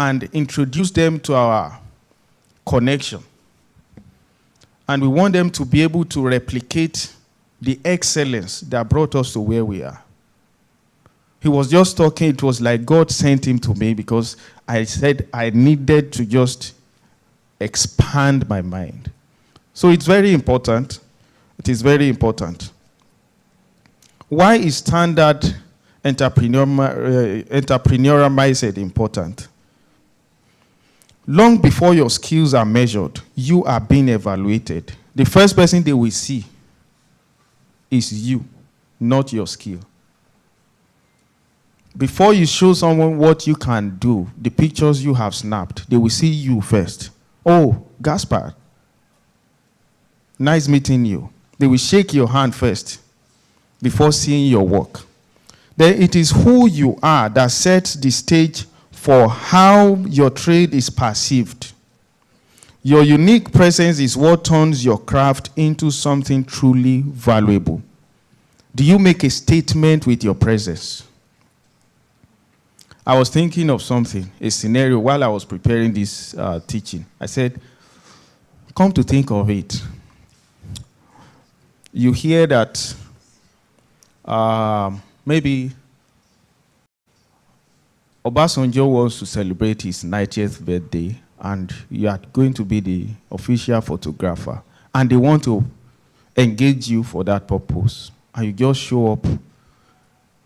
and introduce them to our connection. And we want them to be able to replicate the excellence that brought us to where we are. He was just talking, it was like God sent him to me because I said I needed to just expand my mind. So it's very important. It is very important. Why is standard entrepreneurial mindset important? Long before your skills are measured, you are being evaluated. The first person they will see is you, not your skill. Before you show someone what you can do, the pictures you have snapped, they will see you first. Oh, Gaspard, nice meeting you. They will shake your hand first before seeing your work. Then it is who you are that sets the stage for how your trade is perceived. Your unique presence is what turns your craft into something truly valuable. Do you make a statement with your presence? I was thinking of something, a scenario, while I was preparing this teaching. I said, come to think of it, you hear that maybe Obasanjo wants to celebrate his 90th birthday, and you are going to be the official photographer, and they want to engage you for that purpose, and you just show up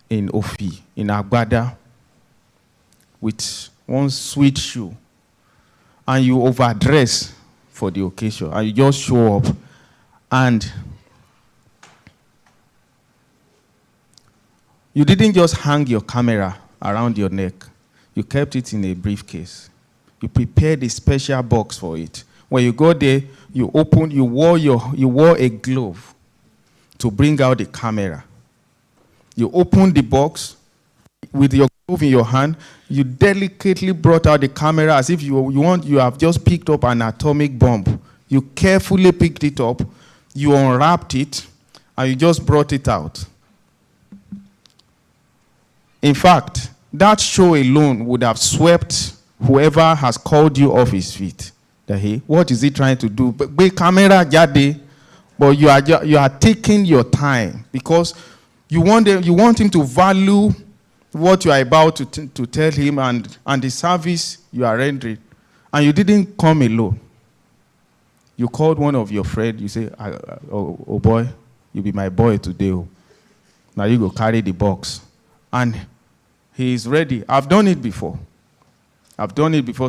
in Ofi, in Agbada, with one sweet shoe, and you overdress for the occasion, and you just show up, and you didn't just hang your camera around your neck. You kept it in a briefcase. You prepared a special box for it. When you go there, you wore a glove to bring out the camera. You opened the box with your glove in your hand. You delicately brought out the camera as if you have just picked up an atomic bomb. You carefully picked it up, you unwrapped it, and you just brought it out. In fact, that show alone would have swept whoever has called you off his feet. What is he trying to do? But camera jade, but you are taking your time because you want him to value what you are about to tell him and the service you are rendering. And you didn't come alone. You called one of your friends. You say, oh boy, you be my boy today. Now you go carry the box. And he is ready. I've done it before.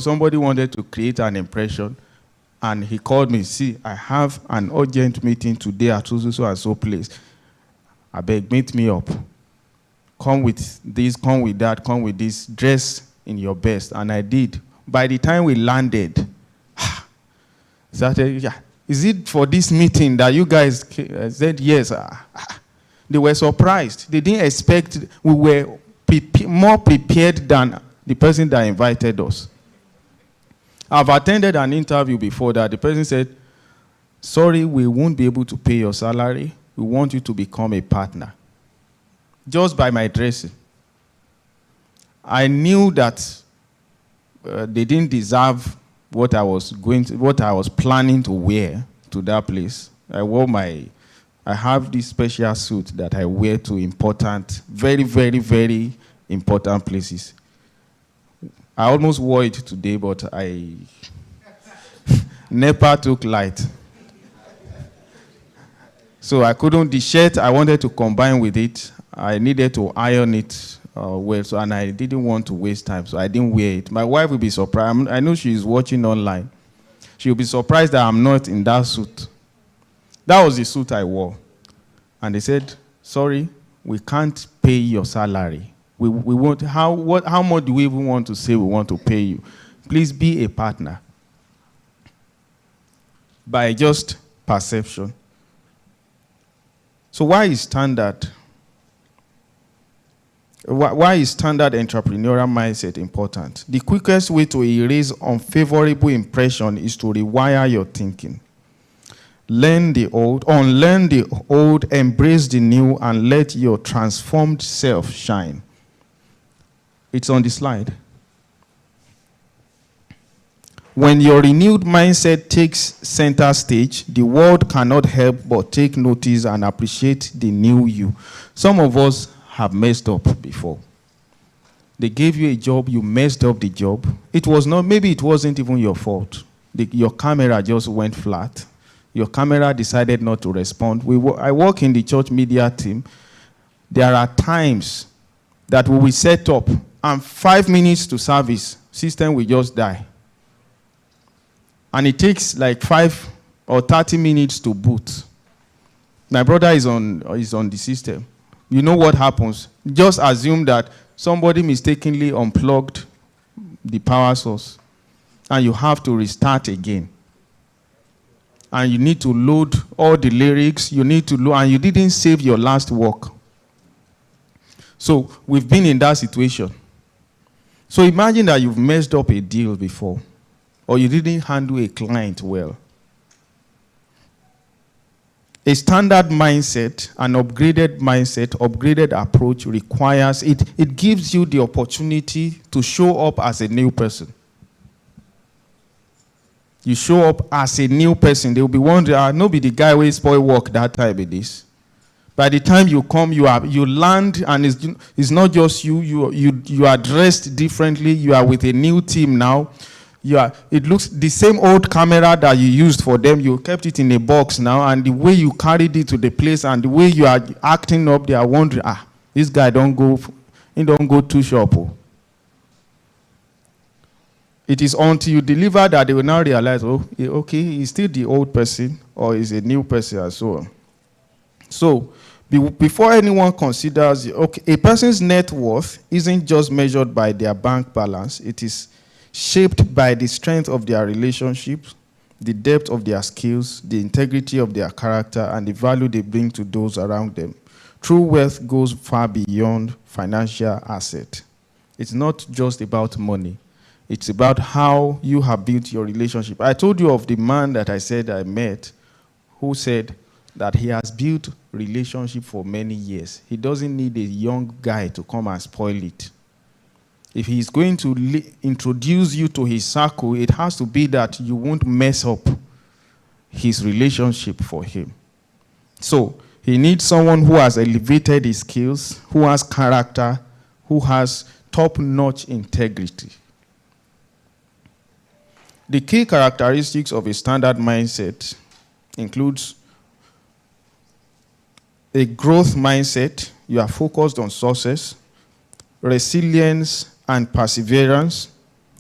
Somebody wanted to create an impression, and he called me. See, I have an urgent meeting today at so and so place. I beg, meet me up. Come with this, come with that, come with this. Dress in your best. And I did. By the time we landed, started, is it for this meeting that you guys said yes? They were surprised. They didn't expect we were more prepared than the person that invited us. I've attended an interview before that the person said, sorry, we won't be able to pay your salary. We want you to become a partner. Just by my dressing. I knew that they didn't deserve what I was planning to wear to that place. I have this special suit that I wear to important, very, very, very important places. I almost wore it today, but I never took light. So I couldn't, the shirt, I wanted to combine with it. I needed to iron it well, and I didn't want to waste time, so I didn't wear it. My wife will be surprised. I know she is watching online. She will be surprised that I'm not in that suit. That was the suit I wore. And they said, sorry, we can't pay your salary. We won't, how much do we even want to say we want to pay you? Please be a partner. By just perception. So why is standard entrepreneurial mindset important? The quickest way to erase unfavorable impression is to rewire your thinking. Unlearn the old, embrace the new, and let your transformed self shine. It's on the slide. When your renewed mindset takes center stage, the world cannot help but take notice and appreciate the new you. Some of us have messed up before. They gave you a job, you messed up the job. It was not, maybe it wasn't even your fault. Your camera just went flat. Your camera decided not to respond. I work in the church media team. There are times that we will set up, and 5 minutes to service, system will just die. And it takes like 5 or 30 minutes to boot. My brother is on the system. You know what happens? Just assume that somebody mistakenly unplugged the power source, and you have to restart again. And you need to load all the lyrics, you need to load, and you didn't save your last work. So we've been in that situation. So imagine that you've messed up a deal before, or you didn't handle a client well. A standard mindset, an upgraded mindset, upgraded approach requires, it gives you the opportunity to show up as a new person. You show up as a new person. They will be wondering, no be the guy who spoil work that time with this. By the time you come, you land, and it's not just you are dressed differently. You are with a new team now. It looks the same old camera that you used for them. You kept it in a box now, and the way you carried it to the place and the way you are acting up, they are wondering, this guy don't go too sharp. Oh. It is until you deliver that they will now realize, okay, he's still the old person or he's a new person and so on. So, before anyone considers, okay, a person's net worth isn't just measured by their bank balance. It is shaped by the strength of their relationships, the depth of their skills, the integrity of their character, and the value they bring to those around them. True wealth goes far beyond financial asset. It's not just about money. It's about how you have built your relationship. I told you of the man that I said I met who said that he has built relationship for many years. He doesn't need a young guy to come and spoil it. If he's going to introduce you to his circle, it has to be that you won't mess up his relationship for him. So he needs someone who has elevated his skills, who has character, who has top-notch integrity. The key characteristics of a standard mindset includes a growth mindset. You are focused on success, resilience and perseverance,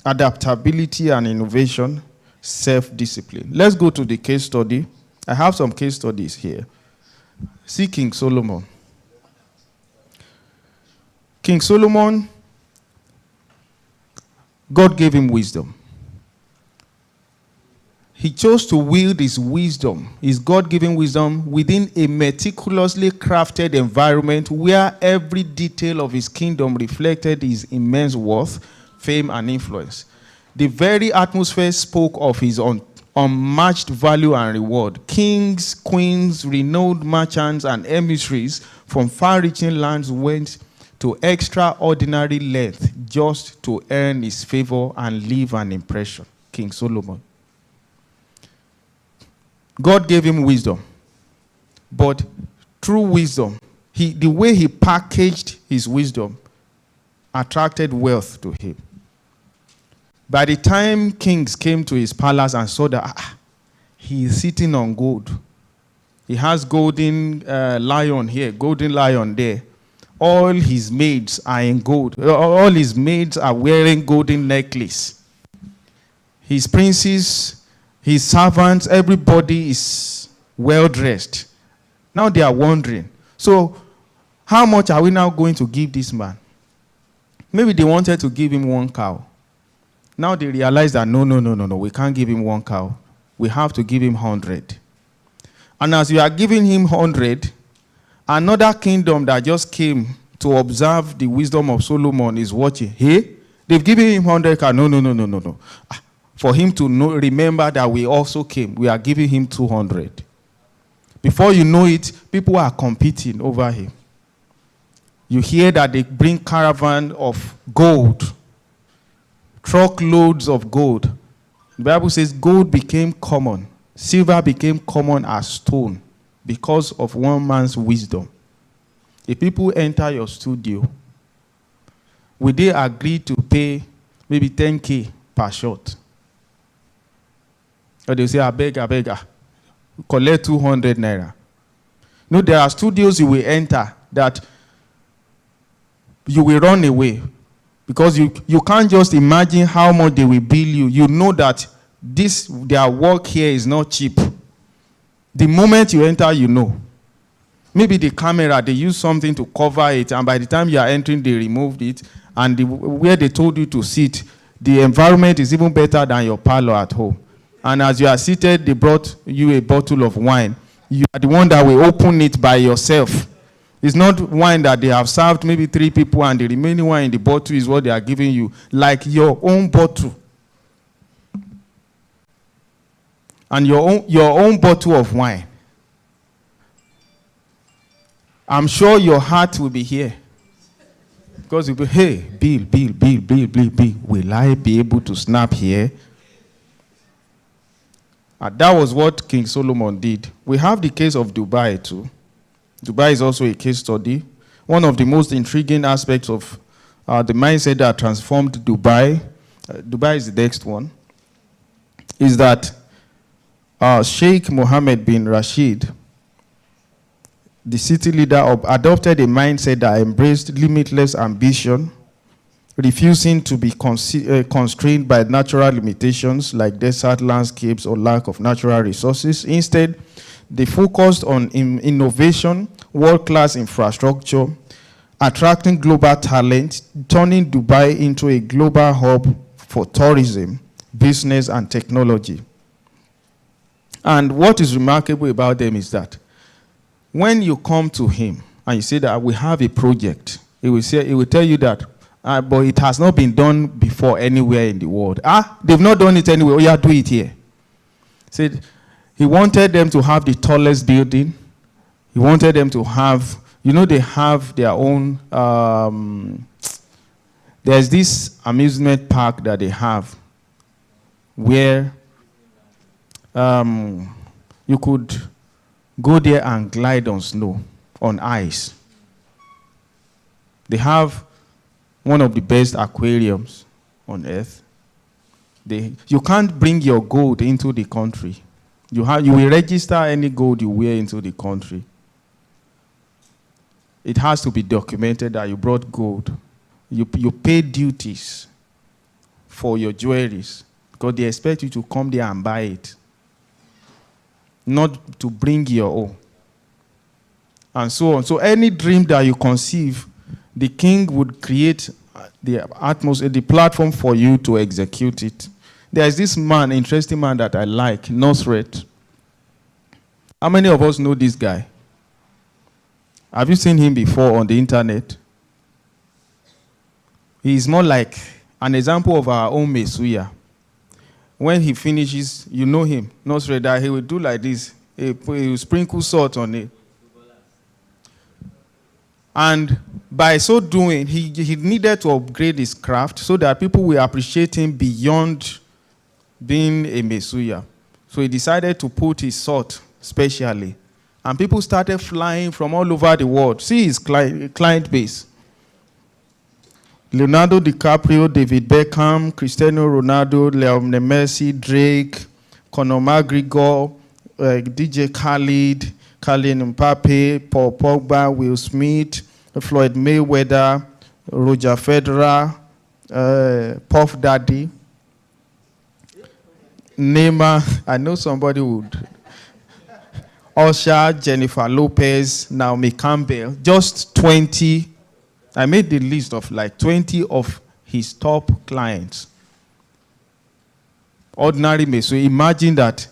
adaptability and innovation, self-discipline. Let's go to the case study. I have some case studies here. See King Solomon. King Solomon, God gave him wisdom. He chose to wield his wisdom, his God-given wisdom, within a meticulously crafted environment where every detail of his kingdom reflected his immense worth, fame, and influence. The very atmosphere spoke of his unmatched value and reward. Kings, queens, renowned merchants, and emissaries from far-reaching lands went to extraordinary lengths just to earn his favor and leave an impression. King Solomon. God gave him wisdom, but through wisdom, the way he packaged his wisdom attracted wealth to him. By the time kings came to his palace and saw that he is sitting on gold, he has golden lion here, golden lion there. All his maids are in gold. All his maids are wearing golden necklace. His princes, his servants, everybody is well-dressed. Now they are wondering, so how much are we now going to give this man? Maybe they wanted to give him 1 cow. Now they realize that no, we can't give him 1 cow. We have to give him 100. And as you are giving him 100, another kingdom that just came to observe the wisdom of Solomon is watching. Hey, they've given him 100 cow. No. For him to remember that we also came, we are giving him 200. Before you know it, people are competing over him. You hear that they bring caravan of gold, truckloads of gold. The Bible says gold became common, silver became common as stone because of one man's wisdom. If people enter your studio, will they agree to pay maybe 10K per shot? Or they'll say, I beg, collect 200 naira. No, there are studios you will enter that you will run away because you can't just imagine how much they will bill you. You know that their work here is not cheap. The moment you enter, you know. Maybe the camera, they use something to cover it, and by the time you are entering, they removed it, and where they told you to sit, the environment is even better than your parlor at home. And as you are seated, they brought you a bottle of wine. You are the one that will open it by yourself. It's not wine that they have served maybe 3 people and the remaining wine in the bottle is what they are giving you, like your own bottle. And your own bottle of wine. I'm sure your heart will be here. Because you'll be, hey, Bill, will I be able to snap here? And that was what King Solomon did. We have the case of Dubai too. Dubai is also a case study. One of the most intriguing aspects of the mindset that transformed Dubai, Dubai is the next one, is that Sheikh Mohammed bin Rashid, the city leader, adopted a mindset that embraced limitless ambition, refusing to be constrained by natural limitations like desert landscapes or lack of natural resources. Instead, they focused on innovation, world-class infrastructure, attracting global talent, turning Dubai into a global hub for tourism, business, and technology. And what is remarkable about them is that when you come to him and you say that we have a project, he will tell you that, but it has not been done before anywhere in the world. They've not done it anywhere. Oh, yeah, do it here. Said he wanted them to have the tallest building. He wanted them to have, they have their own, there's this amusement park that they have where you could go there and glide on snow, on ice. They have one of the best aquariums on earth. You can't bring your gold into the country. You will register any gold you wear into the country. It has to be documented that you brought gold. You pay duties for your jewelries because they expect you to come there and buy it, not to bring your own. And so on. So any dream that you conceive, the king would create the atmosphere, the platform for you to execute it. There's this man, interesting man that I like, Nusret. How many of us know this guy? Have you seen him before on the internet? He is more like an example of our own Mesuya. When he finishes, you know him, Nusret, that he will do like this. He will sprinkle salt on it. And by so doing, he needed to upgrade his craft so that people will appreciate him beyond being a Mesuya. So he decided to put his salt specially. And people started flying from all over the world. See his client base. Leonardo DiCaprio, David Beckham, Cristiano Ronaldo, Lionel Messi, Drake, Conor McGregor, DJ Khaled, Kylian Mbappe, Paul Pogba, Will Smith, Floyd Mayweather, Roger Federer, Puff Daddy, Neymar. I know somebody would. Usher, Jennifer Lopez, Naomi Campbell. Just 20. I made the list of like 20 of his top clients. Ordinary Mesuya. Imagine that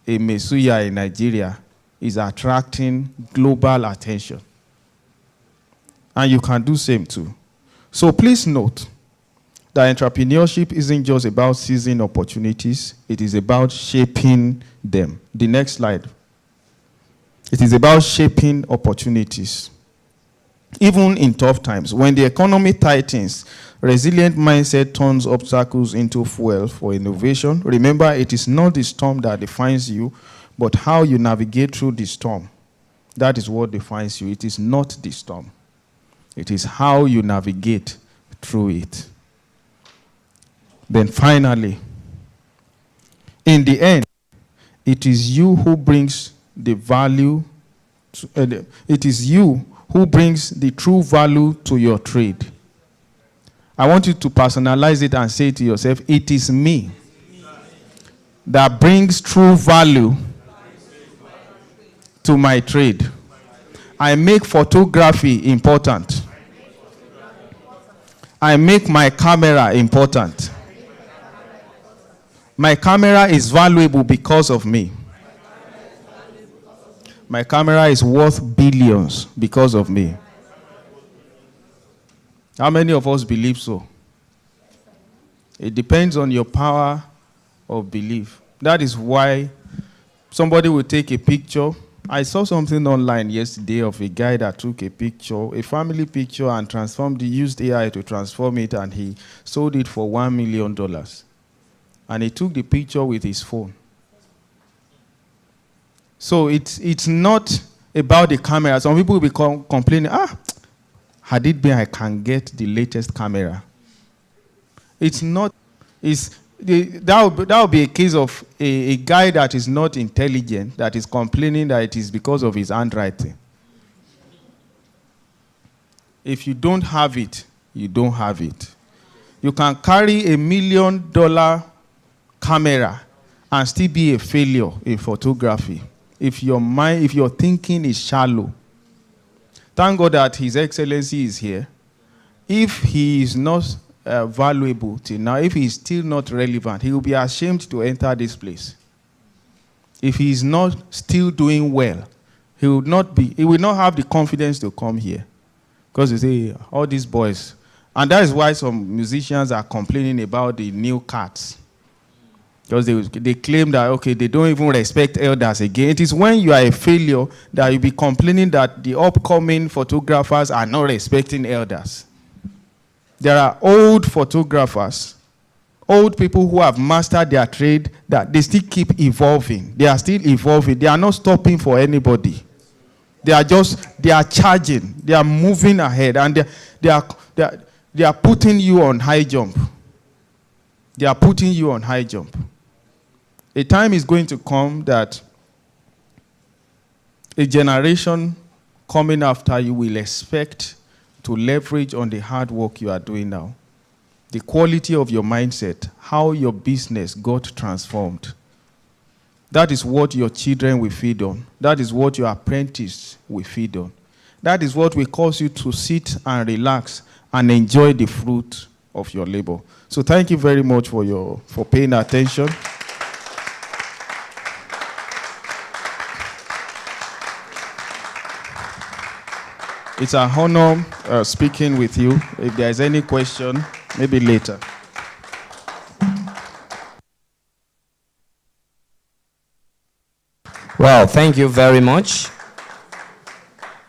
a Mesuya in Nigeria is attracting global attention. And you can do same too. So please note that entrepreneurship isn't just about seizing opportunities. It is about shaping them. The next slide. It is about shaping opportunities. Even in tough times, when the economy tightens, Resilient mindset turns obstacles into fuel for innovation. Remember, it is not the storm that defines you, but how you navigate through the storm. That is what defines you. It is not the storm. It is how you navigate through it. Then finally, in the end, it is you who brings the value. It is you who brings the true value to your trade. I want you to personalize it and say to yourself, it is me that brings true value to my trade. I make photography important. I make my camera important. My camera is valuable because of me. My camera is worth billions because of me. How many of us believe so? It depends on your power of belief. That is why somebody will take a picture. I saw something online yesterday of a guy that took a picture, a family picture, and used AI to transform it, and he sold it for $1 million. And he took the picture with his phone. So it's not about the camera. Some people will be complaining, had it been I can get the latest camera. It's not. That would be a case of a guy that is not intelligent, that is complaining that it is because of his handwriting. If you don't have it, you don't have it. You can carry $1 million camera and still be a failure in photography if your thinking is shallow. Thank God that His Excellency is here. If he is not valuable till now, if he is still not relevant, he will be ashamed to enter this place. If he is not still doing well, he will not have the confidence to come here. Because you say, all these boys. And that is why some musicians are complaining about the new cats. Because they claim that, okay, they don't even respect elders again. It is when you are a failure that you'll be complaining that the upcoming photographers are not respecting elders. There are old photographers, old people who have mastered their trade, that they still keep evolving. They are still evolving. They are not stopping for anybody. They are charging. They are moving ahead. And they are putting you on high jump. They are putting you on high jump. A time is going to come that a generation coming after you will expect to leverage on the hard work you are doing now. The quality of your mindset, how your business got transformed. That is what your children will feed on. That is what your apprentice will feed on. That is what will cause you to sit and relax and enjoy the fruit of your labor. So thank you very much for paying attention. It's an honor speaking with you. If there is any question, maybe later. Well, thank you very much.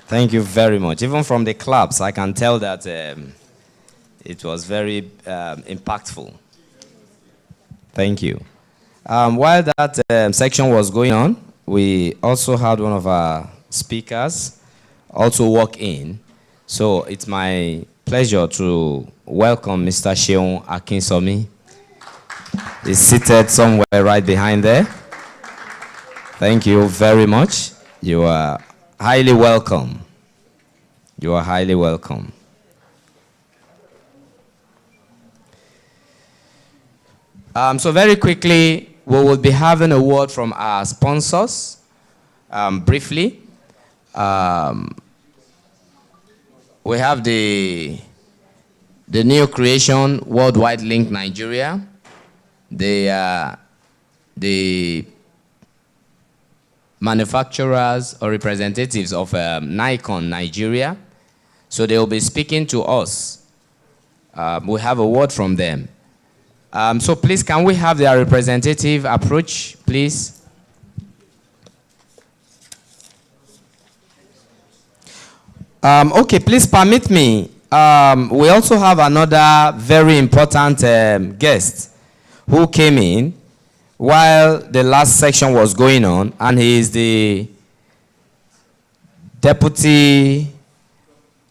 Thank you very much. Even from the claps, I can tell that it was very impactful. Thank you. While that section was going on, we also had one of our speakers also walk in. So it's my pleasure to welcome Mr. Sheon Akinsomi. He's seated somewhere right behind there. Thank you very much. You are highly welcome. You are highly welcome. So very quickly, we will be having a word from our sponsors, briefly. We have the new creation, Worldwide Link Nigeria. They are the manufacturers or representatives of Nikon Nigeria. So they will be speaking to us. We have a word from them. So please, can we have their representative approach, please? Okay, please permit me we also have another very important guest who came in while the last section was going on, and he is the Deputy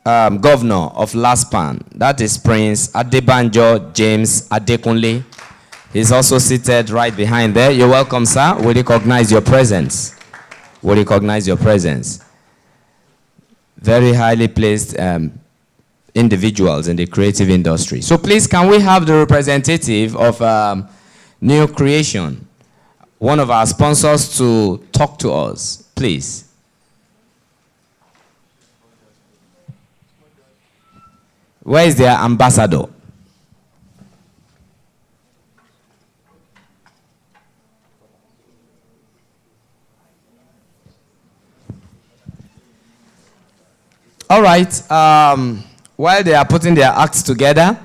Governor of LASPAN. That is Prince Adebanjo James Adekunle. He's also seated right behind there. You're welcome, sir. We recognize your presence. We recognize your presence. Very highly placed individuals in the creative industry. So please, can we have the representative of New Creation, one of our sponsors, to talk to us, please? Where is their ambassador? All right. While they are putting their acts together,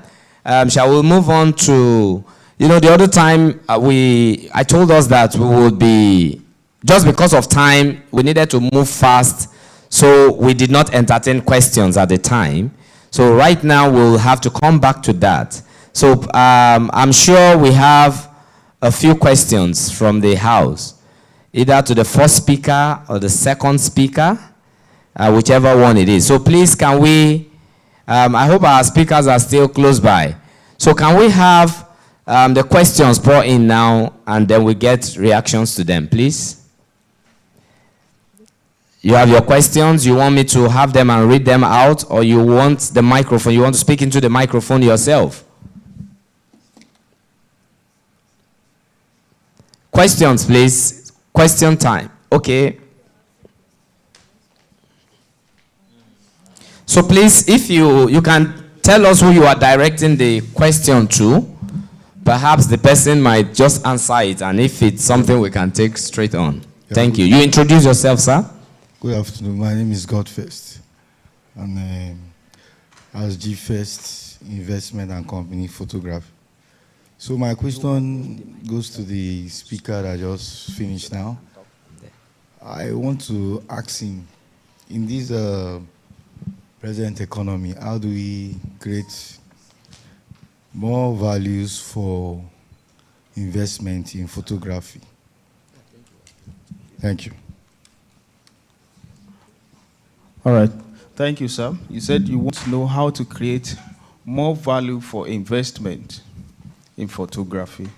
shall we move on to, the other time I told us that we would be, just because of time, we needed to move fast, so we did not entertain questions at the time. So right now we'll have to come back to that. So I'm sure we have a few questions from the house, either to the first speaker or the second speaker, whichever one it is. So please, can we, I hope our speakers are still close by. So can we have the questions brought in now, and then we get reactions to them, please? You have your questions, you want me to have them and read them out, or you want the microphone, you want to speak into the microphone yourself? Questions, please. Question time. Okay. So please, if you can tell us who you are directing the question to, perhaps the person might just answer it, and if it's something we can take straight on. Yeah, thank you. You introduce yourself, sir. Good afternoon. My name is Godfirst, and I was G-First Investment and Company Photography. So my question goes to the speaker that just finished now. I want to ask him, in this present economy, how do we create more values for investment in photography? Thank you. All right. Thank you, sir. You said you want to know how to create more value for investment in photography.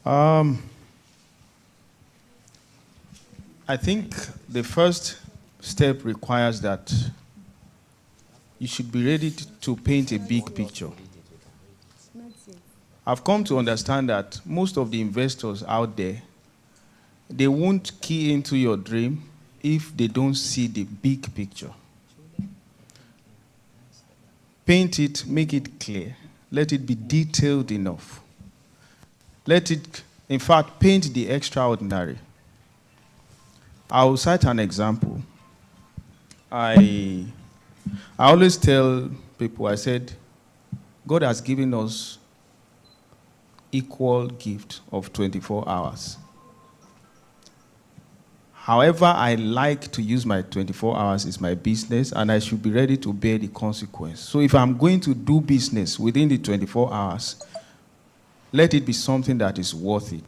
I think the first step requires that you should be ready to paint a big picture. I've come to understand that most of the investors out there, they won't key into your dream if they don't see the big picture. Paint it, make it clear. Let it be detailed enough. Let it, in fact, paint the extraordinary. I will cite an example. I always tell people, I said, God has given us equal gift of 24 hours. However, I like to use my 24 hours is my business, and I should be ready to bear the consequence. So if I'm going to do business within the 24 hours, let it be something that is worth it.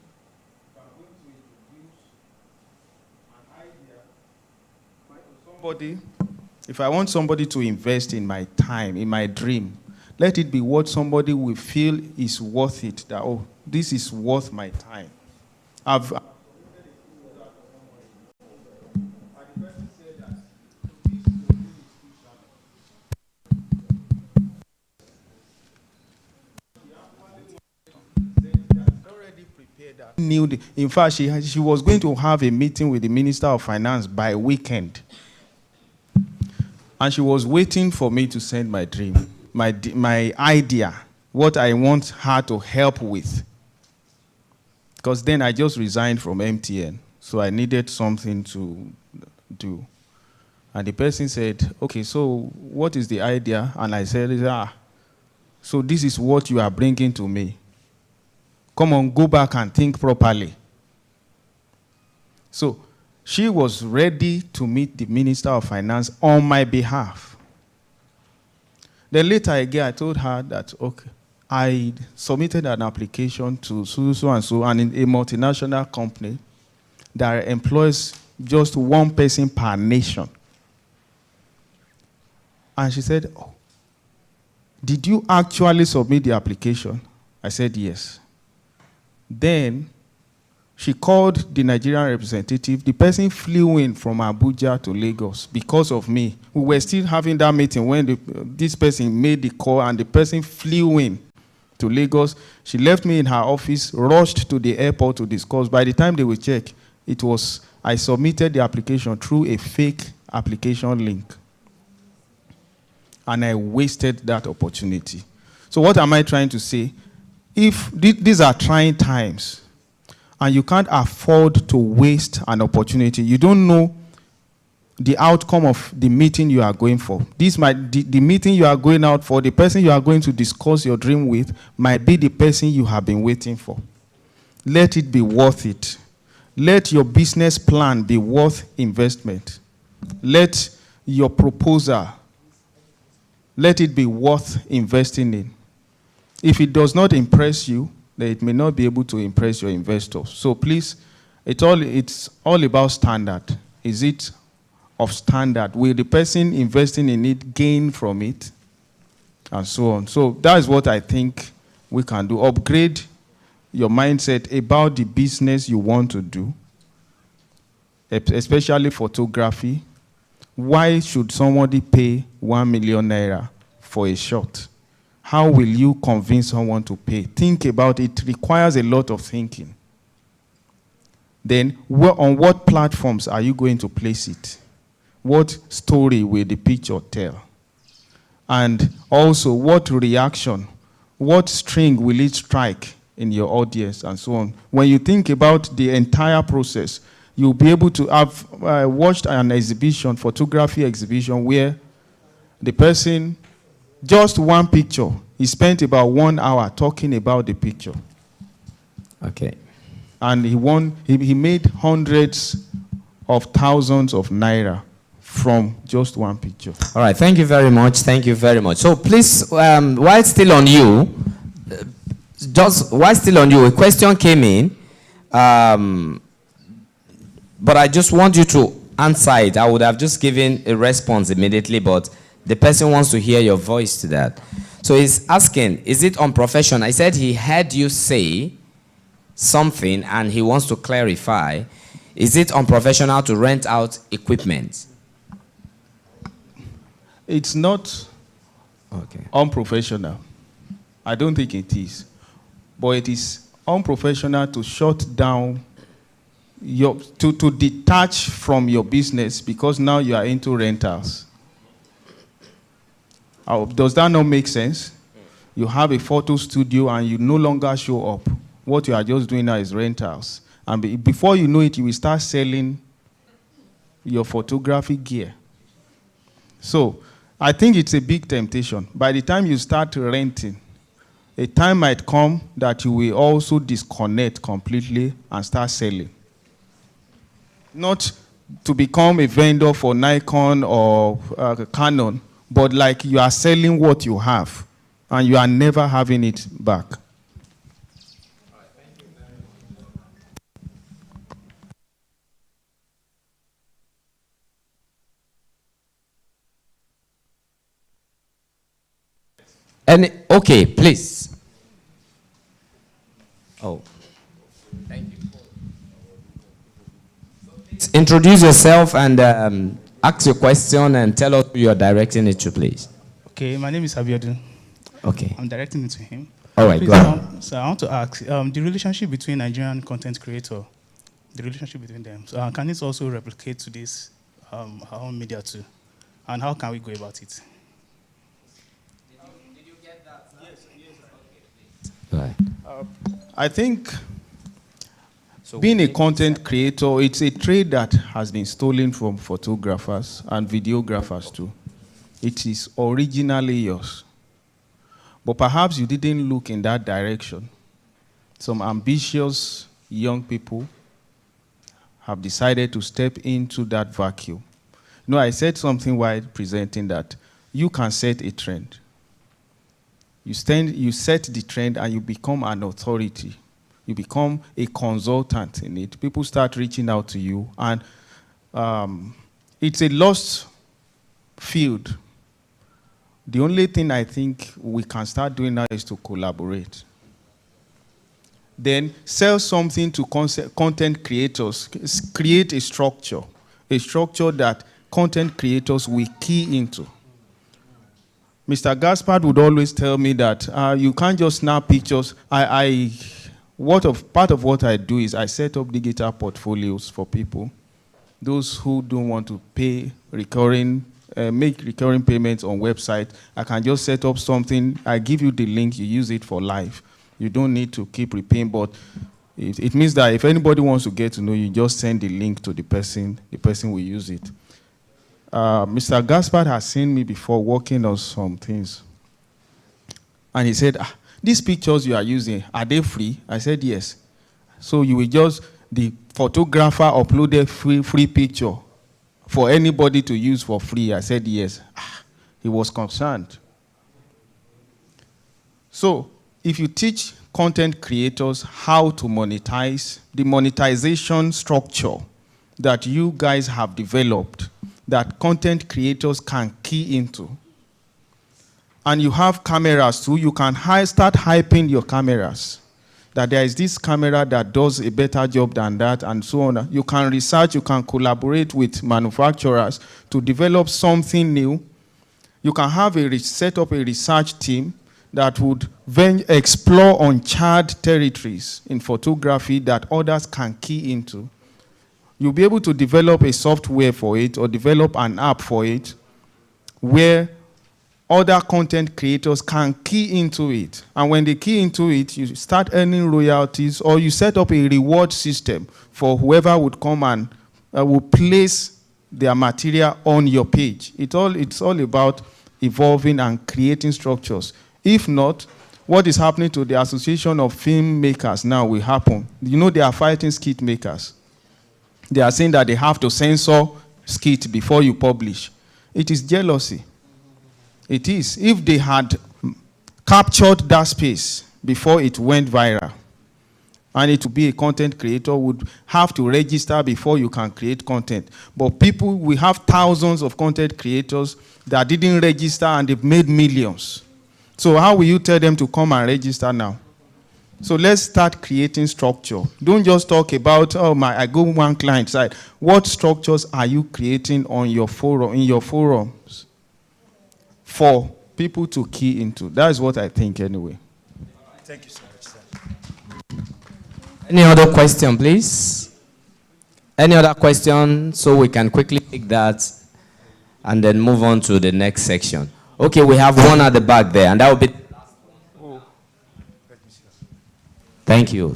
If I want somebody to invest in my time, in my dream, let it be what somebody will feel is worth it, that, oh, this is worth my time. In fact, she was going to have a meeting with the Minister of Finance by weekend. And she was waiting for me to send my dream, my idea, what I want her to help with. Because then I just resigned from MTN, so I needed something to do. And the person said, okay, so what is the idea? And I said, so this is what you are bringing to me. Come on, go back and think properly. So she was ready to meet the Minister of Finance on my behalf. Then later again, I told her that, okay, I submitted an application to so and so, and in a multinational company that employs just one person per nation. And she said, oh, did you actually submit the application? I said, yes. Then she called the Nigerian representative. The person flew in from Abuja to Lagos because of me. We were still having that meeting when this person made the call, and the person flew in to Lagos. She left me in her office, rushed to the airport to discuss. By the time they will check, I submitted the application through a fake application link. And I wasted that opportunity. So what am I trying to say? If these are trying times, and you can't afford to waste an opportunity, you don't know the outcome of the meeting you are going for. The meeting you are going out for, the person you are going to discuss your dream with might be the person you have been waiting for. Let it be worth it. Let your business plan be worth investment. Let your proposal, let it be worth investing in. If it does not impress you, then it may not be able to impress your investors. So please, it's all about standard. Is it of standard? Will the person investing in it gain from it? And so on. So that is what I think we can do. Upgrade your mindset about the business you want to do, especially photography. Why should somebody pay 1 million naira for a shot? How will you convince someone to pay? Think about it. It requires a lot of thinking. Then, on what platforms are you going to place it? What story will the picture tell? And also, what reaction, what string will it strike in your audience, and so on? When you think about the entire process, you'll be able to have watched an exhibition, photography exhibition, where the person, just one picture, he spent about 1 hour talking about the picture. Okay. And he made hundreds of thousands of naira from just one picture. All right, thank you very much. Thank you very much. So please, while still on you, a question came in, but I just want you to answer it. I would have just given a response immediately, but the person wants to hear your voice to that. So he's asking, is it unprofessional? I said he heard you say something and he wants to clarify. Is it unprofessional to rent out equipment? It's not unprofessional. I don't think it is. But it is unprofessional to shut down, to detach from your business because now you are into rentals. Does that not make sense? You have a photo studio and you no longer show up. What you are just doing now is rentals. And before you know it, you will start selling your photography gear. So I think it's a big temptation. By the time you start renting, a time might come that you will also disconnect completely and start selling. Not to become a vendor for Nikon or Canon, but like you are selling what you have, and you are never having it back. Okay, please. Oh, thank you. Introduce yourself and ask your question and tell us who you are directing it to, please. Okay, my name is Abiodun. Okay. I'm directing it to him. All right, please, go ahead. So I want to ask, the relationship between Nigerian content creator, the relationship between them, so, can it also replicate to this, our own media too? And how can we go about it? Did you get that? Yes. Okay, please. Go ahead. I think being a content creator, it's a trade that has been stolen from photographers and videographers too. It is originally yours. But perhaps you didn't look in that direction. Some ambitious young people have decided to step into that vacuum. I said something while presenting that you can set a trend. You set the trend and you become an authority. You become a consultant in it. People start reaching out to you, and it's a lost field. The only thing I think we can start doing now is to collaborate. Then sell something to content creators. Create a structure that content creators will key into. Mr. Gaspard would always tell me that you can't just snap pictures. Part of what I do is I set up digital portfolios for people. Those who don't want to pay make recurring payments on website, I can just set up something. I give you the link, you use it for life. You don't need to keep repaying, but it means that if anybody wants to get to know you, just send the link to the person will use it. Mr. Gaspard has seen me before working on some things. And he said, these pictures you are using, are they free? I said, yes. So you will the photographer uploaded free picture for anybody to use for free. I said, yes. He was concerned. So if you teach content creators how to monetize, the monetization structure that you guys have developed, that content creators can key into, and you have cameras too, you can start hyping your cameras, that there is this camera that does a better job than that, and so on. You can research, you can collaborate with manufacturers to develop something new. You can set up a research team that would then explore uncharted territories in photography that others can key into. You'll be able to develop a software for it or develop an app for it where other content creators can key into it. And when they key into it, you start earning royalties, or you set up a reward system for whoever would come and will place their material on your page. It's all about evolving and creating structures. If not, what is happening to the Association of Filmmakers now will happen. You know, they are fighting skit makers. They are saying that they have to censor skit before you publish. It is jealousy. It is. If they had captured that space before it went viral, and it would be a content creator would have to register before you can create content. But we have thousands of content creators that didn't register and they've made millions. So how will you tell them to come and register now? So let's start creating structure. Don't just talk about, I go one client side. What structures are you creating on your forum, in your forums for people to key into? That is what I think anyway. Thank you so much, sir. Any other question, please? Any other question so we can quickly take that and then move on to the next section? Okay, we have one at the back there, and that will be... Thank you.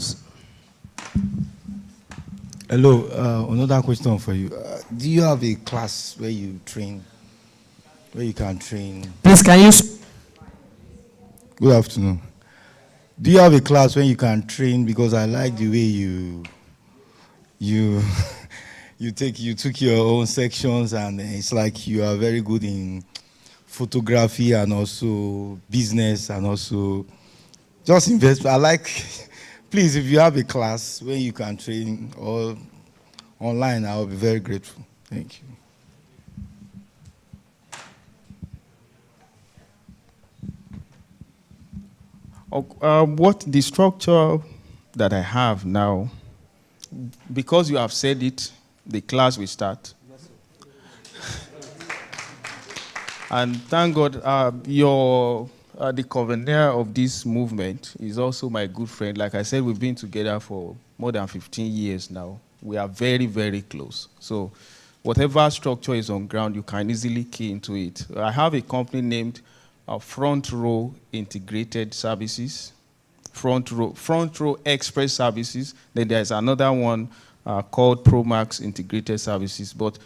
Hello, another question for you. Do you have a class where you can train? Please, can you... Good afternoon. Do you have a class where you can train? Because I like the way you took your own sections, and it's like you are very good in photography and also business and also just investment. I like, please, if you have a class where you can train or online, I will be very grateful. Thank you. What the structure that I have now, because you have said it, the class will start. Yes, and thank God, the convener of this movement is also my good friend. Like I said, we've been together for more than 15 years now. We are very, very close. So whatever structure is on ground, you can easily key into it. I have a company named Front Row Integrated Services, Front Row Express Services. Then there's another one called Promax Integrated Services. But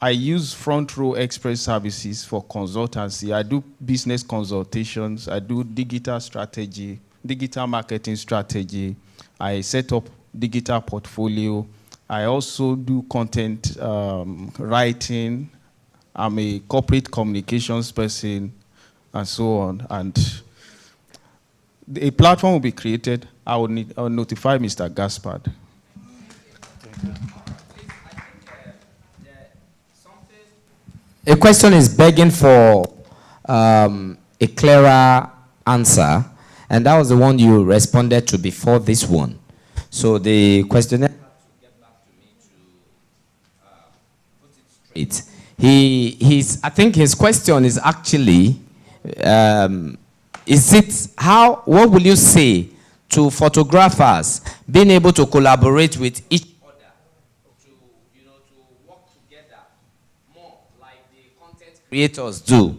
I use Front Row Express Services for consultancy. I do business consultations. I do digital strategy, digital marketing strategy. I set up digital portfolio. I also do content writing. I'm a corporate communications person, and so on. And a platform will be created. I will notify Mr. Gaspard. A question is begging for a clearer answer, and that was the one you responded to before this one. So the questionnaire had to get back to me to put it straight. I think his question is actually, what will you say to photographers being able to collaborate with each other to work together more like the content creators do?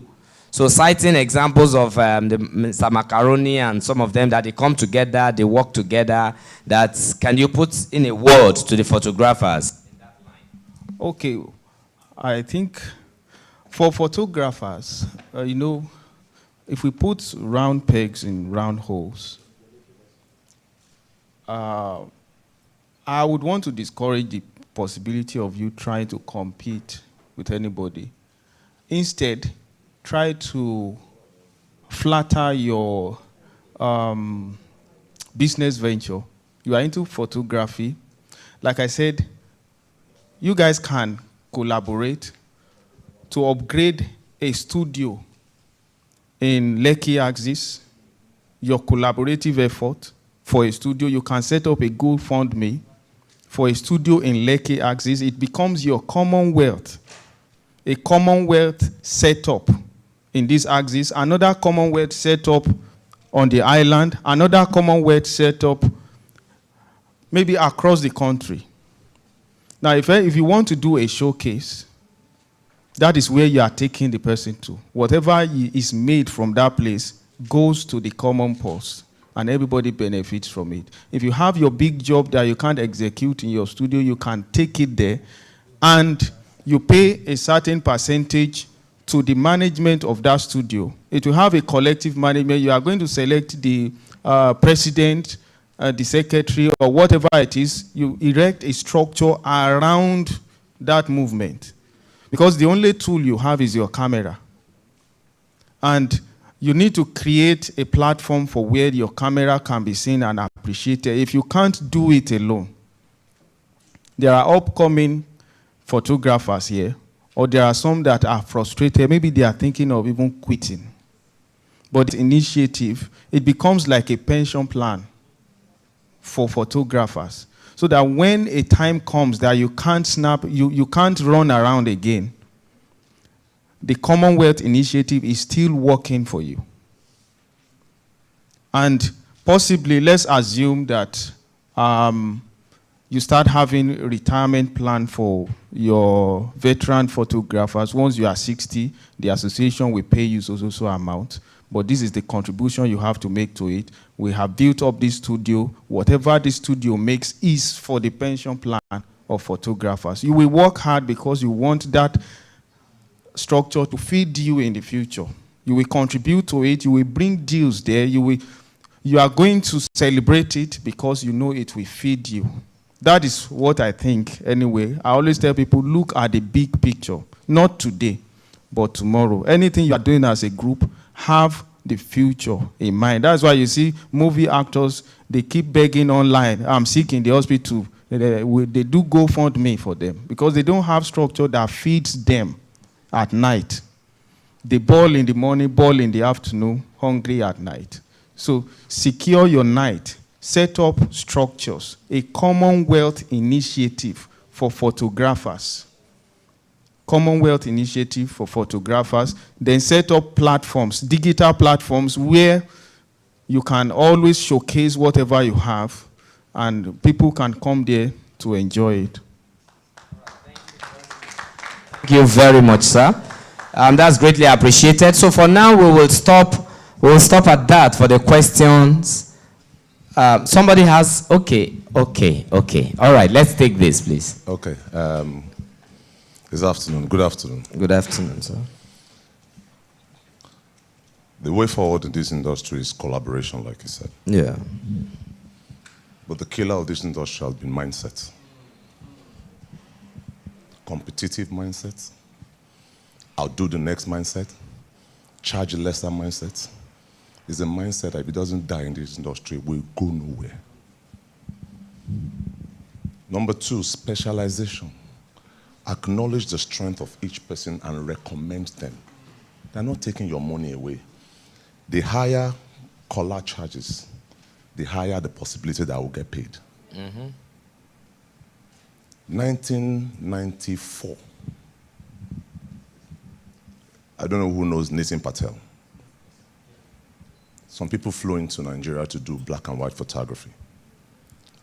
So citing examples of Mr. Macaroni and some of them that they come together, they work together, can you put in a word to the photographers? Okay, I think for photographers, if we put round pegs in round holes, I would want to discourage the possibility of you trying to compete with anybody. Instead, try to flatter your business venture. You are into photography. Like I said, you guys can collaborate to upgrade a studio in Lekki Axis, your collaborative effort for a studio. You can set up a GoFundMe for a studio in Lekki Axis. It becomes your commonwealth, a commonwealth setup in this axis, another commonwealth setup on the island, another commonwealth setup maybe across the country. Now, if you want to do a showcase, that is where you are taking the person to. Whatever is made from that place goes to the common purse, and everybody benefits from it. If you have your big job that you can't execute in your studio, you can take it there, and you pay a certain percentage to the management of that studio. It will have a collective management. You are going to select the president, the secretary, or whatever it is. You erect a structure around that movement. Because the only tool you have is your camera. And you need to create a platform for where your camera can be seen and appreciated. If you can't do it alone, there are upcoming photographers here, or there are some that are frustrated. Maybe they are thinking of even quitting. But initiative, it becomes like a pension plan for photographers. So that when a time comes that you can't you can't run around again, the Commonwealth Initiative is still working for you. And possibly, let's assume that you start having a retirement plan for your veteran photographers. Once you are 60, the association will pay you so amount. But this is the contribution you have to make to it. We have built up this studio. Whatever this studio makes is for the pension plan of photographers. You will work hard because you want that structure to feed you in the future. You will contribute to it. You will bring deals there. You are going to celebrate it because you know it will feed you. That is what I think anyway. I always tell people, look at the big picture. Not today, but tomorrow. Anything you are doing as a group, have the future in mind. That's why you see movie actors, they keep begging online. I'm sick in the hospital. They do GoFundMe for them because they don't have structure that feeds them at night. They ball in the morning, ball in the afternoon, hungry at night. So secure your night. Set up structures. A Commonwealth Initiative for photographers. Commonwealth Initiative for photographers. Then set up platforms, digital platforms, where you can always showcase whatever you have, and people can come there to enjoy it. Thank you very much, sir. That's greatly appreciated. So for now, we will stop at that for the questions. Somebody has, okay. All right, let's take this, please. Okay. This afternoon. Good afternoon. Good afternoon, sir. The way forward in this industry is collaboration, like you said. Yeah. But the killer of this industry has been mindset. Competitive mindset. Outdo the next mindset. Charge lesser mindset. It's a mindset that if it doesn't die in this industry, we'll go nowhere. Number 2, specialization. Acknowledge the strength of each person and recommend them. They're not taking your money away. The higher collar charges, the higher the possibility that I will get paid. 1994. I don't know who knows Nitin Patel. Some people flew into Nigeria to do black and white photography.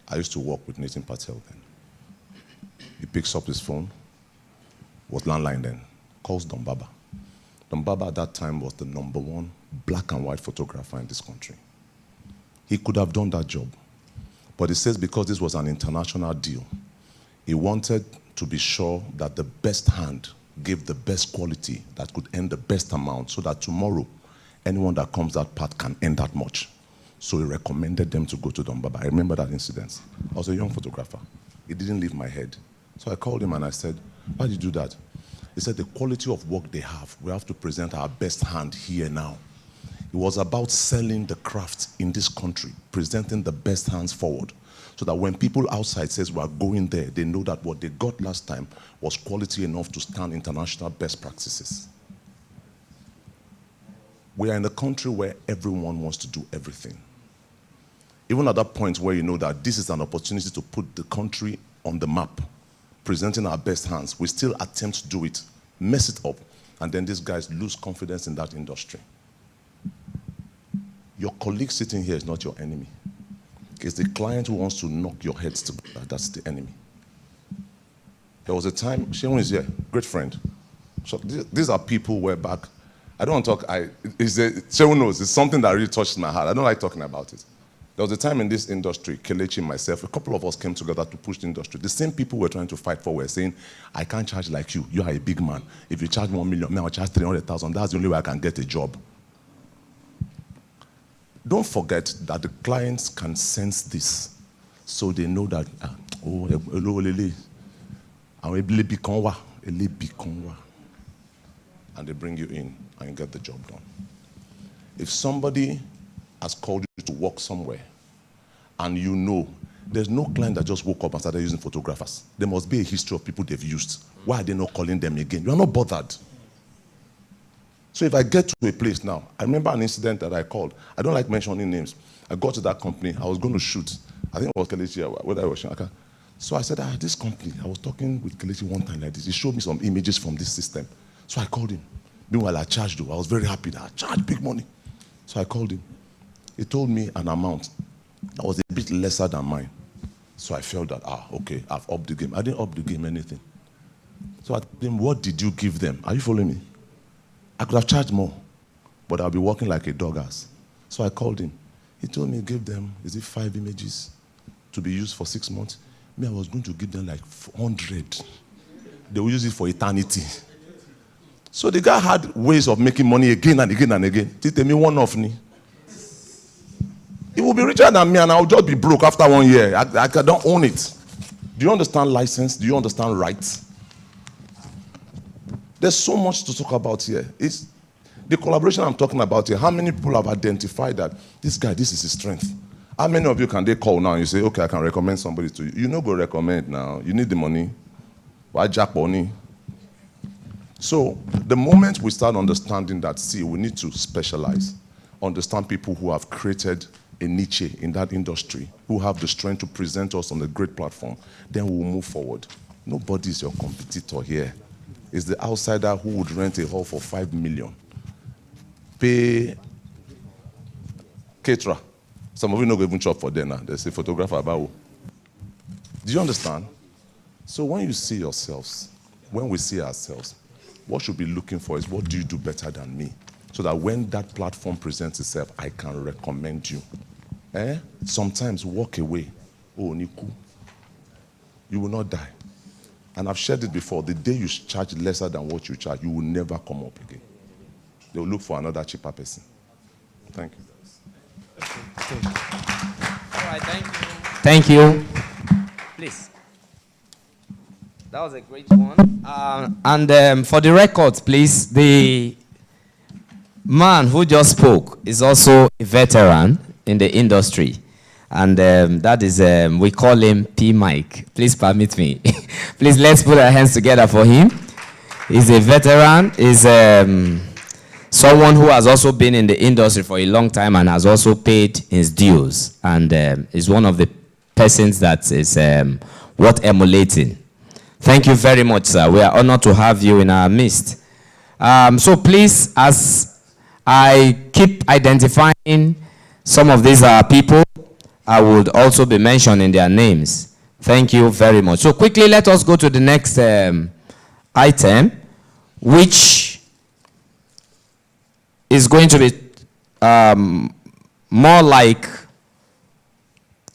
I used to work with Nitin Patel then. He picks up his phone, was landline then, calls Don Baba. Don Baba at that time was the #1 black and white photographer in this country. He could have done that job. But he says because this was an international deal, he wanted to be sure that the best hand gave the best quality that could earn the best amount so that tomorrow, anyone that comes that path can earn that much. So he recommended them to go to Don Baba. I remember that incident. I was a young photographer. It didn't leave my head. So I called him and I said, why did you do that? He said, the quality of work they have, we have to present our best hand here now. It was about selling the craft in this country, presenting the best hands forward, so that when people outside says we are going there, they know that what they got last time was quality enough to stand international best practices. We are in a country where everyone wants to do everything. Even at that point where you know that this is an opportunity to put the country on the map, presenting our best hands, we still attempt to do it, mess it up, and then these guys lose confidence in that industry. Your colleague sitting here is not your enemy. It's the client who wants to knock your heads together. That's the enemy. There was a time, Sheon is here, great friend. So these are people where back, I don't want to talk, Sheon knows, it's something that really touched my heart. I don't like talking about it. There was a time in this industry, Kelechi, myself, a couple of us came together to push the industry. The same people we're trying to fight for were saying, I can't charge like you. You are a big man. If you charge 1 million, I'll charge 300,000. That's the only way I can get a job. Don't forget that the clients can sense this. So they know that, and they bring you in and you get the job done. If somebody has called you to work somewhere, and you know, there's no client that just woke up and started using photographers. There must be a history of people they've used. Why are they not calling them again? You are not bothered. So if I get to a place now, I remember an incident that I called. I don't like mentioning names. I got to that company. I was going to shoot. I think it was Kelechi, whether I was shooting. So I said, this company, I was talking with Kelechi one time like this. He showed me some images from this system. So I called him. Meanwhile, I charged him. I was very happy that I charged big money. So I called him. He told me an amount that was a bit lesser than mine. So I felt that, okay, I've upped the game. I didn't up the game anything. So I told him, what did you give them? Are you following me? I could have charged more, but I'll be working like a dog ass. So I called him. He told me, give them, 5 images to be used for 6 months? Me, I was going to give them like 100. They will use it for eternity. So the guy had ways of making money again and again and again. He tell me one off me. He will be richer than me and I'll just be broke after 1 year. I don't own it. Do you understand license? Do you understand rights? There's so much to talk about here. It's the collaboration I'm talking about here. How many people have identified that this guy, this is his strength? How many of you can they call now and you say, okay, I can recommend somebody to you? You know, go recommend now. You need the money. Why jack money? So the moment we start understanding that, see, we need to specialize, understand people who have created a niche in that industry, who have the strength to present us on a great platform, then we'll move forward. Nobody is your competitor here. It's the outsider who would rent a hall for 5 million. Pay caterer. Some of you don't even shop for dinner. There's a photographer about. Do you understand? So when you see yourselves, when we see ourselves, what should we be looking for is what do you do better than me? So that when that platform presents itself, I can recommend you. Sometimes walk away. Oh, Niku. You will not die. And I've shared it before. The day you charge lesser than what you charge, you will never come up again. They will look for another cheaper person. Thank you. All right, thank you. Thank you. Please. That was a great one. And for the records, please, the man who just spoke is also a veteran in the industry. And that is, we call him PCRiC. Please permit me. Please, let's put our hands together for him. He's a veteran. He's someone who has also been in the industry for a long time and has also paid his dues. And is one of the persons that is worth emulating. Thank you very much, sir. We are honored to have you in our midst. So please, as I keep identifying some of these people, I would also be mentioning their names. Thank you very much. So quickly, let us go to the next item, which is going to be more like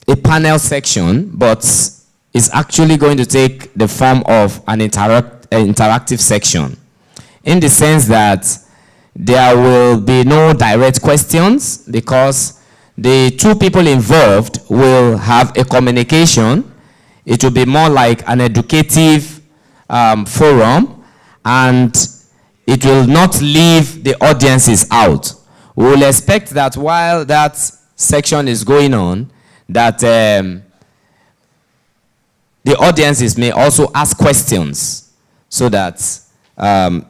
a panel section, but is actually going to take the form of an interactive section, in the sense that there will be no direct questions, because the two people involved will have a communication. It will be more like an educative forum, and it will not leave the audiences out. We will expect that while that section is going on, that the audiences may also ask questions, so that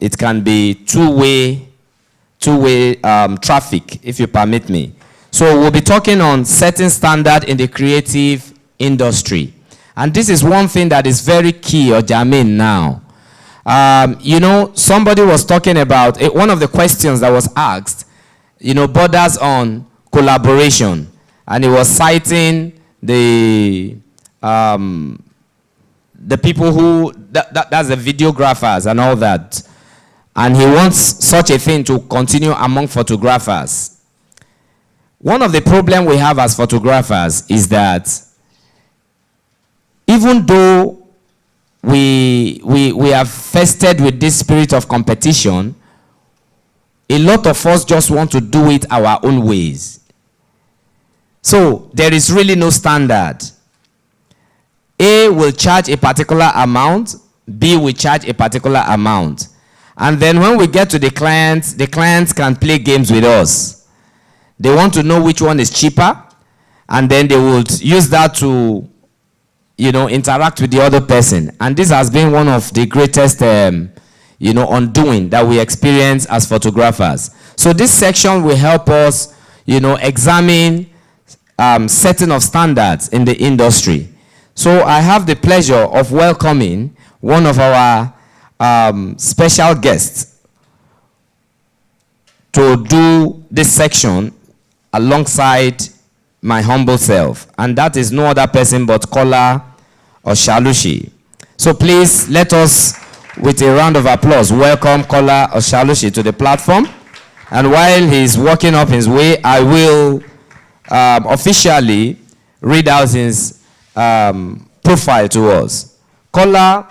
it can be two-way traffic, if you permit me. So we'll be talking on setting standard in the creative industry. And this is one thing that is very key or germane now. You know, somebody was talking about, one of the questions that was asked, you know, borders on collaboration. And he was citing the people who, that's the videographers and all that. And he wants such a thing to continue among photographers. One of the problems we have as photographers is that even though we have fested with this spirit of competition, a lot of us just want to do it our own ways. So there is really no standard. A will charge a particular amount, B will charge a particular amount. And then when we get to the clients can play games with us. They want to know which one is cheaper, and then they would use that to, you know, interact with the other person. And this has been one of the greatest, you know, undoing that we experience as photographers. So this section will help us, you know, examine setting of standards in the industry. So I have the pleasure of welcoming one of our special guests to do this section alongside my humble self, and that is no other person but Kola Oshalushi. So please let us, with a round of applause, welcome Kola Oshalushi to the platform. And while he's walking up his way, I will officially read out his profile to us. Kola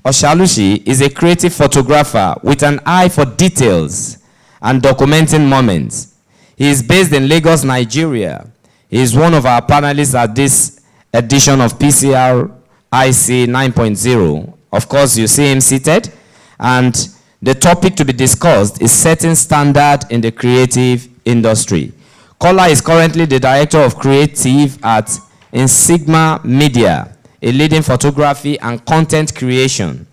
Oshalushi is a creative photographer with an eye for details and documenting moments. He is based in Lagos, Nigeria. He is one of our panelists at this edition of PCRiC 9.0. Of course, you see him seated. And the topic to be discussed is setting standard in the creative industry. Kola is currently the director of creative at Insigma Media, a leading photography and content creation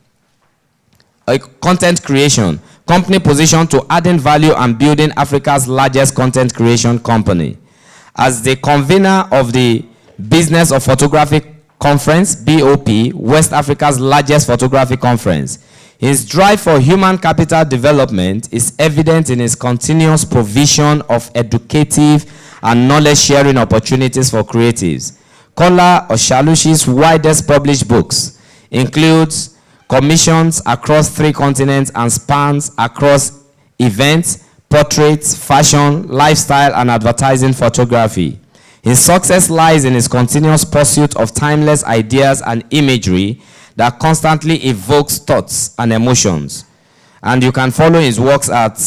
company positioned to adding value and building Africa's largest content creation company. As the convener of the Business of Photography Conference, BOP, West Africa's largest photography conference, his drive for human capital development is evident in his continuous provision of educative and knowledge-sharing opportunities for creatives. Kola Oshalushi's widest published books includes commissions across 3 continents and spans across events, portraits, fashion, lifestyle, and advertising photography. His success lies in his continuous pursuit of timeless ideas and imagery that constantly evokes thoughts and emotions. And you can follow his works at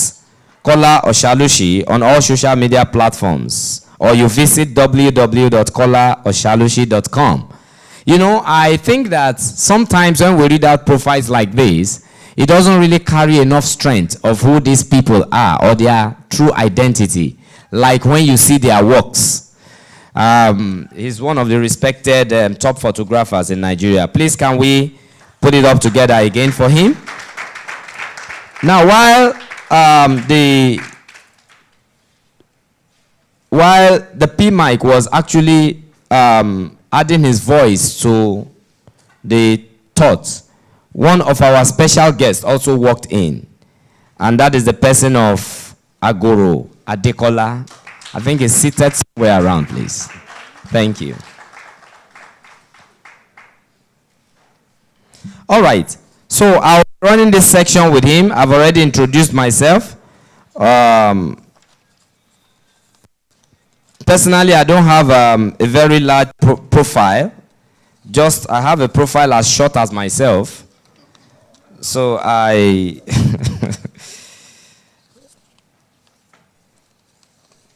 Kola Oshalushi on all social media platforms, or you visit www.kolaoshalushi.com. You know, I think that sometimes when we read out profiles like this, it doesn't really carry enough strength of who these people are or their true identity, like when you see their works. He's one of the respected top photographers in Nigeria. Please, can we put it up together again for him? Now, while the PCRiC was actually adding his voice to the thoughts, one of our special guests also walked in, and that is the person of Agoro Adekola. I think he's seated somewhere around, please. Thank you. All right. So I'll be running this section with him. I've already introduced myself. Personally, I don't have a very large profile. Just, I have a profile as short as myself. So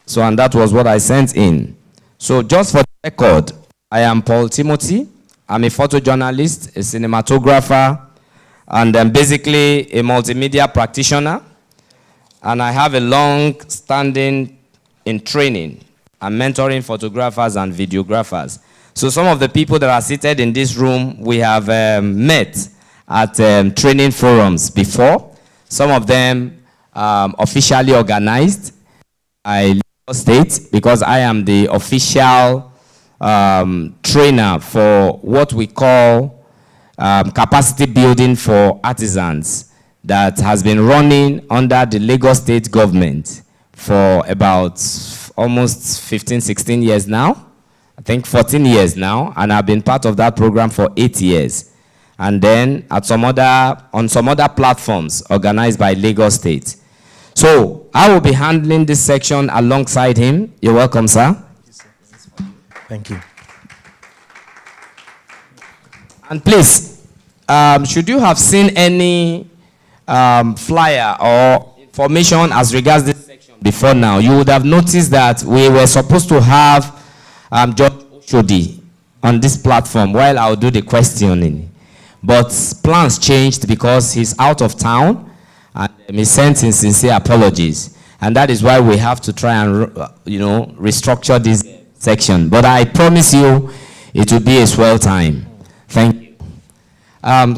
So, and that was what I sent in. So just for the record, I am Paul Timothy. I'm a photojournalist, a cinematographer, and I'm basically a multimedia practitioner. And I have a long standing in training and mentoring photographers and videographers. So some of the people that are seated in this room, we have met at training forums before. Some of them officially organized by Lagos State, because I am the official trainer for what we call capacity building for artisans that has been running under the Lagos State government for about almost 15, 16 years now. I think 14 years now, and I've been part of that program for 8 years. And then on some other platforms organized by Lagos State. So I will be handling this section alongside him. You're welcome, sir. Thank you. And please, should you have seen any flyer or information as regards this section before now, you would have noticed that we were supposed to have George Oshodi on this platform while I'll do the questioning. But plans changed because he's out of town, and he sent his sincere apologies. And that is why we have to try and, restructure this section. But I promise you, it will be a swell time. Thank you.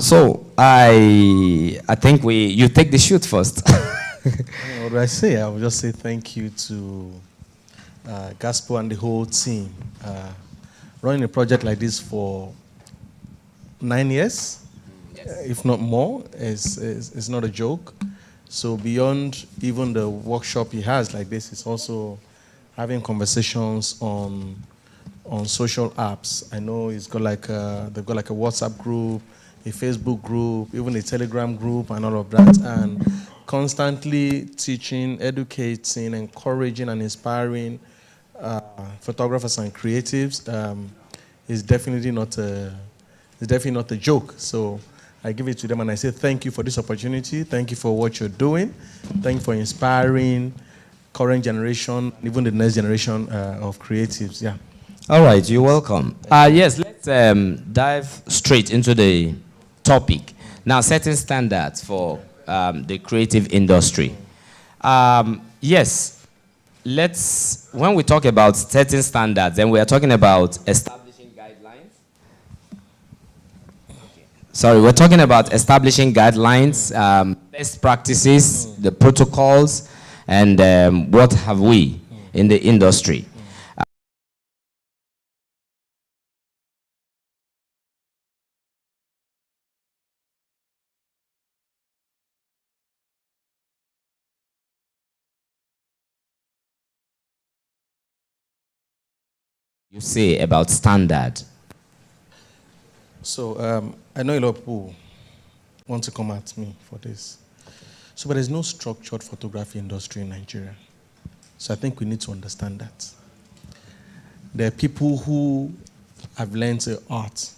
So I think you take the shoot first. What do I say? I will just say thank you to Gaspo and the whole team. Running a project like this for 9 years, if not more, is not a joke. So beyond even the workshop he has like this, it's also having conversations on social apps. I know he's got they've got like a WhatsApp group, a Facebook group, even a Telegram group, and all of that. And constantly teaching, educating, encouraging, and inspiring photographers and creatives is definitely not a joke. So I give it to them and I say thank you for this opportunity. Thank you for what you're doing. Thank you for inspiring current generation, even the next generation of creatives. Yeah. All right, you're welcome. Yes, let's dive straight into the topic. Now, setting standards for the creative industry. Yes, when we talk about setting standards, then we are talking about establishing guidelines. Sorry, we're talking about establishing guidelines, best practices, the protocols, and what have we in the industry. You say about standard? So I know a lot of people want to come at me for this. So, but there's no structured photography industry in Nigeria. So I think we need to understand that. There are people who have learned the art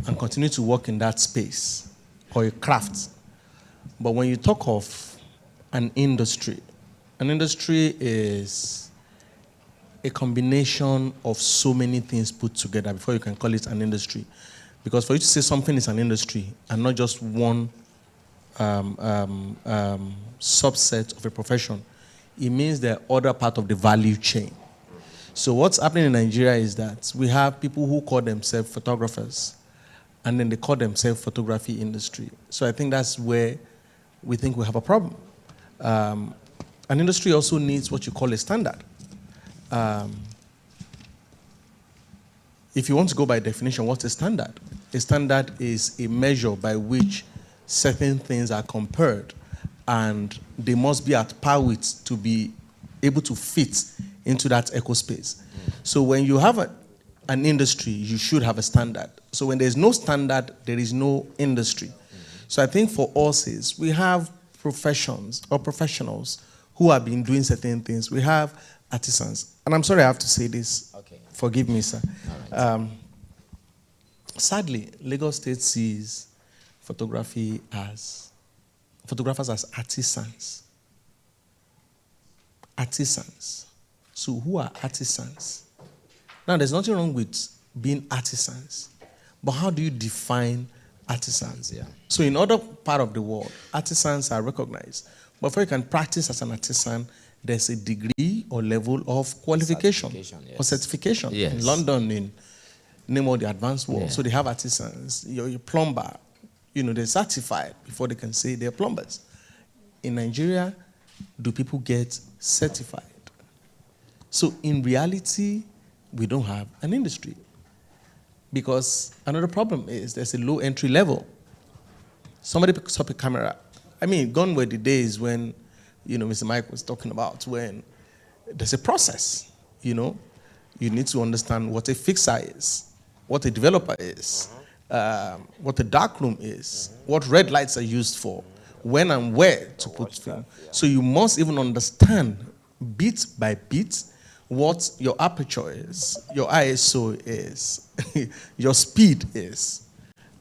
and continue to work in that space or a craft. But when you talk of an industry is a combination of so many things put together before you can call it an industry. Because for you to say something is an industry and not just one subset of a profession, it means they're other part of the value chain. So what's happening in Nigeria is that we have people who call themselves photographers, and then they call themselves photography industry. So I think that's where we think we have a problem. An industry also needs what you call a standard. If you want to go by definition, what's a standard? A standard is a measure by which certain things are compared, and they must be at par with to be able to fit into that ecospace. So when you have an industry, you should have a standard. So when there's no standard, there is no industry. So I think for us is we have professions or professionals who have been doing certain things. We have artisans. And I'm sorry I have to say this. Okay. Forgive me, sir. Right. Sadly, Lagos State sees photographers as artisans. Artisans. So who are artisans? Now, there's nothing wrong with being artisans, but how do you define artisans? Yeah. So in other part of the world, artisans are recognized. But before you can practice as an artisan, there's a degree or level of qualification Yes. or certification. Yes. In London, in name of the advanced world. Yeah. So they have artisans, your plumber, they're certified before they can say they're plumbers. In Nigeria, do people get certified? So in reality, we don't have an industry. Because another problem is there's a low entry level. Somebody picks up a camera. I mean, gone were the days when, Mr. Mike was talking about when there's a process, You need to understand what a fixer is, what a developer is, what a darkroom is, what red lights are used for, when and where to put film. So you must even understand bit by bit what your aperture is, your ISO is, your speed is.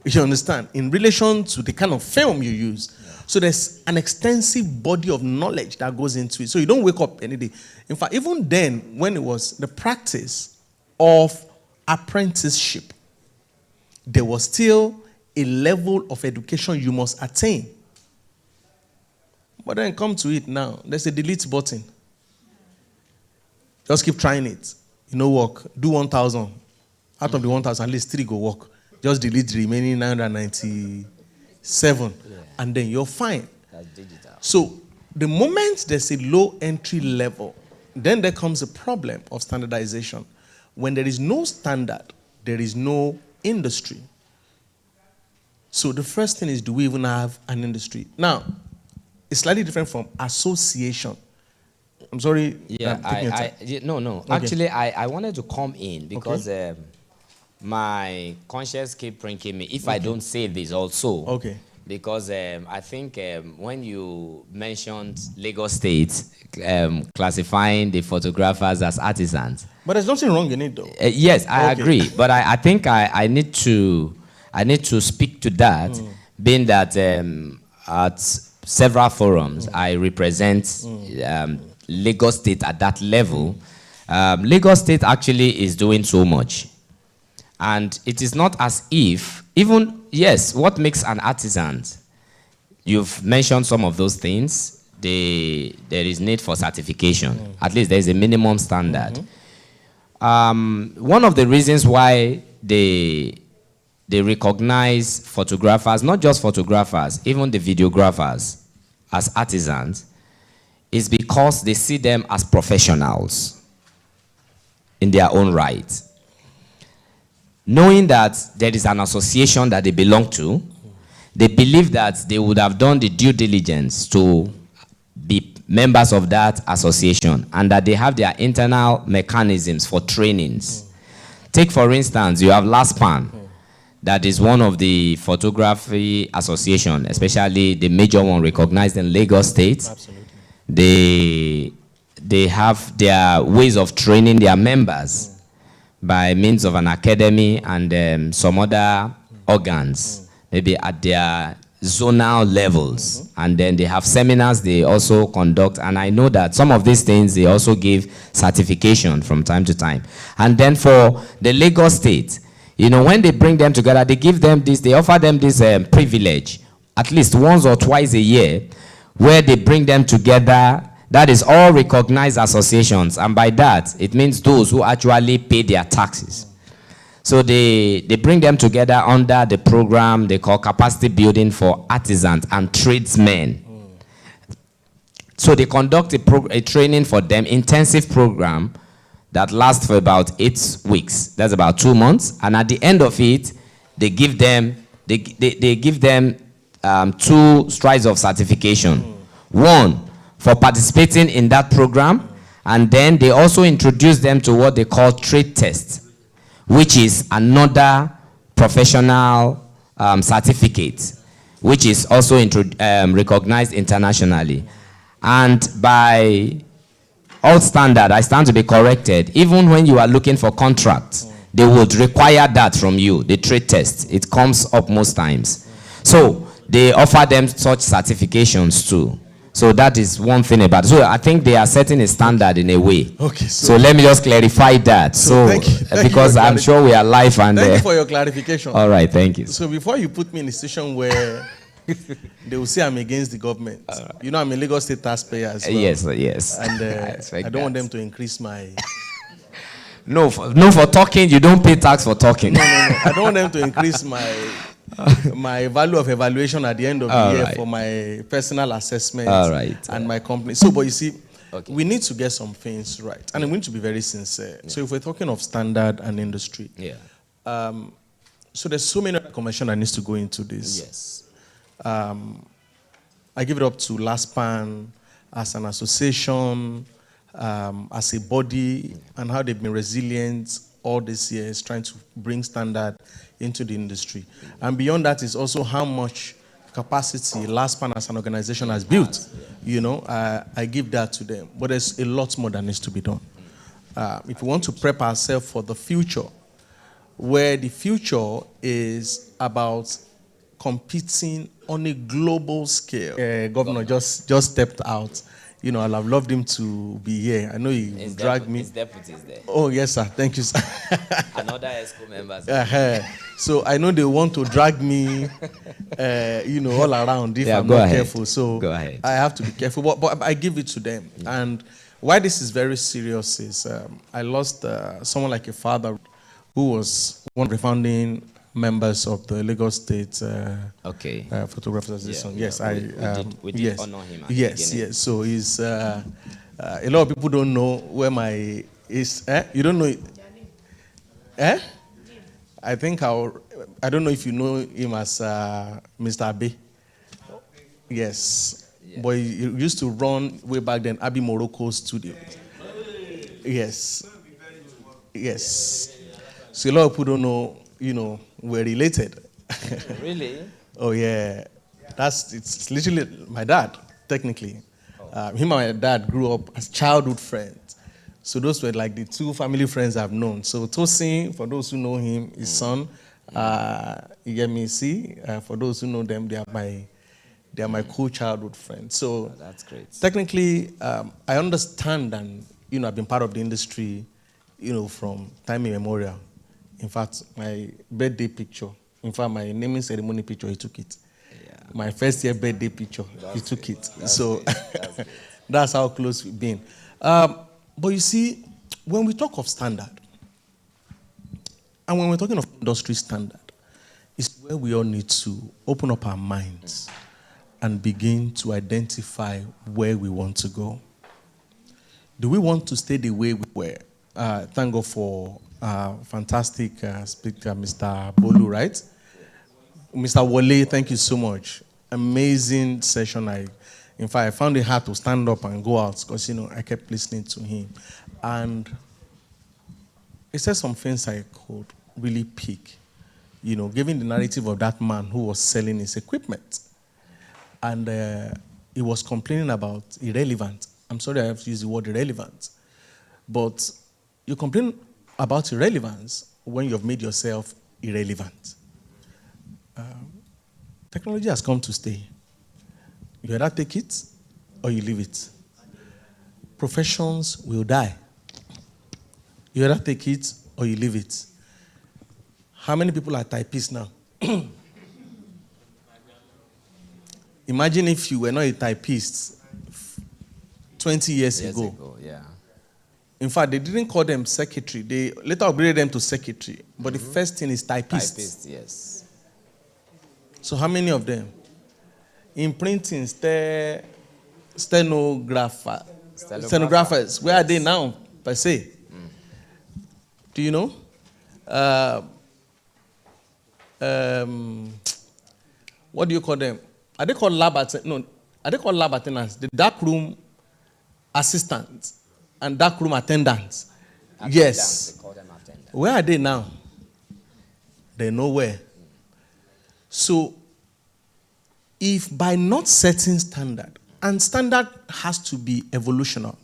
You understand? In relation to the kind of film you use. So there's an extensive body of knowledge that goes into it. So you don't wake up any day. In fact, even then, when it was the practice of apprenticeship, there was still a level of education you must attain. But then come to it now. There's a delete button. Just keep trying it. Work. Do 1,000. Out of the 1,000, at least 3 go work. Just delete the remaining 997. Yeah. And then you're fine. That's digital. So the moment there's a low entry level, then there comes a problem of standardization. When there is no standard, there is no industry. So the first thing is, do we even have an industry? Now, it's slightly different from association. I'm sorry. Yeah, no. Okay. Actually, I wanted to come in because my conscience keep pranking me if I don't say this also. Okay. Because I think when you mentioned Lagos State classifying the photographers as artisans. But there's nothing wrong in it, though. Yes, I agree. But I think I need to speak to that, being that at several forums I represent Lagos State at that level. Lagos State actually is doing so much. And it is not as if, what makes an artisan? You've mentioned some of those things. There is need for certification. At least there is a minimum standard. One of the reasons why they recognize photographers, not just photographers, even the videographers, as artisans, is because they see them as professionals in their own right. Knowing that there is an association that they belong to, they believe that they would have done the due diligence to be members of that association and that they have their internal mechanisms for trainings. Take, for instance, you have LASPAN, that is one of the photography association, especially the major one recognized in Lagos State. Absolutely. They have their ways of training their members by means of an academy and some other organs, maybe at their zonal levels. And then they have seminars they also conduct. And I know that some of these things, they also give certification from time to time. And then for the Lagos State, when they bring them together, they give them this, they offer them this privilege at least once or twice a year, where they bring them together. That is all recognized associations, and by that, it means those who actually pay their taxes. So they bring them together under the program they call capacity building for artisans and tradesmen. So they conduct a training for them, intensive program that lasts for about 8 weeks. That's about 2 months. And at the end of it, they give them 2 strides of certification. One, for participating in that program, and then they also introduce them to what they call trade test, which is another professional certificate, which is also recognized internationally. And by all standard, I stand to be corrected, even when you are looking for contracts, they would require that from you, the trade test. It comes up most times. So they offer them such certifications too. So that is one thing about it. So I think they are setting a standard in a way. Okay. So let me just clarify that. So thank because I'm sure we are live and thank you for your clarification. All right, thank you. So before you put me in a situation where they will say I'm against the government, you know I'm a Lagos State taxpayer as well. Yes. And I don't want them to increase my. No, for talking you don't pay tax for talking. No. I don't want them to increase my value of evaluation at the end of the year for my personal assessment and my company. So, but you see, we need to get some things right, and we need to be very sincere. Yeah. So, if we're talking of standard and industry, so there's so many conventions that needs to go into this. Yes. I give it up to LASPAN as an association, as a body, and how they've been resilient all these years trying to bring standard into the industry. And beyond that is also how much capacity LASPAN as an organization has built. You know, I give that to them. But there's a lot more that needs to be done. If we want to prep ourselves for the future, where the future is about competing on a global scale. Governor just stepped out. You know, I'd have loved him to be here. I know he dragged me. His deputy is there. Oh, yes, sir. Thank you, sir. Another ESCO members. So I know they want to drag me, you know, all around if I'm not careful. So go ahead. I have to be careful. But I give it to them. And why this is very serious is I lost someone like a father who was one of the founding members of the Lagos State Photographers Association. Yes, we did honor him. Yes. So he's a lot of people don't know where my is. You don't know it? I think I don't know if you know him as Mr. Abe. Yes. But he used to run way back then Abbey Morocco studio. Yes. So a lot of people don't know, you know, we're related. Really? Oh yeah. It's literally my dad, technically. Him and my dad grew up as childhood friends. So those were like the two family friends I've known. So Tosin, for those who know him, his son, Yemisi, for those who know them, they are my cool childhood friends. So that's great. Technically, I understand and, you know, I've been part of the industry, you know, from time immemorial. In fact, my birthday picture, my naming ceremony picture, he took it. Yeah. My first year birthday picture, he took it. So that's how close we've been. But you see, when we talk of standard, and when we're talking of industry standard, it's where we all need to open up our minds and begin to identify where we want to go. Do we want to stay the way we were? Thank God for fantastic speaker, Mr. Bolu, right? Mr. Wale, thank you so much. Amazing session. In fact, I found it hard to stand up and go out because, you know, I kept listening to him. And he said some things I could really pick, you know, given the narrative of that man who was selling his equipment. And he was complaining about irrelevant. I'm sorry I have to use the word irrelevant. But you complain about irrelevance when you have made yourself irrelevant. Technology has come to stay. You either take it or you leave it. Professions will die. You either take it or you leave it. How many people are typists now? Imagine if you were not a typist 20 years ago. Yeah. In fact, they didn't call them secretary. They later upgraded them to secretary. But the first thing is typist. Typist, yes. So how many of them? In printing, stenographers. Where are they now, per se? Do you know? What do you call them? Are they called lab attendants? No, are they called lab attendants? The darkroom assistants and darkroom attendants. Yes. They call them attendants. Where are they now? They're nowhere. So, if by not setting standard, and standard has to be evolutional.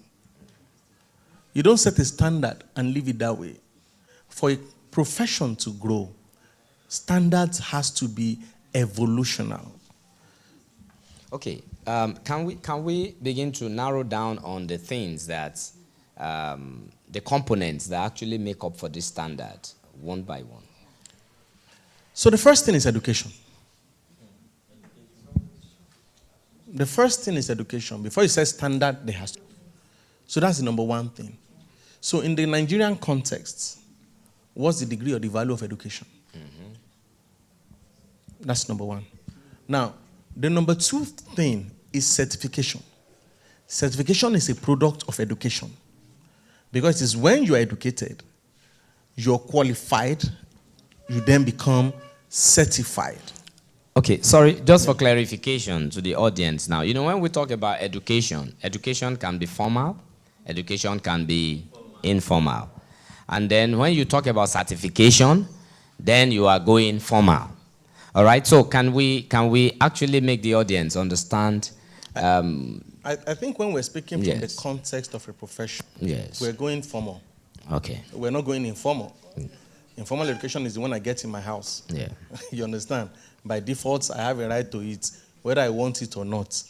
You don't set a standard and leave it that way. For a profession to grow, standards has to be evolutional. Okay, can we begin to narrow down on the things that, the components that actually make up for this standard, one by one? So the first thing is education. The first thing is education. Before you say standard, there has to. So that's the number one thing. So in the Nigerian context, what's the degree or the value of education? Mm-hmm. That's number one. Now, the number two thing is certification. Certification is a product of education. Because it's when you are educated, you're qualified, you then become certified. Okay, sorry, just for clarification to the audience now. You know, when we talk about education, education can be formal, education can be informal. And then when you talk about certification, then you are going formal. All right, so can we actually make the audience understand? I think when we're speaking from yes. the context of a profession, yes. we're going formal. Okay. We're not going informal. Informal education is the one I get in my house. Yeah. You understand? By default, I have a right to it, whether I want it or not.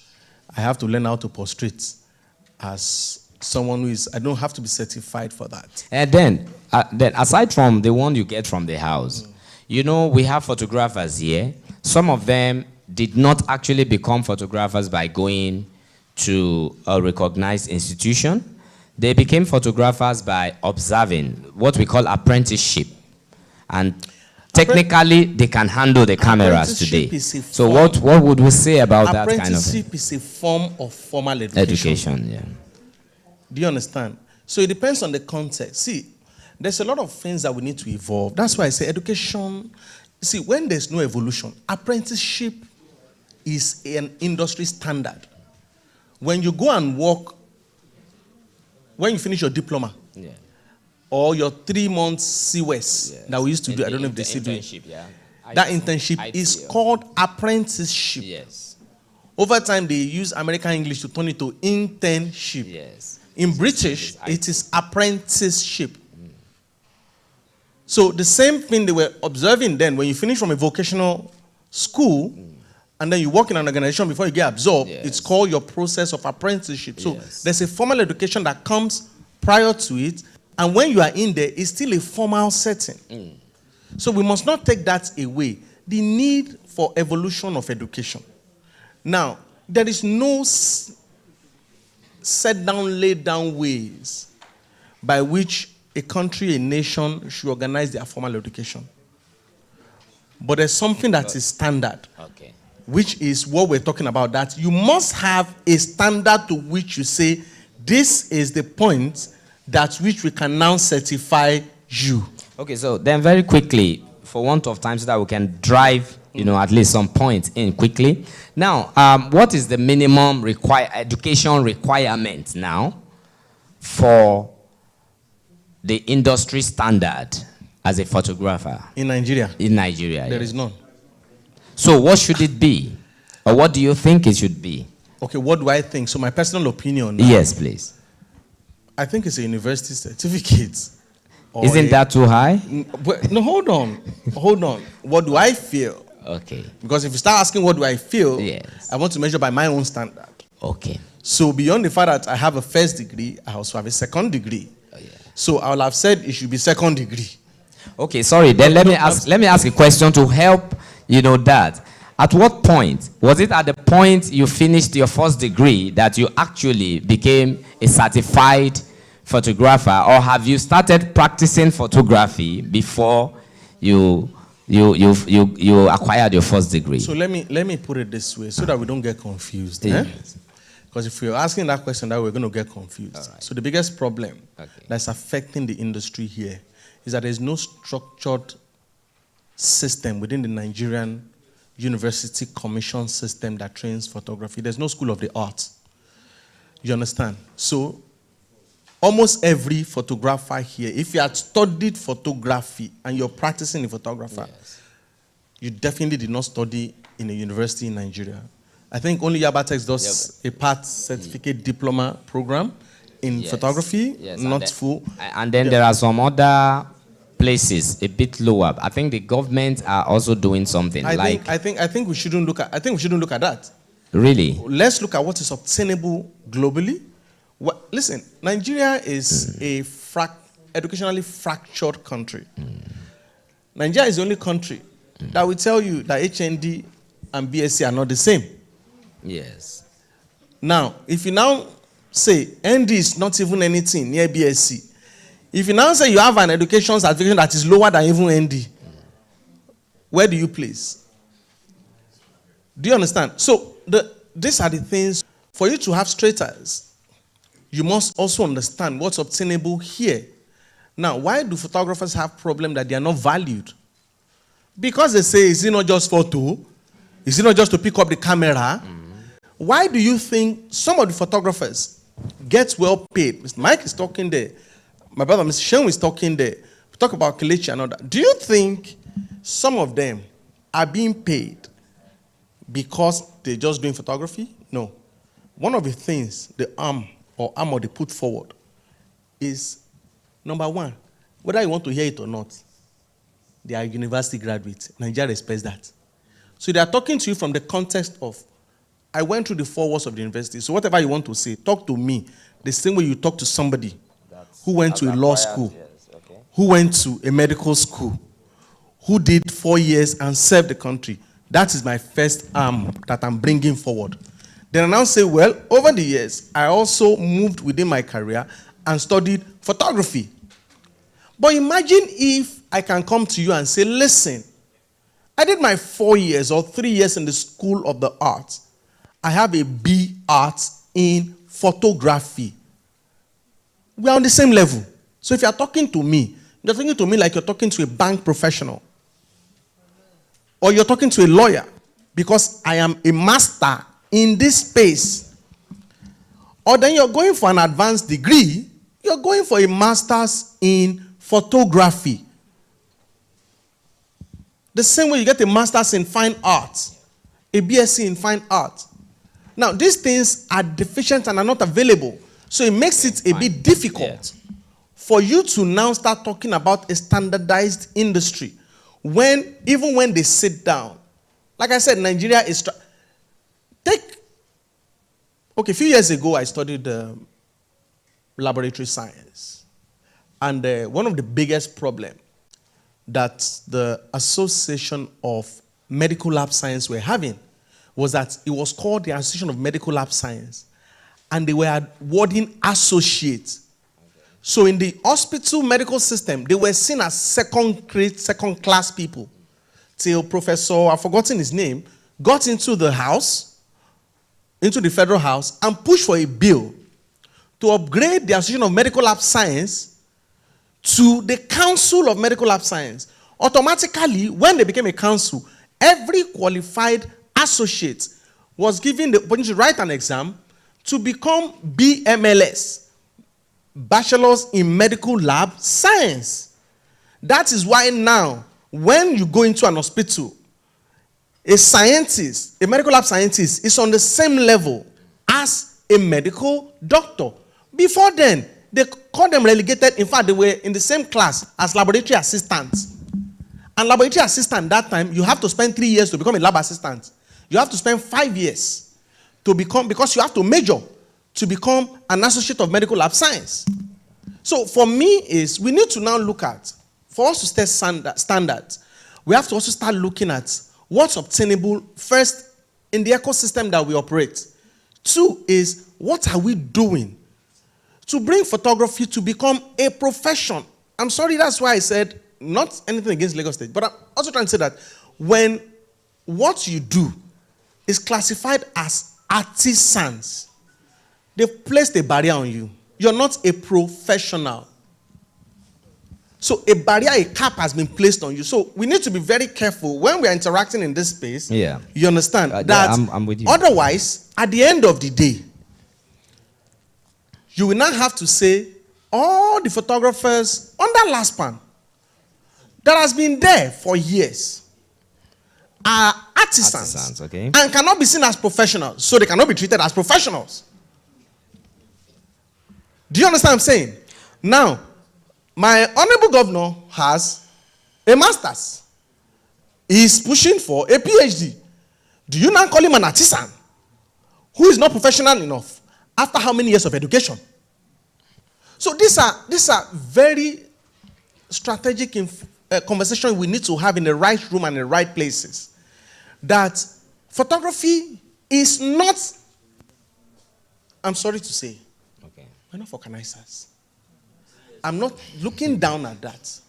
I have to learn how to prostrate as someone who is, I don't have to be certified for that. And then aside from the one you get from the house, you know, we have photographers here. Some of them did not actually become photographers by going to a recognized institution. They became photographers by observing what we call apprenticeship. And technically, they can handle the cameras today. So what would we say about that kind of thing? Apprenticeship is a form of formal education. Yeah. Do you understand? So it depends on the context. See, there's a lot of things that we need to evolve. That's why I say education. See, when there's no evolution, apprenticeship is an industry standard. When you go and work, when you finish your diploma, Yeah. or your 3 months CWES that we used to do, I don't know if they still do it. Yeah. That internship is called apprenticeship. Yes. Over time, they use American English to turn it to internship. Yes. In British, it is apprenticeship. So the same thing they were observing then, when you finish from a vocational school, and then you work in an organization before you get absorbed, Yes. it's called your process of apprenticeship. So Yes. there's a formal education that comes prior to it, and when you are in there, it's still a formal setting. So we must not take that away. The need for evolution of education. Now, there is no set down, laid down ways by which a country, a nation should organize their formal education. But there's something that is standard, Okay. which is what we're talking about, that you must have a standard to which you say, this is the point that which we can now certify you. Okay, so then very quickly, for want of time so that we can drive, you know, at least some points in quickly. Now, what is the minimum education requirement now for the industry standard as a photographer? In Nigeria, In Nigeria. there is none. So what should it be? Or what do you think it should be? Okay, what do I think? So my personal opinion now, Yes, please. I think it's a university certificate. Or Isn't that too high? No, hold on. Hold on. What do I feel? Okay. Because if you start asking what do I feel, Yes. I want to measure by my own standard. Okay. So beyond the fact that I have a first degree, I also have a second degree. Oh, yeah. So I will have said it should be second degree. Okay, sorry. Then let me ask a question to help, you know, that. At what point? Was it at the point you finished your first degree that you actually became a certified photographer, or have you started practicing photography before you acquired your first degree? So let me put it this way so that we don't get confused. Yes. Because if you're asking that question, that we're going to get confused. Right. So the biggest problem that's affecting the industry here is that there's no structured system within the Nigerian University Commission system that trains photography. There's no school of the arts. You understand? So almost every photographer here, if you had studied photography and you're practicing a photographer, you definitely did not study in a university in Nigeria. I think only Yabatex does a part certificate diploma program in photography, not full. And then there are some other places a bit lower. I think the government are also doing something. I think we shouldn't look at that. Really? Let's look at what is obtainable globally. Listen, Nigeria is a educationally fractured country. Nigeria is the only country that will tell you that HND and BSc are not the same. Yes. Now, if you now say ND is not even anything near BSc, if you now say you have an education certification that is lower than even ND, where do you place? Do you understand? So these are the things. For you to have straighters, you must also understand what's obtainable here. Now, why do photographers have problem that they are not valued? Because they say, is it not just photo? Is it not just to pick up the camera? Why do you think some of the photographers get well paid? Mr. Mike is talking there. My brother, Mr. Shen, is talking there. We talk about Kelechi and all that. Do you think some of them are being paid because they're just doing photography? No. One of the things the armor they put forward is, number one, whether you want to hear it or not, they are university graduates. Nigeria respects that. So they are talking to you from the context of, I went through the 4 walls of the university, so whatever you want to say, talk to me the same way you talk to somebody who went to a law school, who went to a medical school, who did 4 years and served the country. That is my first arm that I'm bringing forward. Then I now say, well, over the years, I also moved within my career and studied photography. But imagine if I can come to you and say, listen, I did my 4 years or 3 years in the School of the Arts. I have a B Arts in photography. We are on the same level. So if you are talking to me, you're talking to me like you're talking to a bank professional. Or you're talking to a lawyer, because I am a master in this space. Or then you're going for an advanced degree, you're going for a master's in photography. The same way you get a master's in fine arts, a BSc in fine arts. Now, these things are deficient and are not available. So it makes it a bit difficult for you to now start talking about a standardized industry. Even when they sit down, like I said, Nigeria is... a few years ago, I studied laboratory science. And one of the biggest problems that the Association of Medical Lab Science were having was that it was called the Association of Medical Lab Science. And they were awarding associates. So in the hospital medical system, they were seen as second-class people. Till Professor, I've forgotten his name, got into the house, into the federal house, and pushed for a bill to upgrade the Association of Medical Lab Science to the Council of Medical Lab Science. Automatically, when they became a council, every qualified associate was given the opportunity to write an exam to become BMLS, Bachelors in Medical Lab Science. That is why now, when you go into an hospital, a scientist, a medical lab scientist, is on the same level as a medical doctor. Before then, they called them relegated. In fact, they were in the same class as laboratory assistants. And laboratory assistant that time, you have to spend 3 years to become a lab assistant. You have to spend 5 years to become, because you have to major to become an associate of medical lab science. So for me is, we need to now look at, for us to stay standards, we have to also start looking at what's obtainable first in the ecosystem that we operate. 2 is, what are we doing to bring photography to become a profession? I'm sorry, that's why I said not anything against Lagos State, but I'm also trying to say that when what you do is classified as artisans, they've placed a barrier on you. You're not a professional. So a barrier, a cap has been placed on you. So we need to be very careful when we are interacting in this space. Yeah. You understand? Yeah, that I'm with you. Otherwise, at the end of the day, you will not have to say all the photographers under last span that has been there for years are artisans, okay, and cannot be seen as professionals. So they cannot be treated as professionals. Do you understand what I'm saying? Now, my honorable governor has a master's. He's pushing for a PhD. Do you now call him an artisan who is not professional enough after how many years of education? So these are very strategic conversations we need to have in the right room and the right places. That photography is not, I'm sorry to say, Okay. we're not vulcanizers. I'm not looking down at that.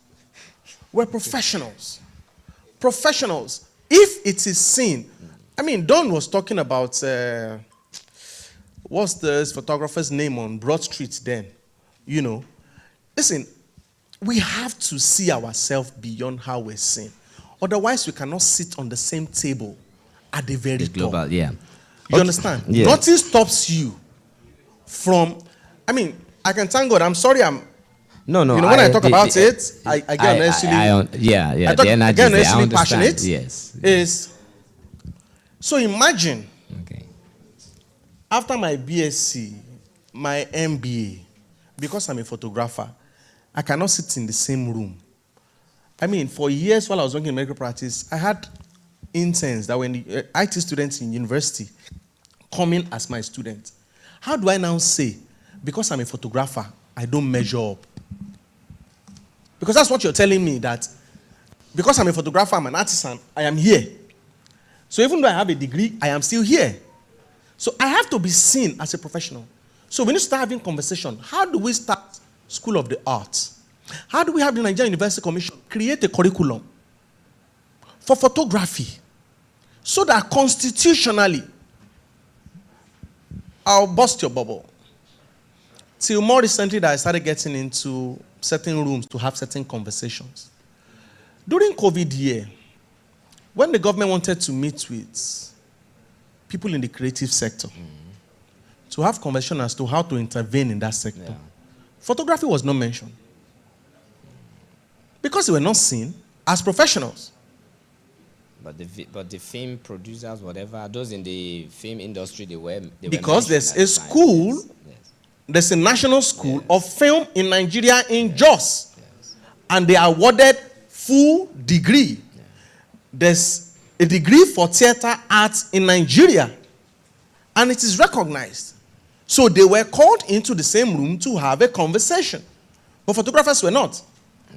We're professionals. Professionals. If it is seen, I mean, Don was talking about, what's the photographer's name on Broad Street then? You know. Listen, we have to see ourselves beyond how we're seen. Otherwise, we cannot sit on the same table at the very top. Global, yeah. You understand? Yeah. Nothing stops you from, I mean, I can thank God. I'm sorry No. you know, when I talk about it, I get honestly, yeah. I talk, The energy again, there, I honestly understand. passionate. Yes. Is, so imagine, Okay. after my BSc, my MBA, because I'm a photographer, I cannot sit in the same room. I mean, for years while I was working in medical practice, I had interns that were IT students in university coming as my students. How do I now say, because I'm a photographer, I don't measure up? Because that's what you're telling me, that because I'm a photographer, I'm an artisan, I am here. So even though I have a degree, I am still here. So I have to be seen as a professional. So we need to start having conversation. How do we start School of the Arts? How do we have the Nigerian University Commission create a curriculum for photography so that constitutionally, I'll bust your bubble. Till more recently that I started getting into certain rooms to have certain conversations. During COVID year, when the government wanted to meet with people in the creative sector to have conversation as to how to intervene in that sector, photography was not mentioned. Because they were not seen as professionals. But the film producers, whatever, those in the film industry, they were Because there's mentioned a at the time. school, Yes. there's a national school of film in Nigeria in Jos. And they are awarded full degree. There's a degree for theater arts in Nigeria. And it is recognized. So they were called into the same room to have a conversation. But photographers were not.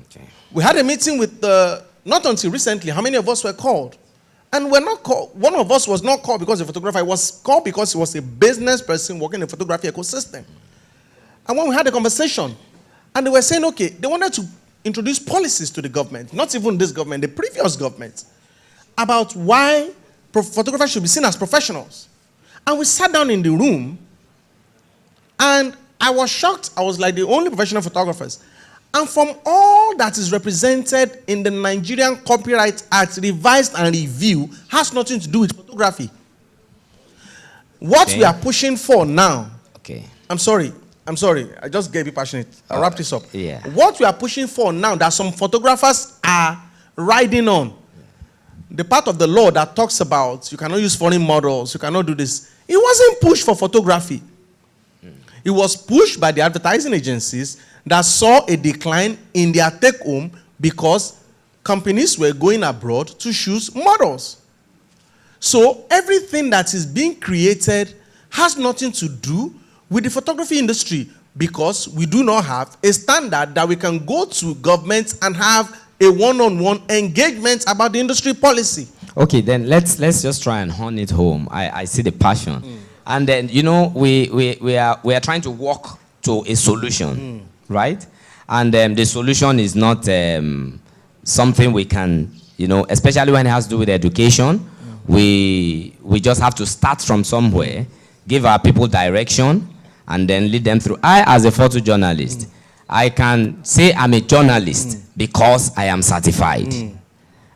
Okay. We had a meeting with not until recently, how many of us were called? And we're not called. One of us was not called because the photographer was called because he was a business person working in the photography ecosystem. And when we had a conversation, and they were saying, okay, they wanted to introduce policies to the government, not even this government, the previous government, about why photographers should be seen as professionals. And we sat down in the room, and I was shocked. I was like the only professional photographers. And from all that is represented in the Nigerian Copyright Act, revised and review, has nothing to do with photography. What we are pushing for now, I'm sorry, I just gave you passionate. I'll wrap this up. Yeah. What we are pushing for now, that some photographers are riding on, the part of the law that talks about you cannot use foreign models, you cannot do this, it wasn't pushed for photography. It was pushed by the advertising agencies that saw a decline in their take-home because companies were going abroad to choose models. So everything that is being created has nothing to do with the photography industry because we do not have a standard that we can go to government and have a one-on-one engagement about the industry policy. Okay, then let's just try and hone it home. I see the passion. And then, you know, we are trying to walk to a solution, right? And the solution is not something we can, you know, especially when it has to do with education. We just have to start from somewhere, give our people direction, and then lead them through. I, as a photojournalist, I can say I'm a journalist because I am certified.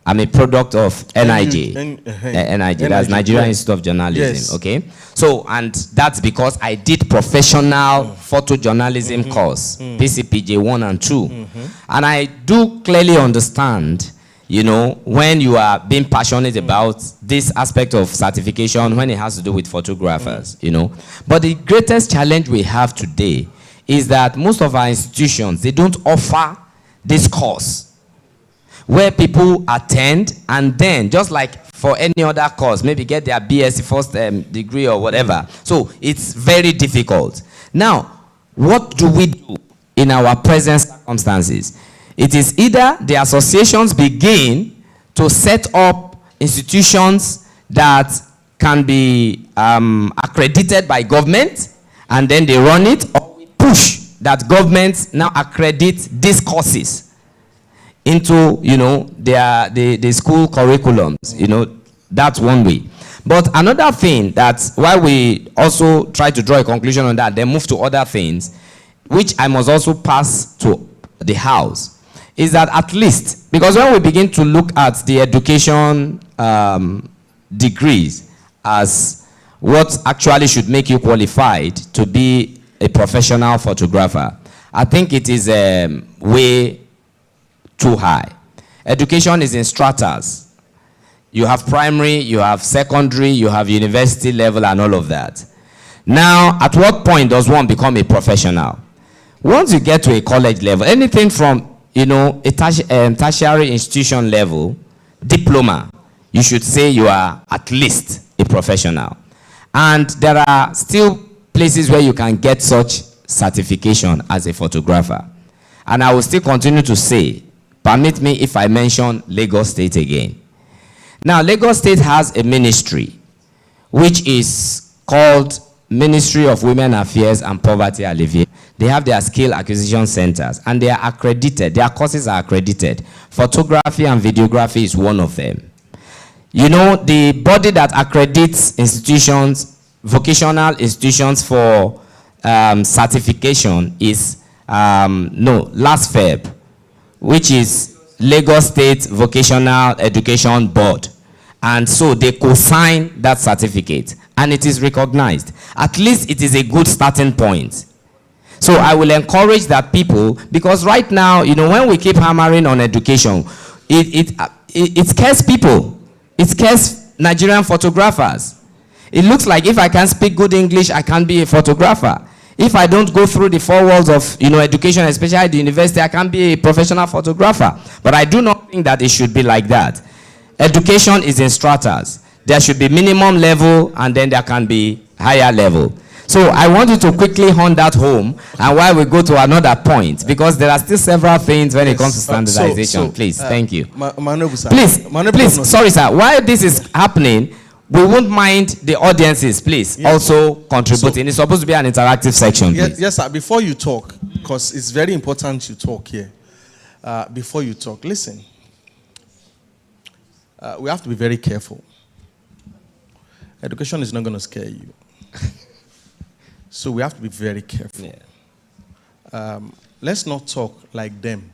I'm a product of NIJ. NIJ, that's Nigerian Institute of Journalism, yes. Okay? So, and that's because I did professional photojournalism course, PCPJ 1 and 2. And I do clearly understand, you know, when you are being passionate about this aspect of certification, when it has to do with photographers, you know. But the greatest challenge we have today is that most of our institutions, they don't offer this course where people attend and then, just like for any other course, maybe get their BSc first degree or whatever. So it's very difficult. Now, what do we do in our present circumstances? It is either the associations begin to set up institutions that can be accredited by government, and then they run it, or we push that government now accredit these courses into, you know, the school curriculums. You know, that's one way. But another thing, that's why we also try to draw a conclusion on that, then move to other things, which I must also pass to the house, is that at least, because when we begin to look at the education degrees as what actually should make you qualified to be a professional photographer, I think it is way too high. Education is in stratas. You have primary, you have secondary, you have university level and all of that. Now, at what point does one become a professional? Once you get to a college level, anything from, you know, a tertiary institution level, diploma, you should say you are at least a professional. And there are still places where you can get such certification as a photographer. And I will still continue to say, permit me if I mention Lagos State again. Now, Lagos State has a ministry, which is called Ministry of Women Affairs and Poverty Alleviation. They have their skill acquisition centers, and they are accredited. Their courses are accredited. Photography and videography is one of them. You know, the body that accredits institutions, vocational institutions for certification is, last Feb, which is Lagos State Vocational Education Board. And so they co-sign that certificate, and it is recognized. At least it is a good starting point. So I will encourage that people, because right now, you know, when we keep hammering on education, it scares people. It scares Nigerian photographers. It looks like if I can speak good English, I can be a photographer. If I don't go through the four walls of, you know, education, especially at the university, I can be a professional photographer. But I do not think that it should be like that. Education is in stratas. There should be minimum level, and then there can be higher level. So I want you to quickly hone that home, and while we go to another point, because there are still several things when it comes to standardization. Please, thank you. Please, sorry, sir. While this is happening, we won't mind the audiences, please, also contributing. It's supposed to be an interactive section, please. Yes, sir. Before you talk, because it's very important you talk here. Before you talk, listen. We have to be very careful. Education is not going to scare you. So we have to be very careful. Yeah. Let's not talk like them,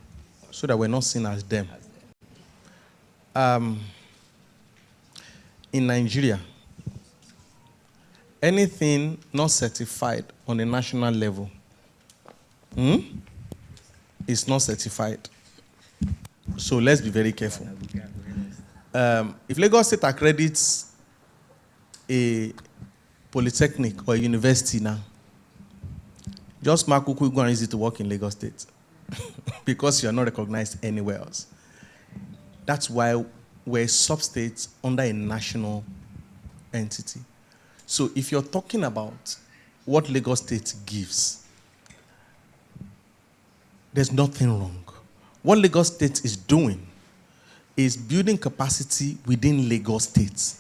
so that we're not seen as them. In Nigeria, anything not certified on a national level is not certified. So let's be very careful. If Lagos State accredits a polytechnic or a university now, just mark who go and use it to work in Lagos State because you are not recognized anywhere else. That's why we're a sub-state under a national entity. So if you're talking about what Lagos State gives, there's nothing wrong. What Lagos State is doing is building capacity within Lagos State.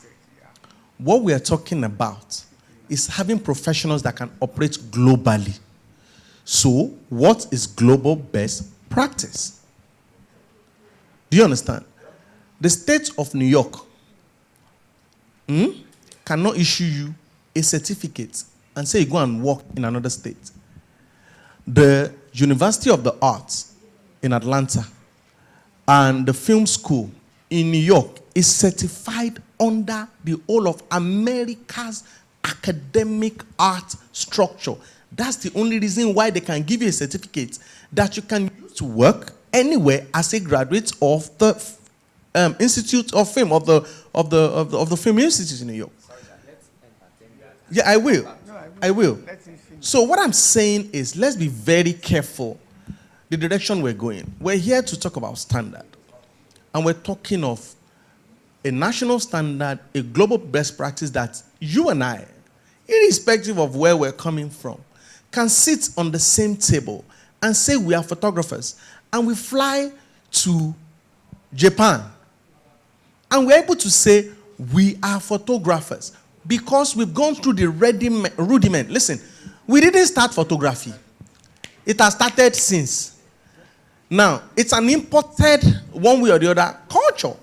What we are talking about is having professionals that can operate globally. So, what is global best practice? Do you understand? The state of New York cannot issue you a certificate and say you go and work in another state. The University of the Arts in Atlanta and the film school in New York is certified under the whole of America's academic art structure. That's the only reason why they can give you a certificate that you can use to work anywhere as a graduate of the Institute of Film of the Film Institute in New York. Yeah, I will. I will. So what I'm saying is, let's be very careful the direction we're going. We're here to talk about standard, and we're talking of a national standard, a global best practice that you and I, irrespective of where we're coming from, can sit on the same table and say we are photographers, and we fly to Japan, and we're able to say we are photographers because we've gone through the rudiment. Listen, we didn't start photography. It has started since. Now, it's an imported, one way or the other, culture.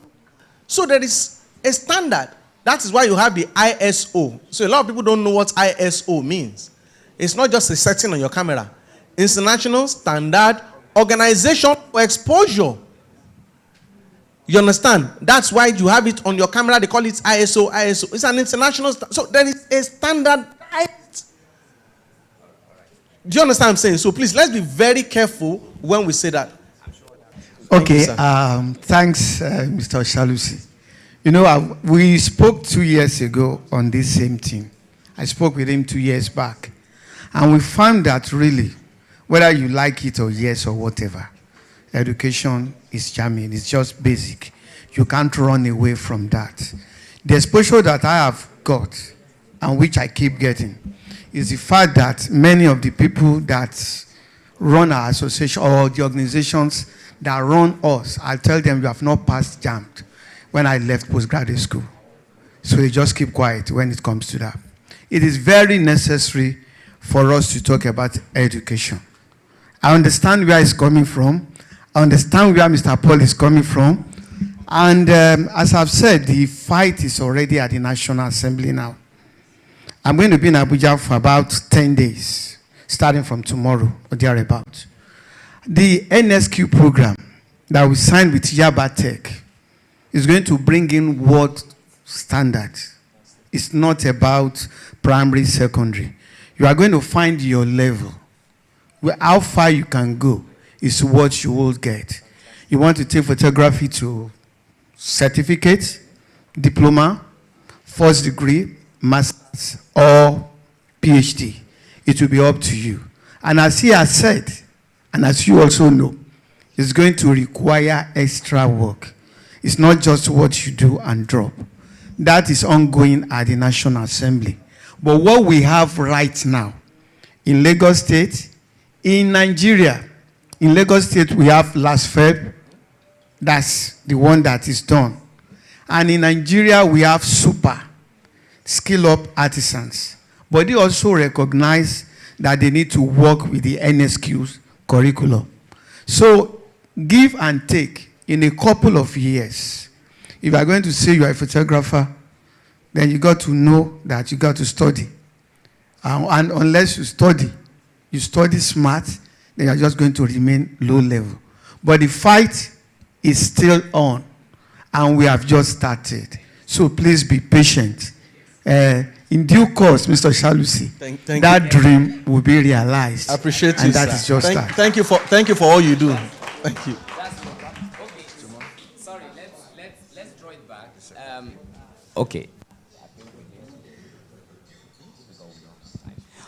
So there is a standard. That is why you have the ISO. So a lot of people don't know what ISO means. It's not just a setting on your camera. International Standard Organization for Exposure. You understand? That's why you have it on your camera. They call it ISO. It's an international standard. So there is a standard. Do you understand what I'm saying? So please, let's be very careful when we say that. Okay, thanks, Mr. Shalusi. You know, we spoke 2 years ago on this same thing. I spoke with him 2 years back. And we found that really, whether you like it or yes or whatever, education is jamming. It's just basic. You can't run away from that. The exposure that I have got, and which I keep getting, is the fact that many of the people that run our association or the organizations that run us, I tell them you have not passed JAMB when I left postgraduate school. So they just keep quiet when it comes to that. It is very necessary for us to talk about education. I understand where it's coming from. I understand where Mr. Paul is coming from. And as I've said, the fight is already at the National Assembly now. I'm going to be in Abuja for about 10 days, starting from tomorrow or thereabout. The NSQ program that we signed with Yaba Tech is going to bring in world standards. It's not about primary, secondary. You are going to find your level. How far you can go is what you will get. You want to take photography to certificate, diploma, first degree, master's, or PhD. It will be up to you. And as he has said, and as you also know, it's going to require extra work. It's not just what you do and drop. That is ongoing at the National Assembly. But what we have right now, in Lagos State, in Nigeria, in Lagos State, we have last Feb. That's the one that is done. And in Nigeria, we have super skill-up artisans. But they also recognize that they need to work with the NSQ's curriculum. So, give and take in a couple of years. If you are going to say you are a photographer, then you got to know that you got to study. And unless you study smart, then you are just going to remain low level. But the fight is still on, and we have just started. So please be patient. In due course, Mr. Shalusi, that dream will be realized. I appreciate you, and that sir. is just that. Thank you for all you do. Thank you. Okay. Sorry, let's draw it back. Okay.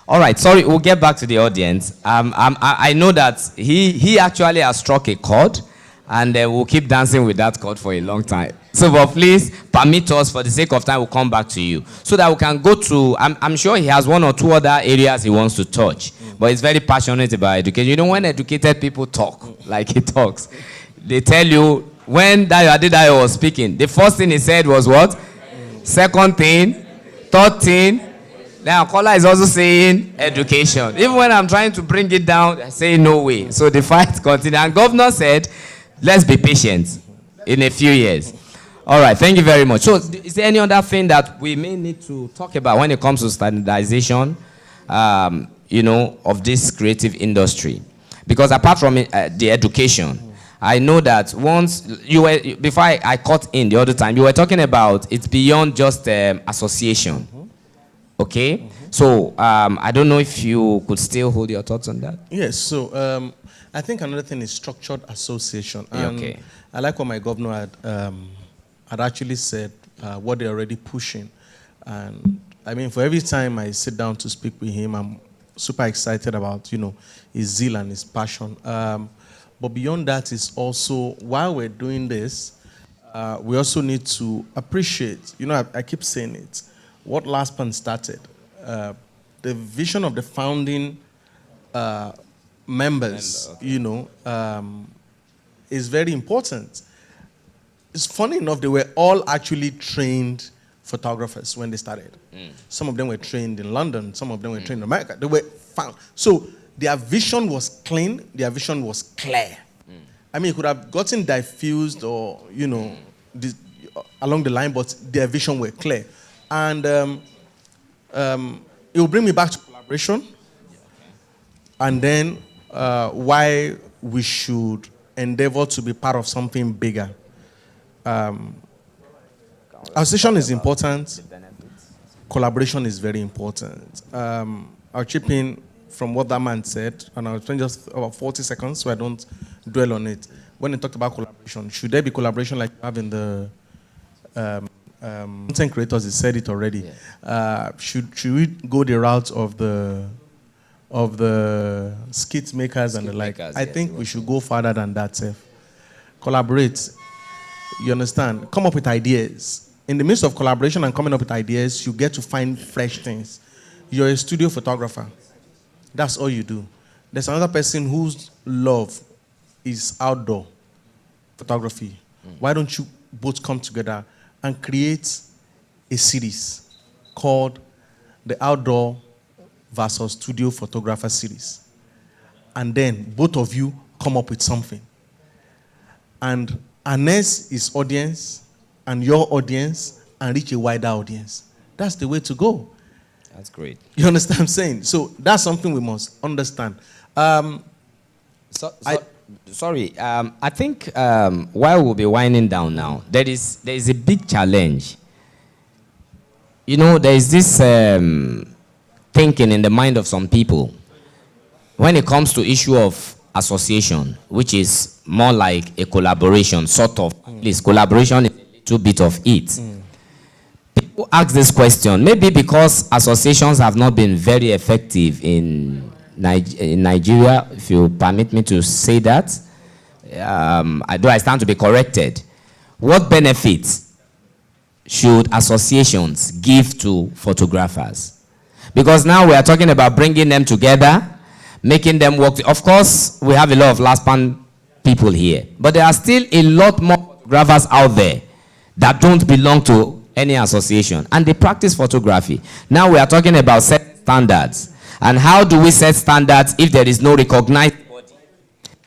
All right, sorry, we'll get back to the audience. I know that he actually has struck a chord, and we'll keep dancing with that chord for a long time. So, but please permit us, for the sake of time, we'll come back to you so that we can go to. I'm sure he has one or two other areas he wants to touch, but he's very passionate about education. You know, when educated people talk like he talks, they tell you when Dayo Adedayo was speaking, the first thing he said was what? Second thing, third thing. Now, Kola is also saying education. Even when I'm trying to bring it down, I say no way. So the fight continues. And governor said, let's be patient in a few years. All right, thank you very much. So is there any other thing that we may need to talk about when it comes to standardization, of this creative industry? Because apart from the education, I know that once you were, before I cut in the other time, you were talking about it's beyond just association. Okay? So I don't know if you could still hold your thoughts on that. Yes, so I think another thing is structured association. And okay. I like what my governor had actually said, what they're already pushing. And I mean, for every time I sit down to speak with him, I'm super excited about, his zeal and his passion. But beyond that is also, while we're doing this, we also need to appreciate, I keep saying it, what LASPAN started. The vision of the founding members, is very important. It's funny enough, they were all actually trained photographers when they started. Some of them were trained in London, some of them were trained in America. They were found. So their vision was clean, their vision was clear. I mean, it could have gotten diffused or, along the line, but their vision were clear. And it will bring me back to collaboration. And then why we should endeavor to be part of something bigger. Association is important. Collaboration is very important. I'll chip in from what that man said, and I'll spend just about 40 seconds so I don't dwell on it. When he talked about collaboration, should there be collaboration like you have in the content creators? He said it already. Yeah. Should we go the route of the skit makers and the like? I think we should go farther than that. Collaborate. You understand? Come up with ideas. In the midst of collaboration and coming up with ideas, you get to find fresh things. You're a studio photographer. That's all you do. There's another person whose love is outdoor photography. Why don't you both come together and create a series called the Outdoor versus Studio Photographer Series? And then both of you come up with something. And harness his audience and your audience and reach a wider audience. That's the way to go. That's great. You understand what I'm saying? So that's something we must understand. Sorry, I think while we'll be winding down now, there is a big challenge. There is this thinking in the mind of some people when it comes to issue of association, which is more like a collaboration, sort of. At least collaboration is a little bit of it. People ask this question, maybe because associations have not been very effective in Nigeria, if you permit me to say that. I stand to be corrected. What benefits should associations give to photographers? Because now we are talking about bringing them together, making them work. Of course, we have a lot of LASPAN people here, but there are still a lot more photographers out there that don't belong to any association, and they practice photography. Now we are talking about set standards. And how do we set standards if there is no recognized body?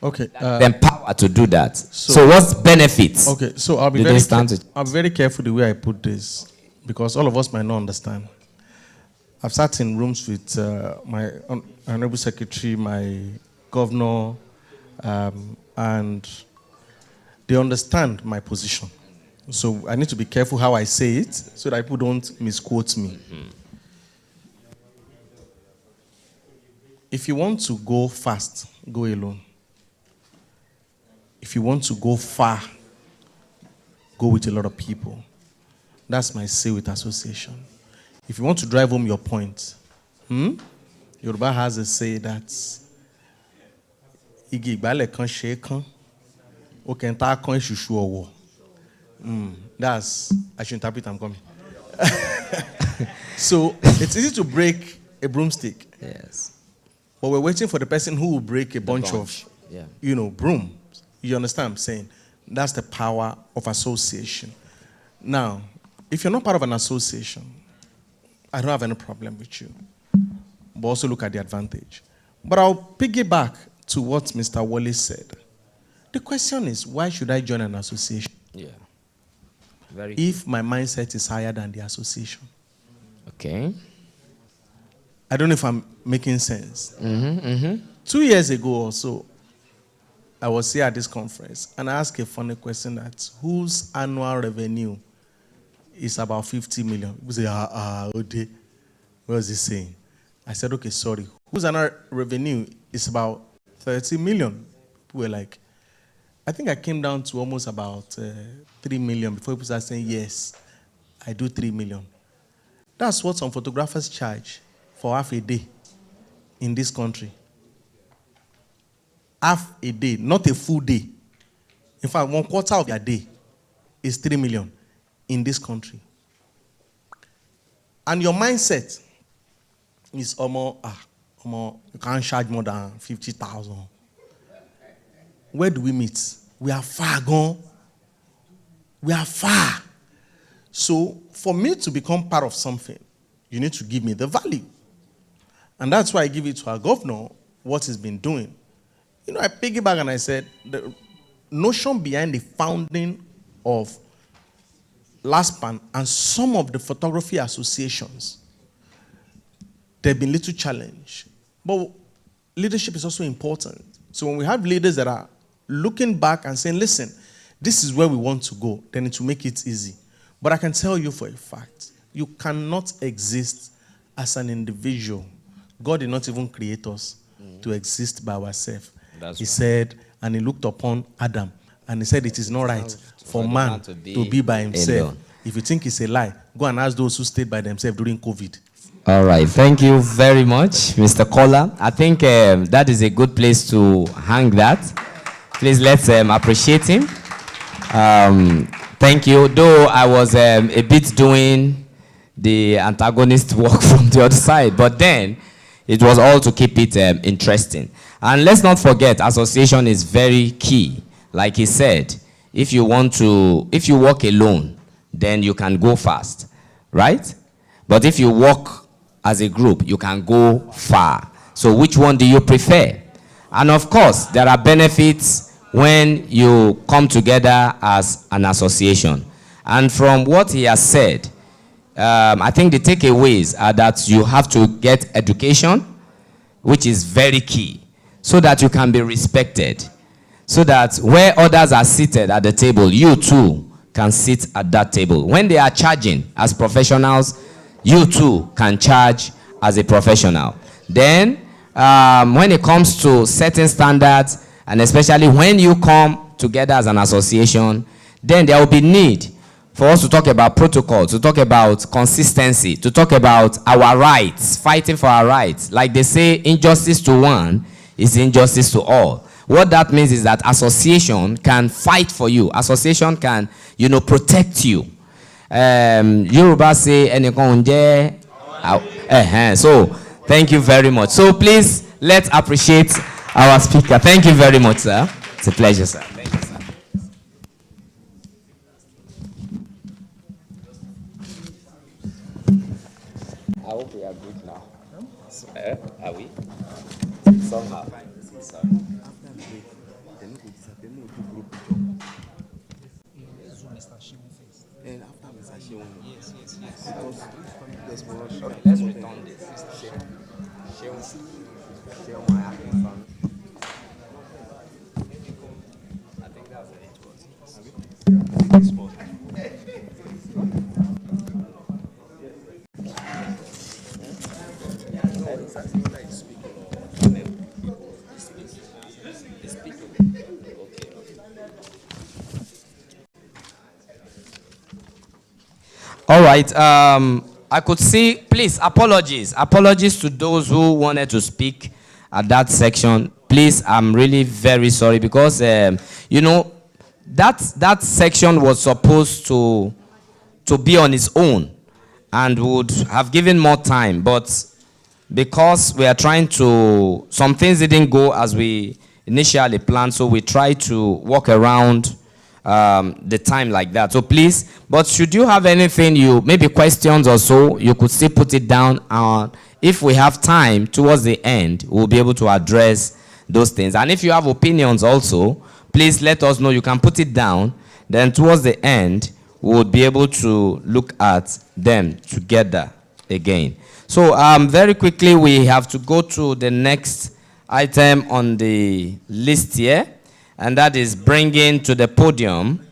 Okay. Empower to do that. So what's benefits? Okay, so I'll be very careful the way I put this, because all of us might not understand. I've sat in rooms with my Honorable Secretary, my governor, and they understand my position. So I need to be careful how I say it so that people don't misquote me. If you want to go fast, go alone. If you want to go far, go with a lot of people. That's my say with association. If you want to drive home your point, Yoruba has a say that igi ìgbálẹ̀ kan ṣe é kán, ó kẹta kan ìṣùṣù ọwọ́. That's, I should interpret, I'm coming. So it's easy to break a broomstick. Yes. But we're waiting for the person who will break a bunch of, brooms. You understand what I'm saying? That's the power of association. Now, if you're not part of an association, I don't have any problem with you. But also look at the advantage. But I'll piggyback to what Mr. Wallace said. The question is, why should I join an association? Yeah. If my mindset is higher than the association. Okay. I don't know if I'm making sense. 2 years ago or so, I was here at this conference and I asked a funny question that whose annual revenue is about 50 million? People say, Ode. What was he saying? I said, okay, sorry. Whose annual revenue is about 30 million? People were like, I think I came down to almost about 3 million before people started saying, yes, I do 3 million. That's what some photographers charge for half a day in this country. Half a day, not a full day. In fact, 1/4 of their day is 3 million in this country. And your mindset is almost, you can't charge more than 50,000. Where do we meet? We are far gone. We are far. So for me to become part of something, you need to give me the value. And that's why I give it to our governor, what he's been doing. You know, I piggyback and I said, the notion behind the founding of LASPAN and some of the photography associations, there have been little challenge. But leadership is also important. So when we have leaders that are looking back and saying, listen, this is where we want to go, then it will make it easy. But I can tell you for a fact, you cannot exist as an individual. God did not even create us to exist by ourselves. He said, and he looked upon Adam, and he said, it is not right for man to be by himself. Alone. If you think it's a lie, go and ask those who stayed by themselves during COVID. All right. Thank you very much, Mr. Kola. I think that is a good place to hang that. Please let's appreciate him. Thank you. Though I was a bit doing the antagonist work from the other side, but then it was all to keep it interesting. And let's not forget, association is very key. Like he said, if you walk alone, then you can go fast, right? But if you walk as a group, you can go far. So which one do you prefer? And of course, there are benefits when you come together as an association. And from what he has said, I think the takeaways are that you have to get education, which is very key, so that you can be respected. So that where others are seated at the table, you too can sit at that table. When they are charging as professionals, you too can charge as a professional. Then, when it comes to setting standards, and especially when you come together as an association, then there will be need for us to talk about protocol, to talk about consistency, to talk about our rights, fighting for our rights. Like they say, injustice to one is injustice to all. What that means is that association can fight for you. Association can, protect you. Yoruba say, so thank you very much. So please, let's appreciate our speaker. Thank you very much, sir. It's a pleasure, sir. Thank you, sir. I hope we are good now. Are we? Somehow. Sorry. Okay, let's return this. Share my acting fund. I think that's the network. All right. I could see, please, apologies to those who wanted to speak at that section. Please, I'm really very sorry because, that section was supposed to be on its own and would have given more time. But because we are trying to, some things didn't go as we initially planned, so we tried to walk around the time like that. So please, but should you have anything, maybe questions or so, you could still put it down. If we have time towards the end, we'll be able to address those things. And if you have opinions also, please let us know. You can put it down. Then towards the end, we'll be able to look at them together again. So very quickly, we have to go to the next item on the list here, and that is bringing to the podium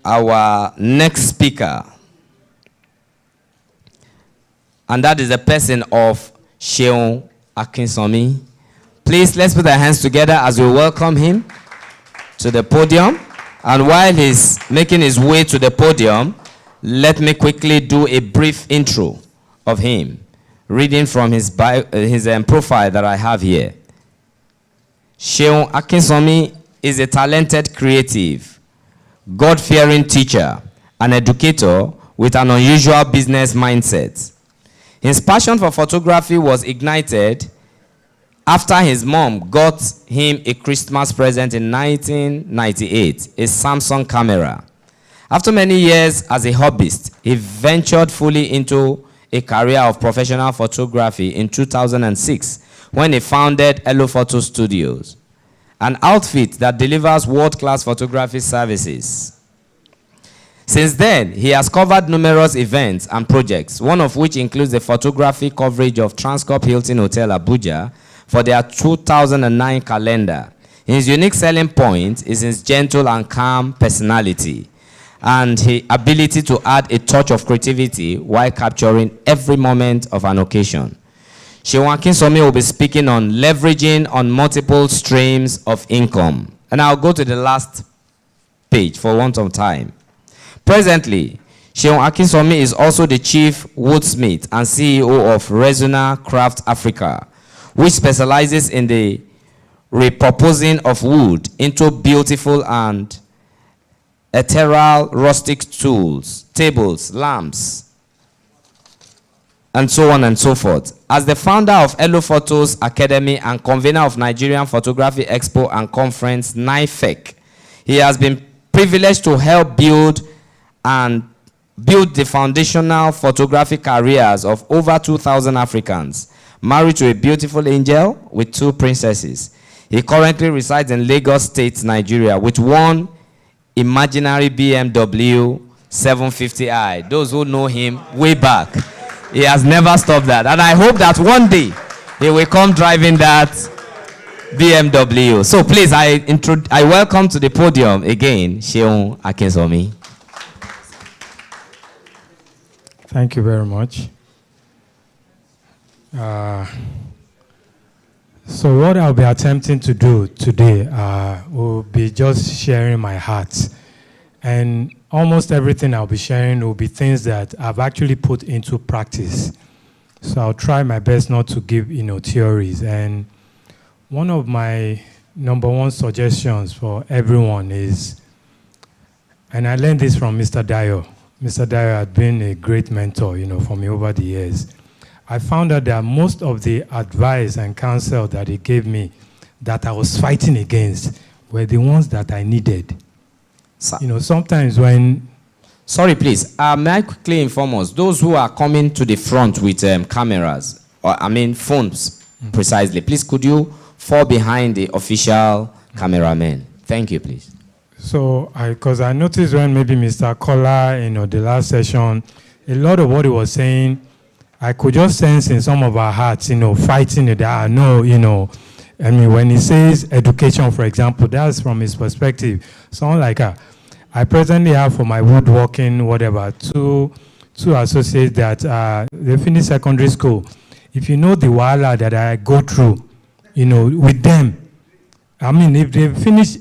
our next speaker. And that is the person of Seun Akinsomi. Please, let's put our hands together as we welcome him to the podium. And while he's making his way to the podium, let me quickly do a brief intro of him, reading from his profile that I have here. Seun Akinsomi is a talented creative, God-fearing teacher, and educator with an unusual business mindset. His passion for photography was ignited after his mom got him a Christmas present in 1998, a Samsung camera. After many years as a hobbyist, he ventured fully into a career of professional photography in 2006 when he founded Hello Photo Studios, an outfit that delivers world-class photography services. Since then, he has covered numerous events and projects, one of which includes the photography coverage of Transcorp Hilton Hotel Abuja for their 2009 calendar. His unique selling point is his gentle and calm personality and his ability to add a touch of creativity while capturing every moment of an occasion. Seun Akinsomi will be speaking on leveraging on multiple streams of income. And I'll go to the last page for want of time. Presently, Seun Akinsomi is also the chief woodsmith and CEO of Resuna Craft Africa, which specializes in the repurposing of wood into beautiful and ethereal rustic tools, tables, lamps, and so on and so forth. As the founder of Hello Photos Academy and convener of Nigerian Photography Expo and Conference, NIFEC, he has been privileged to help build the foundational photography careers of over 2,000 Africans, married to a beautiful angel with 2 princesses. He currently resides in Lagos State, Nigeria, with one imaginary BMW 750i. Those who know him way back, he has never stopped that. And I hope that one day he will come driving that BMW. So please, I welcome to the podium again, Seun Akinsomi. Thank you very much. So what I'll be attempting to do today will be just sharing my heart. And almost everything I'll be sharing will be things that I've actually put into practice. So I'll try my best not to give, theories. And one of my number one suggestions for everyone is, and I learned this from Mr. Dayo. Mr. Dayo had been a great mentor, for me over the years. I found out that most of the advice and counsel that he gave me that I was fighting against were the ones that I needed. Sometimes when... Sorry, please. May I quickly inform us, those who are coming to the front with cameras, phones precisely, please could you fall behind the official cameraman? Thank you, please. So, because I noticed when maybe Mr. Kola, the last session, a lot of what he was saying, I could just sense in some of our hearts, fighting it. I know, when he says education, for example, that's from his perspective. Someone like I presently have for my woodworking, whatever, two associates that they finished secondary school. If you know the wahala that I go through, with them, if they finish,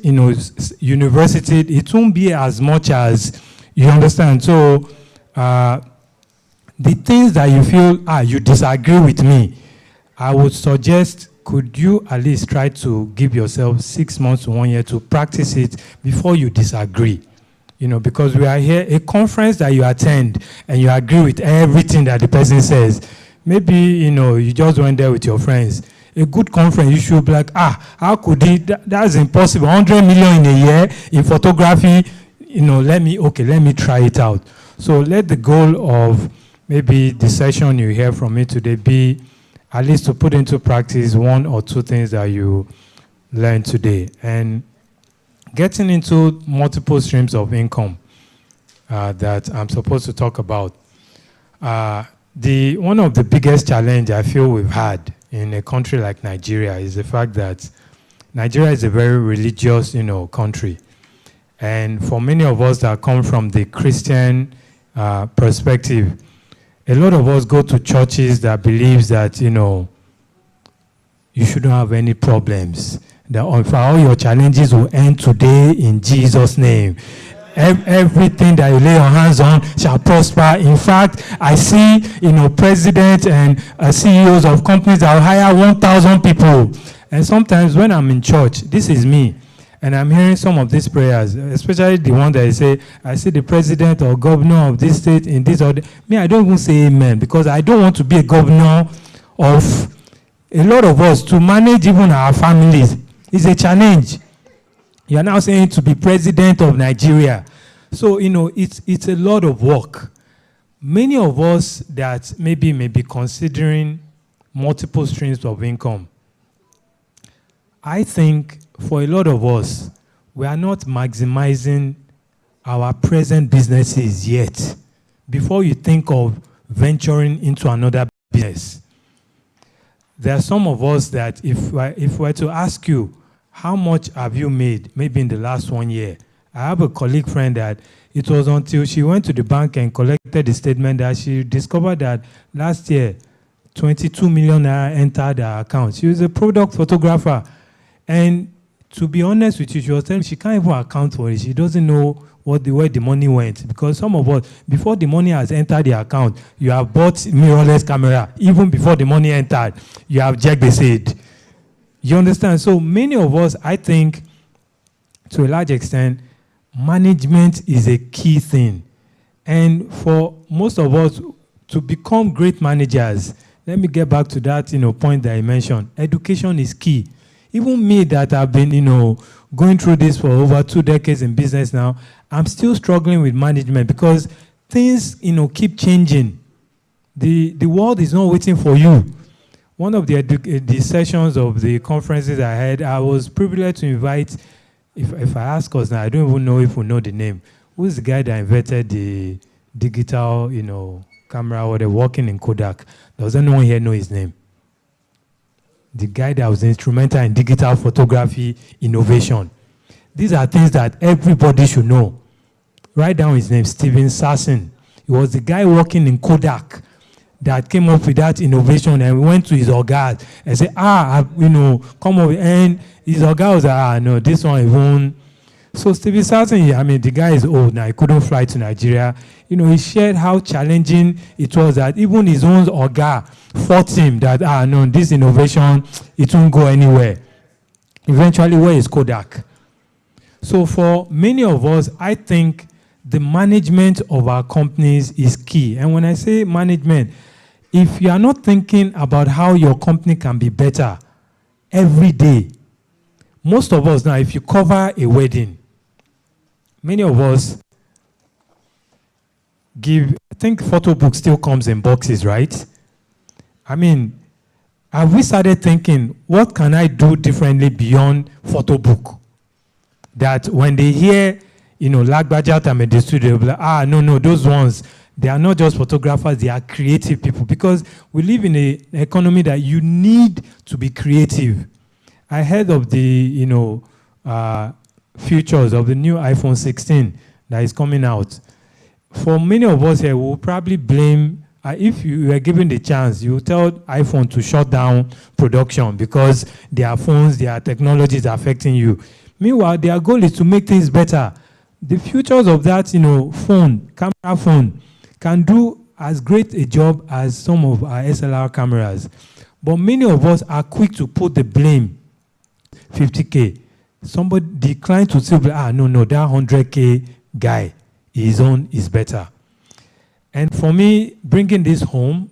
university, it won't be as much as, you understand? So, the things that you feel, you disagree with me, I would suggest, could you at least try to give yourself 6 months to 1 year to practice it before you disagree? Because we are here, a conference that you attend, and you agree with everything that the person says. Maybe, you just went there with your friends. a good conference, you should be like, how could he? That's impossible. 100 million in a year in photography. Let me try it out. So let the goal of maybe the session you hear from me today be at least to put into practice one or two things that you learned today. And getting into multiple streams of income that I'm supposed to talk about. One of the biggest challenge I feel we've had in a country like Nigeria is the fact that Nigeria is a very religious, country. And for many of us that come from the Christian perspective, a lot of us go to churches that believes that, you shouldn't have any problems. That all your challenges will end today in Jesus' name. Everything that you lay your hands on shall prosper. In fact, I see, presidents and CEOs of companies that will hire 1,000 people. And sometimes when I'm in church, this is me, and I'm hearing some of these prayers, especially the one that I see the president or governor of this state in this or that. Me, I don't even say amen, because I don't want to be a governor of a lot of us. To manage even our families is a challenge. You are now saying to be president of Nigeria. So, it's a lot of work. Many of us that may be considering multiple streams of income, I think for a lot of us, we are not maximizing our present businesses yet before you think of venturing into another business. There are some of us that if we're to ask you, how much have you made maybe in the last 1 year? I have a colleague friend that it was until she went to the bank and collected the statement that she discovered that last year, 22 million naira entered her account. She was a product photographer. And to be honest with you, she was telling me she can't even account for it. She doesn't know where the money went. Because some of us, before the money has entered the account, you have bought mirrorless camera. Even before the money entered, you have checked the said. You understand? So many of us, I think, to a large extent, management is a key thing. And for most of us to become great managers, let me get back to that point that I mentioned. Education is key. Even me that have been going through this for over 2 decades in business now, I'm still struggling with management because things keep changing. The world is not waiting for you. One of the sessions of the conferences I had, I was privileged to invite, if I ask us now, I don't even know if we know the name. Who's the guy that invented the digital, camera or they're working in Kodak? Does anyone here know his name? The guy that was instrumental in digital photography innovation. These are things that everybody should know. Write down his name, Steven Sasson. He was the guy working in Kodak that came up with that innovation, and we went to his oga and said, come over. And his oga was like, no, this one even. So Steven Sasson, the guy is old now. He couldn't fly to Nigeria. He shared how challenging it was that even his own oga fought him that, no, this innovation, it won't go anywhere. Eventually, where is Kodak? So for many of us, I think the management of our companies is key. And when I say management, if you are not thinking about how your company can be better every day, most of us now, if you cover a wedding, many of us I think photo book still comes in boxes, right? Have we started thinking, what can I do differently beyond photo book? That when they hear, Lagbaja Tamede Studio, they'll be like, no, those ones, they are not just photographers, they are creative people. Because we live in an economy that you need to be creative. I heard of the, features of the new iPhone 16 that is coming out. For many of us here, we'll probably blame, if you were given the chance, you tell iPhone to shut down production because their phones, their technology is affecting you. Meanwhile, their goal is to make things better. The features of that, camera phone, can do as great a job as some of our SLR cameras. But many of us are quick to put the blame, 50K. Somebody declined to say, no, that 100K guy, his own is better. And for me, bringing this home,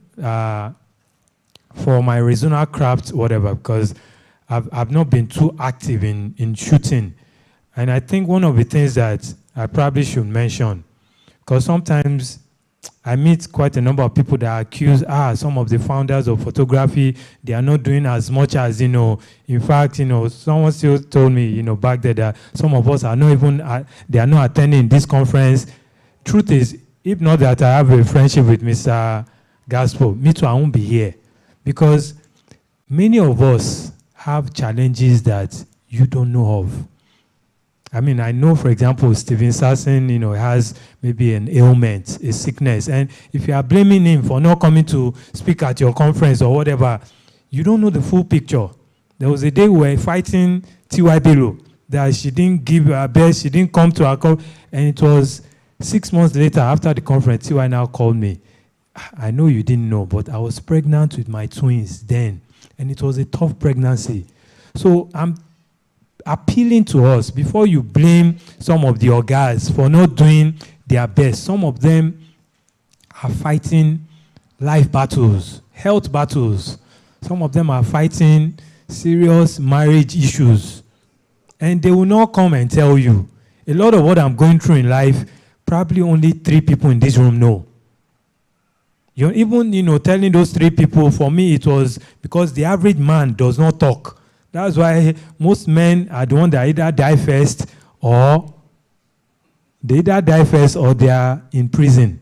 for my regional craft, whatever, because I've not been too active in shooting. And I think one of the things that I probably should mention, because sometimes I meet quite a number of people that accuse, some of the founders of photography, they are not doing as much as, in fact, someone still told me, back there that some of us are not even, they are not attending this conference. Truth is, if not that I have a friendship with Mr. Gaspo, me too, I won't be here. Because many of us have challenges that you don't know of. I mean, I know, for example, Steven Sasson, has maybe an ailment, a sickness. And if you are blaming him for not coming to speak at your conference or whatever, you don't know the full picture. There was a day we were fighting T.Y. Bello, that she didn't give her best, she didn't come to our conference. And it was 6 months later, after the conference, T.Y. now called me. I know you didn't know, but I was pregnant with my twins then. And it was a tough pregnancy. So I'm appealing to us, before you blame some of the guys for not doing their best, some of them are fighting life battles, health battles. Some of them are fighting serious marriage issues. And they will not come and tell you. A lot of what I'm going through in life, probably only 3 people in this room know. You're even, telling those 3 people, for me, it was because the average man does not talk. That's why most men are the ones that either die first or they are in prison.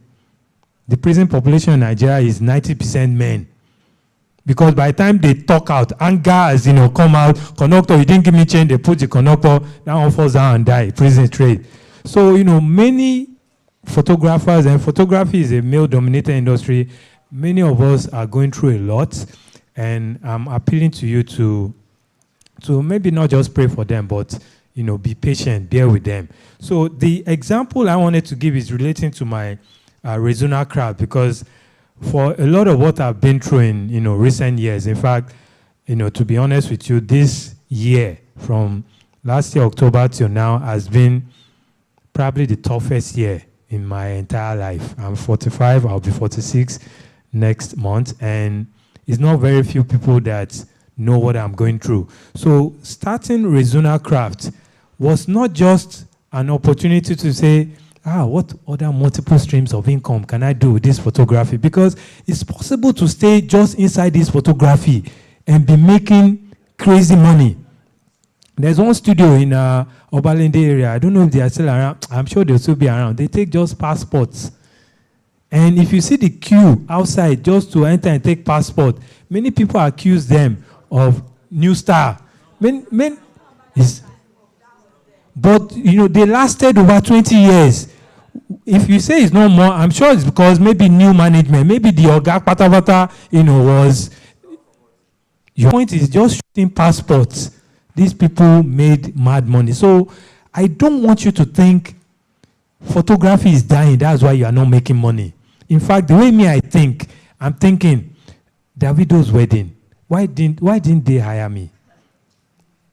The prison population in Nigeria is 90% men. Because by the time they talk out, anger has, come out. Conductor, you didn't give me change, they put the conductor, that one falls down and die, prison trade. So, many photographers, and photography is a male-dominated industry, many of us are going through a lot, and I'm appealing to you to maybe not just pray for them, but, be patient, bear with them. So the example I wanted to give is relating to my regional crowd, because for a lot of what I've been through in, recent years, in fact, to be honest with you, this year, from last year, October till now, has been probably the toughest year in my entire life. I'm 45, I'll be 46 next month, and it's not very few people that know what I'm going through. So starting regional craft was not just an opportunity to say, what other multiple streams of income can I do with this photography? Because it's possible to stay just inside this photography and be making crazy money. There's one studio in Obalende area. I don't know if they are still around. I'm sure they'll still be around. They take just passports. And if you see the queue outside just to enter and take passport, many people accuse them of new star. But, they lasted over 20 years. If you say it's no more, I'm sure it's because maybe new management, maybe the Oga Patavata, was... Your point is just shooting passports. These people made mad money. So I don't want you to think photography is dying. That's why you are not making money. In fact, the way I'm thinking, Davido's wedding. Why didn't they hire me?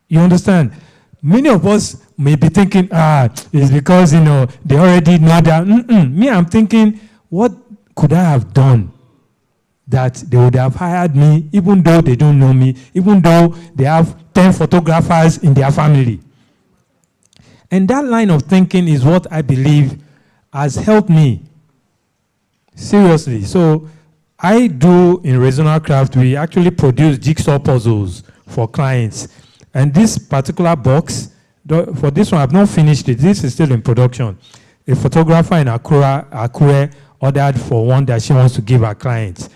You understand? Many of us may be thinking, it's because, they already know that. Me, I'm thinking, what could I have done that they would have hired me, even though they don't know me, even though they have 10 photographers in their family? And that line of thinking is what I believe has helped me. Seriously. So I do, in regional craft, we actually produce jigsaw puzzles for clients. And this particular box, for this one, I've not finished it. This is still in production. A photographer in Akure ordered for one that she wants to give her clients.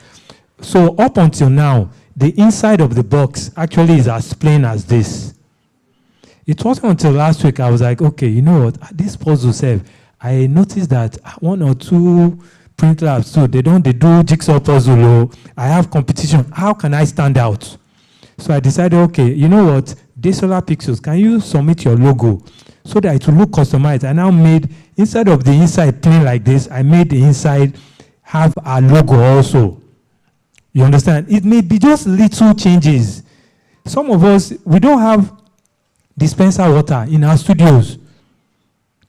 So up until now, the inside of the box actually is as plain as this. It wasn't until last week I was like, okay, you know what? This puzzle self, I noticed that 1 or 2 print labs too, they do jigsaw puzzle. I have competition. How can I stand out? So I decided, okay, you know what? Solar Pixels, can you submit your logo so that it will look customized? I now made, instead of the inside plain like this, I made the inside have a logo also. You understand? It may be just little changes. Some of us, we don't have dispenser water in our studios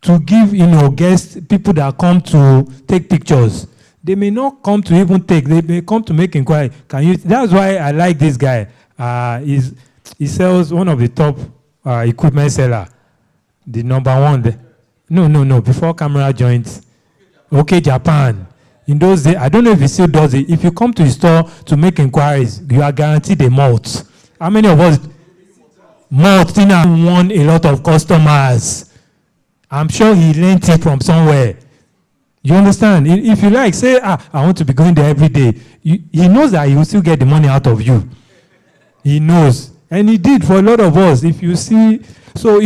to give, guests, people that come to take pictures. they may not come to even take. They may come to make inquiry. Can you? That's why I like this guy. He sells one of the top equipment seller, the number one. No. Before camera joined, OK Japan. In those days, I don't know if he still does it. If you come to his store to make inquiries, you are guaranteed a malt. How many of us malt won a lot of customers? I'm sure he learned it from somewhere. You understand? If you like, say, I want to be going there every day. He knows that he will still get the money out of you. He knows. And he did for a lot of us. If you see, so,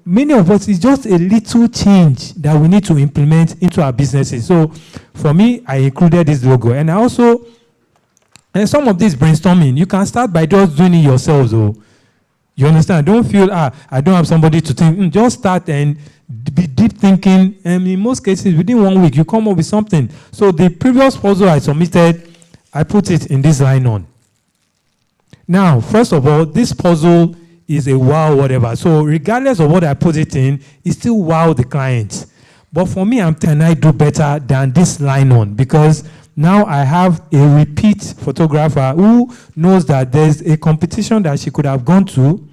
many of us, it's just a little change that we need to implement into our businesses. So for me, I included this logo. And I also, and some of this brainstorming, you can start by just doing it yourselves. You understand? Don't feel, I don't have somebody to think. Just start and be deep thinking. And in most cases, within 1 week, you come up with something. So the previous puzzle I submitted, I put it in this line on. Now, first of all, this puzzle is a wow whatever. So regardless of what I put it in, it still wow the client. But for me, can I do better than this line on? Because now I have a repeat photographer who knows that there's a competition that she could have gone to,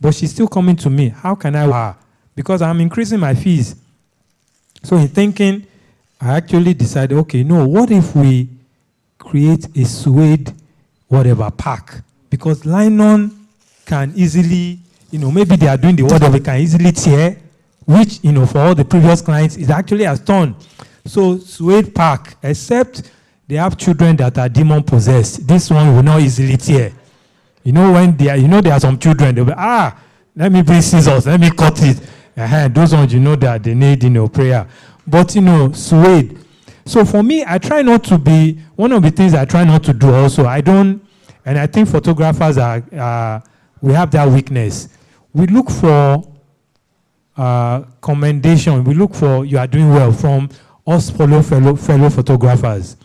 but she's still coming to me. How can I her? Because I'm increasing my fees. So in thinking, I actually decided, okay, no, what if we create a suede whatever pack? Because line-on can easily, maybe they are doing the whatever, can easily tear, which, for all the previous clients, is actually a stone. So suede pack, except they have children that are demon-possessed, this one will not easily tear. When they are, there are some children, they'll be, let me bring scissors, let me cut it. Those ones, that they need, prayer. But, suede. So for me, I try not to be, one of the things I try not to do also, and I think photographers we have that weakness. We look for commendation. We look for you are doing well from us fellow photographers.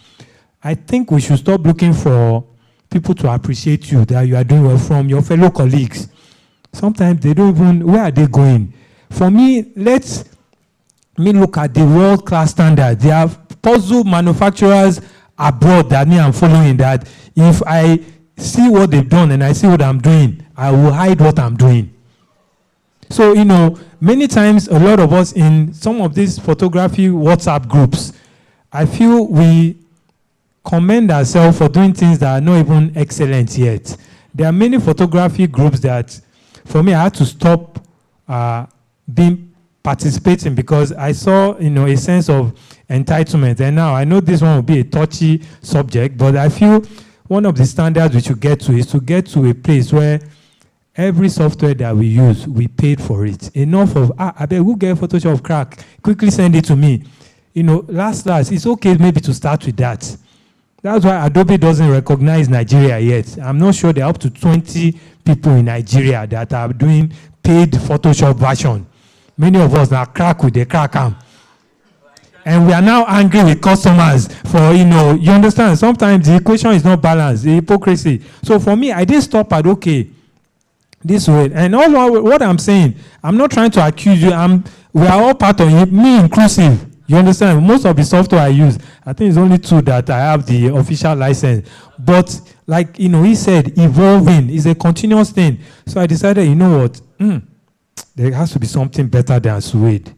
I think we should stop looking for people to appreciate you, that you are doing well from your fellow colleagues. Sometimes they don't even, where are they going? For me, let me look at the world-class standard. There are puzzle manufacturers abroad that me I'm following, that if I see what they've done and I see what I'm doing, I will hide what I'm doing. So, many times, a lot of us in some of these photography WhatsApp groups, I feel we commend ourselves for doing things that are not even excellent yet. There are many photography groups that, for me, I had to stop participating because I saw, a sense of entitlement. And now I know this one will be a touchy subject, but I feel one of the standards we should get to is to get to a place where every software that we use, we paid for it. Enough of, I bet who get Photoshop crack? Quickly send it to me. Last, it's okay maybe to start with that. That's why Adobe doesn't recognize Nigeria yet. I'm not sure there are up to 20 people in Nigeria that are doing paid Photoshop version. Many of us are crack with the crack arm. And we are now angry with customers for, you understand, sometimes the equation is not balanced, the hypocrisy. So for me, I didn't stop at, okay, this way. And all what I'm saying, I'm not trying to accuse you. We are all part of it, me inclusive. You understand? Most of the software I use, I think it's only 2 that I have the official license. But like, he said, evolving is a continuous thing. So I decided, what? There has to be something better than suede.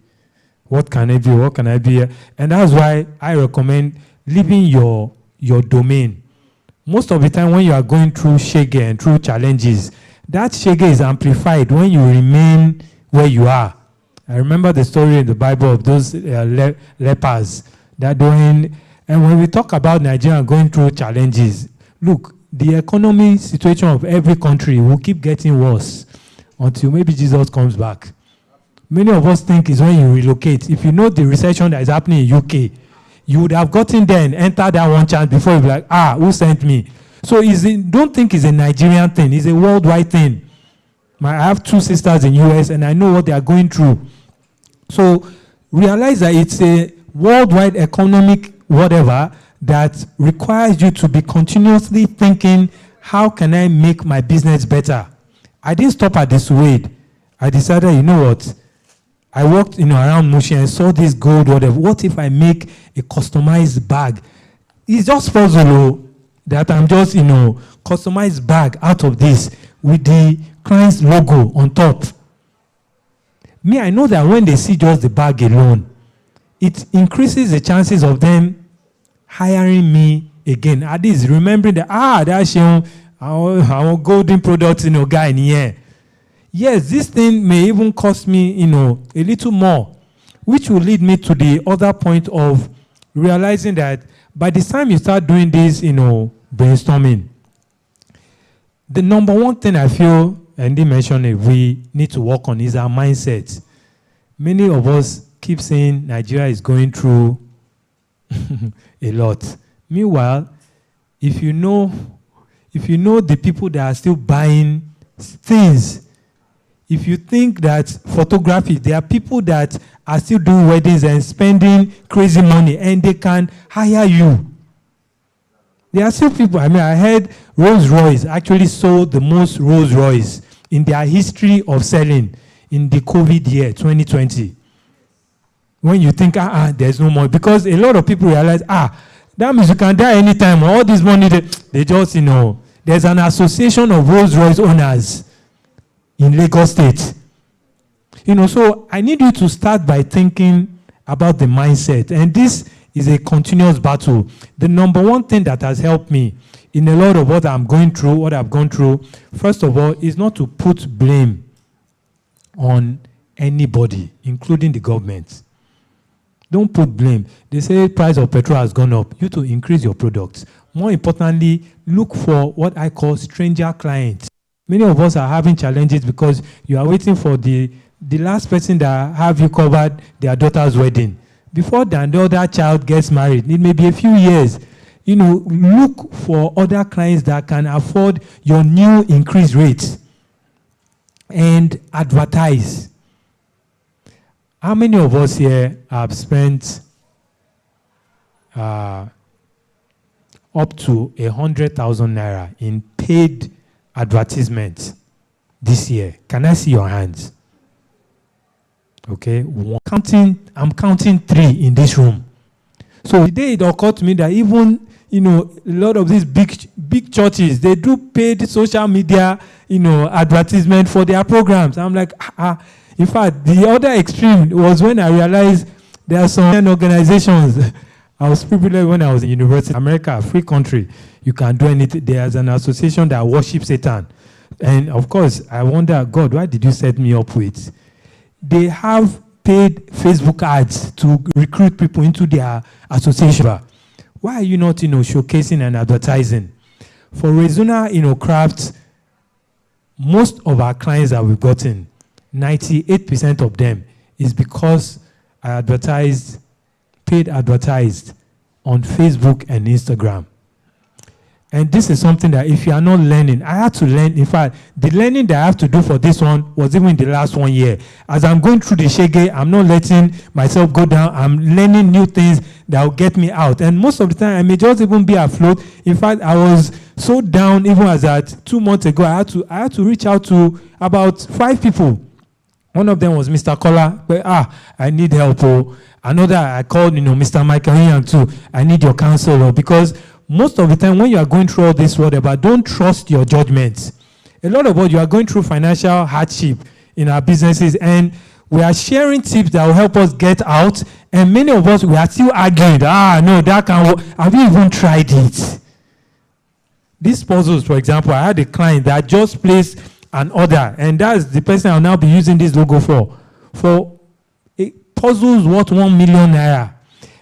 What can I be? What can I be? And that's why I recommend leaving your domain. Most of the time when you are going through shege and through challenges, that shege is amplified when you remain where you are. I remember the story in the Bible of those lepers that doing. And when we talk about Nigeria going through challenges, look, the economy situation of every country will keep getting worse until maybe Jesus comes back. Many of us think it's when you relocate. If you know the recession that is happening in UK, you would have gotten there and entered that one chance before you'd be like, who sent me? So don't think it's a Nigerian thing. It's a worldwide thing. I have 2 sisters in US and I know what they are going through. So realize that it's a worldwide economic whatever that requires you to be continuously thinking, how can I make my business better? I didn't stop at the suede. I decided, you know what? I walked around Mushi and saw this gold, whatever. What if I make a customized bag It's just puzzle that I'm just, customized bag out of this with the client's logo on top. Me, I know that when they see just the bag alone, it increases the chances of them hiring me again. At least remembering that, that's our golden product, guy in here. Yes, this thing may even cost me, a little more, which will lead me to the other point of realizing that by the time you start doing this, brainstorming, the number one thing I feel, and they mentioned it, we need to work on is our mindset. Many of us keep saying Nigeria is going through a lot. Meanwhile, if you know the people that are still buying things, if you think that photography, there are people that are still doing weddings and spending crazy money and they can hire you. There are still people, I heard Rolls-Royce actually sold the most Rolls-Royce in their history of selling in the COVID year, 2020. When you think, there's no more. Because a lot of people realize, that means you can die anytime. All this money, they just, there's an association of Rolls-Royce owners in Lagos State. So I need you to start by thinking about the mindset. And this is a continuous battle. The number one thing that has helped me in a lot of what I've gone through, first of all, is not to put blame on anybody, including the government. Don't put blame. They say price of petrol has gone up. You to increase your products. More importantly, look for what I call stranger clients. Many of us are having challenges because you are waiting for the last person that have you covered their daughter's wedding. Before the other child gets married, it may be a few years. Look for other clients that can afford your new increased rates and advertise. How many of us here have spent up to 100,000 naira in paid advertisements this year? Can I see your hands? Okay, I'm counting 3 in this room. So today it occurred to me that even a lot of these big churches, they do paid social media advertisement for their programs. I'm like, In fact, the other extreme was when I realized there are some organizations. I was privileged when I was in university. America, a free country, you can do anything. There's an association that worships Satan, and of course, I wonder, God, why did you set me up with? They have paid Facebook ads to recruit people into their association. Why are you not, showcasing and advertising? For Rezuna, Craft, most of our clients that we've gotten, 98% of them is because I paid advertised on Facebook and Instagram. And this is something that if you are not learning, I had to learn. In fact, the learning that I have to do for this one was even the last 1 year. As I'm going through the shege, I'm not letting myself go down. I'm learning new things that will get me out. And most of the time, I may just even be afloat. In fact, I was so down even as at 2 months ago. I had to reach out to about 5 people. One of them was Mr. Kola. I need help. Another, I called, Mr. Michael Ian too. I need your counsel. Because most of the time when you are going through all this, whatever, don't trust your judgments. A lot of what you are going through financial hardship in our businesses, and we are sharing tips that will help us get out. And many of us, we are still arguing. No, that can't work. Have you even tried it? These puzzles, for example, I had a client that just placed an order, and that's the person I'll now be using this logo for puzzles worth 1 million naira.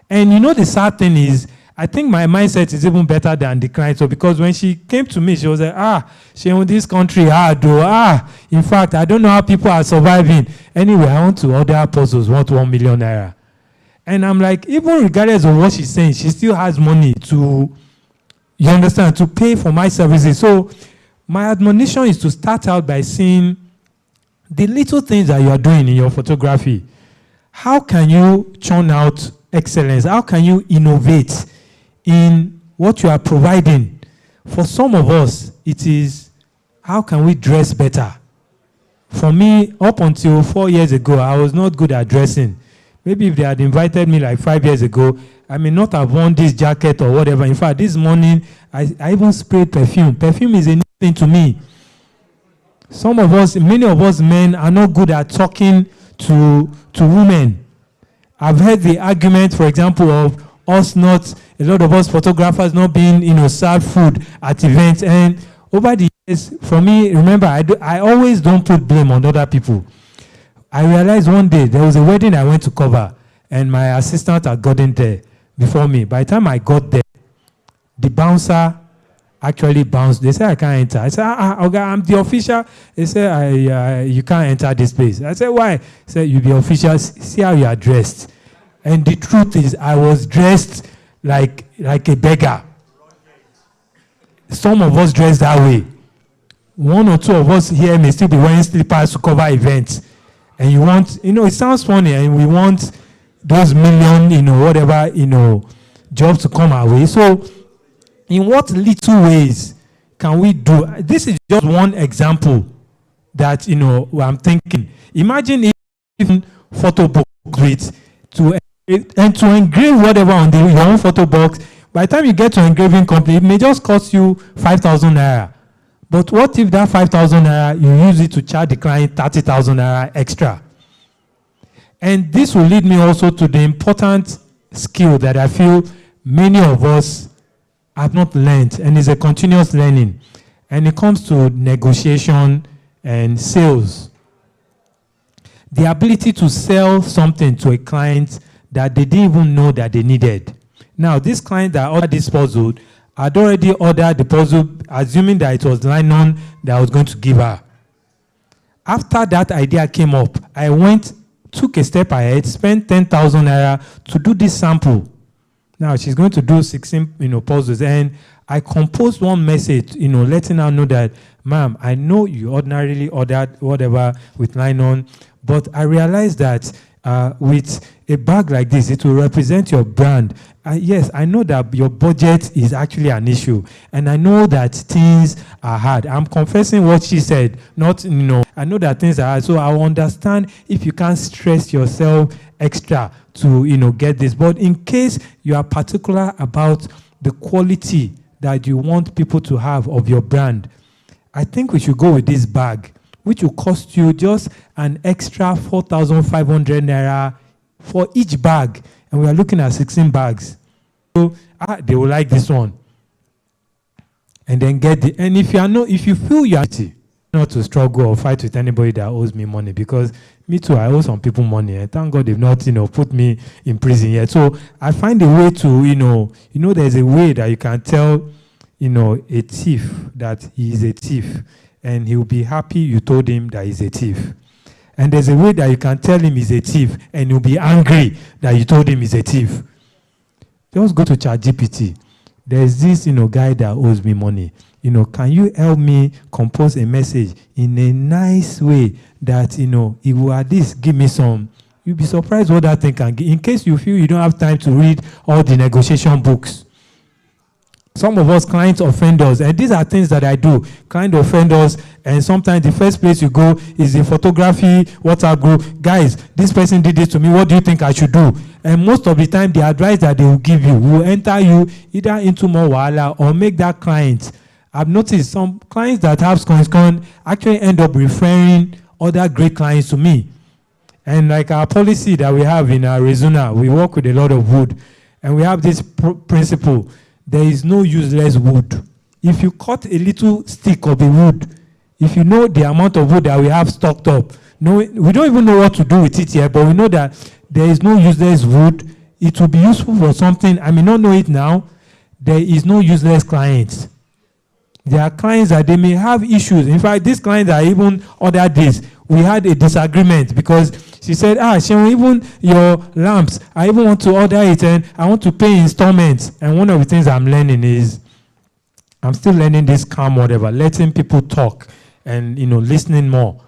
And the sad thing is, I think my mindset is even better than the client. So because when she came to me, she was like, she in this country hard though. In fact, I don't know how people are surviving. Anyway, I want to order puzzles worth 1 million naira. And I'm like, even regardless of what she's saying, she still has money to, you understand, to pay for my services. So my admonition is to start out by seeing the little things that you are doing in your photography. How can you churn out excellence? How can you innovate in what you are providing? For some of us, it is, how can we dress better? For me, up until 4 years ago, I was not good at dressing. Maybe if they had invited me like 5 years ago, I may not have worn this jacket or whatever. In fact, this morning, I even sprayed perfume. Perfume is a new thing to me. Some of us, many of us men are not good at talking to women. I've heard the argument, for example, of us not, a lot of us photographers not being, served food at events. And over the years, for me, remember, I always don't put blame on other people. I realized one day there was a wedding I went to cover, and my assistant had gotten there before me. By the time I got there, the bouncer actually bounced. They said, I can't enter. I said, okay, I'm the official. They said, you can't enter this place. I said, why? He said, you the official. See how you are dressed. And the truth is, I was dressed like a beggar. Some of us dress that way. One or two of us here may still be wearing slippers to cover events. And you want, it sounds funny, and we want those million, whatever, jobs to come our way. So, in what little ways can we do? This is just one example that, I'm thinking. Imagine if even photo book with to engrave whatever on your own photo box. By the time you get to engraving company, it may just cost you 5,000 naira. But what if that 5,000 naira, you use it to charge the client 30,000 naira extra? And this will lead me also to the important skill that I feel many of us have not learned, and is a continuous learning. And it comes to negotiation and sales. The ability to sell something to a client that they didn't even know that they needed. Now, this client that ordered this puzzle had already ordered the puzzle, assuming that it was nylon that I was going to give her. After that idea came up, I took a step ahead, spent 10,000 naira to do this sample. Now, she's going to do 16, puzzles. And I composed one message, letting her know that, ma'am, I know you ordinarily ordered whatever with nylon, but I realized that with a bag like this, it will represent your brand. Yes, I know that your budget is actually an issue, and I know that things are hard. I'm confessing what she said, not, I know that things are hard, so I understand if you can't stress yourself extra to, get this. But in case you are particular about the quality that you want people to have of your brand, I think we should go with this bag, which will cost you just an extra 4,500 naira for each bag. And we are looking at 16 bags. So they will like this one. And then and if you feel you are not to struggle or fight with anybody that owes me money, because me too, I owe some people money, and thank God they've not, put me in prison yet. So I find a way to, there's a way that you can tell, a thief that he is a thief, and he'll be happy you told him that he's a thief. And there's a way that you can tell him he's a thief, and he'll be angry that you told him he's a thief. Just go to ChatGPT. There's this, guy that owes me money. Can you help me compose a message in a nice way that, it will at least give me some. You'll be surprised what that thing can give. In case you feel you don't have time to read all the negotiation books. Some of us, clients offend us, and these are things that I do. Client offend us, and sometimes the first place you go is the photography WhatsApp group. Guys, this person did this to me. What do you think I should do? And most of the time, the advice that they will give you will enter you either into more wahala or make that client. I've noticed some clients that have ScoinScon actually end up referring other great clients to me. And like our policy that we have in Arizona, we work with a lot of wood, and we have this principle. There is no useless wood. If you cut a little stick of the wood, if you know the amount of wood that we have stocked up, we don't even know what to do with it yet, but we know that there is no useless wood. It will be useful for something. I may not know it now. There is no useless clients. There are clients that they may have issues. In fact, these clients that even ordered this, we had a disagreement because she said, Sharon, even your lamps, I even want to order it and I want to pay installments. And one of the things I'm learning is, I'm still learning this calm whatever, letting people talk and, listening more.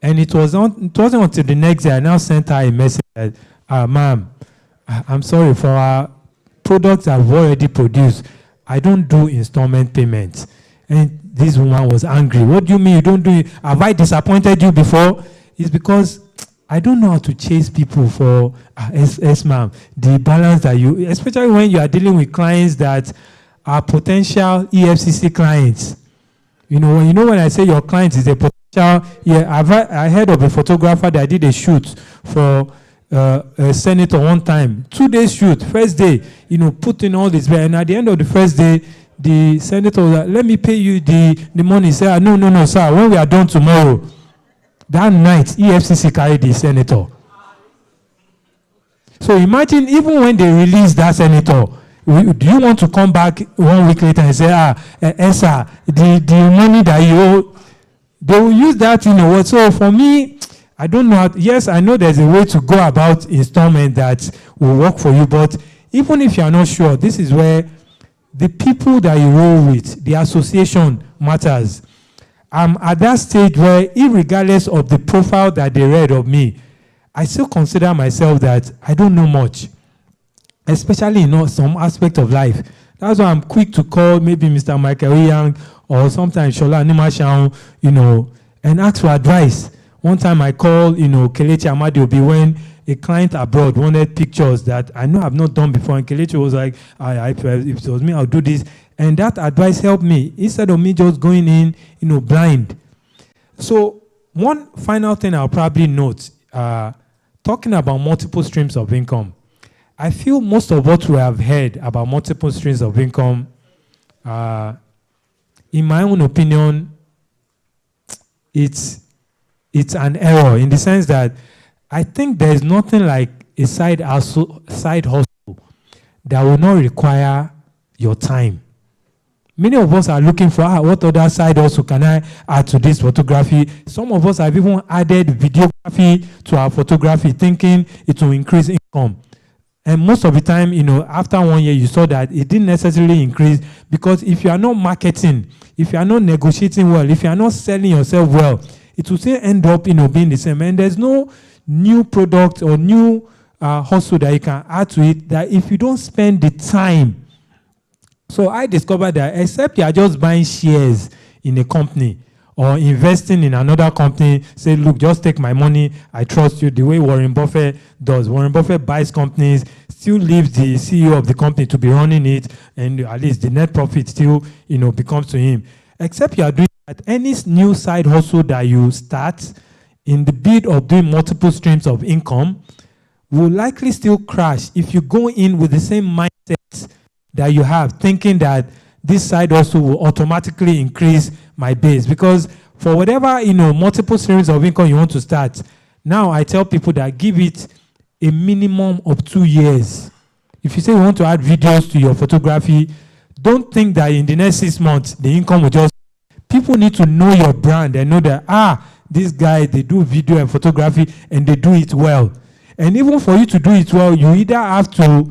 And it wasn't until the next day I now sent her a message that, ma'am, I'm sorry, for our products I've already produced, I don't do installment payments. And this woman was angry. What do you mean you don't do it? Have I disappointed you before? It's because I don't know how to chase people for, yes, ma'am, the balance that you, especially when you are dealing with clients that are potential EFCC clients. You know, when I say your client is a potential, I heard of a photographer that did a shoot for a senator one time, 2 days shoot, first day, put in all this, and at the end of the first day, the senator was like, let me pay you the money. He said, no, sir, when we are done tomorrow. That night, EFCC carried the senator. So imagine, even when they release that senator, do you want to come back 1 week later and say, sir, the money that you owe, they will use that, So for me, I don't know. Yes, I know there's a way to go about installment that will work for you, but even if you are not sure, this is where the people that you roll with, the association matters. I'm at that stage where, irregardless of the profile that they read of me, I still consider myself that I don't know much, especially in some aspect of life. That's why I'm quick to call maybe Mr. Michael Young or sometimes Shola Nimashang, and ask for advice. One time I called, Kelechi Amadiobi when a client abroad wanted pictures that I know I've not done before, and Kelechi was like, if it was me, I'll do this. And that advice helped me, instead of me just going in, blind. So one final thing I'll probably note, talking about multiple streams of income. I feel most of what we have heard about multiple streams of income, in my own opinion, it's an error, in the sense that I think there's nothing like a side hustle that will not require your time. Many of us are looking for what other side hustle can I add to this photography. Some of us have even added videography to our photography, thinking it will increase income. And most of the time, after 1 year, you saw that it didn't necessarily increase, because if you are not marketing, if you are not negotiating well, if you are not selling yourself well, it will still end up, being the same. And there's no new product or new hustle that you can add to it, that if you don't spend the time. So I discovered that except you are just buying shares in a company or investing in another company, say, look, just take my money, I trust you, the way Warren Buffett does. Warren Buffett buys companies, still leaves the CEO of the company to be running it, and at least the net profit still, becomes to him. Except you are doing that, any new side hustle that you start in the bid of doing multiple streams of income will likely still crash if you go in with the same mindset that you have, thinking that this side also will automatically increase my base. Because for whatever, multiple streams of income you want to start, now I tell people that give it a minimum of 2 years. If you say you want to add videos to your photography, don't think that in the next 6 months, the income will just... People need to know your brand and know that, this guy, they do video and photography and they do it well. And even for you to do it well, you either have to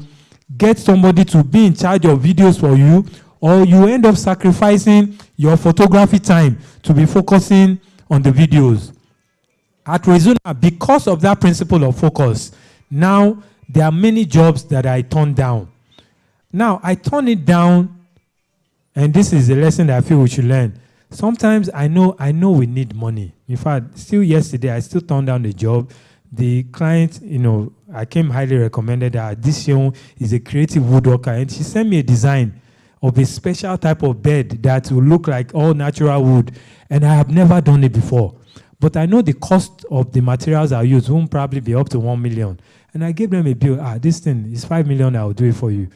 get somebody to be in charge of videos for you, or you end up sacrificing your photography time to be focusing on the videos. At Rezuna, because of that principle of focus, now there are many jobs that I turn down. Now, I turn it down, and this is a lesson that I feel we should learn. Sometimes I know we need money. In fact, still yesterday, I still turned down the job. The client, I came highly recommended that this young is a creative woodworker, and she sent me a design of a special type of bed that will look like all natural wood, and I have never done it before. But I know the cost of the materials I use won't probably be up to 1 million. And I gave them a bill, this thing is 5 million, I'll do it for you.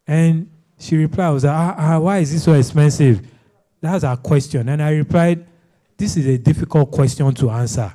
And she replied, I was like, why is this so expensive? That's her question. And I replied, this is a difficult question to answer.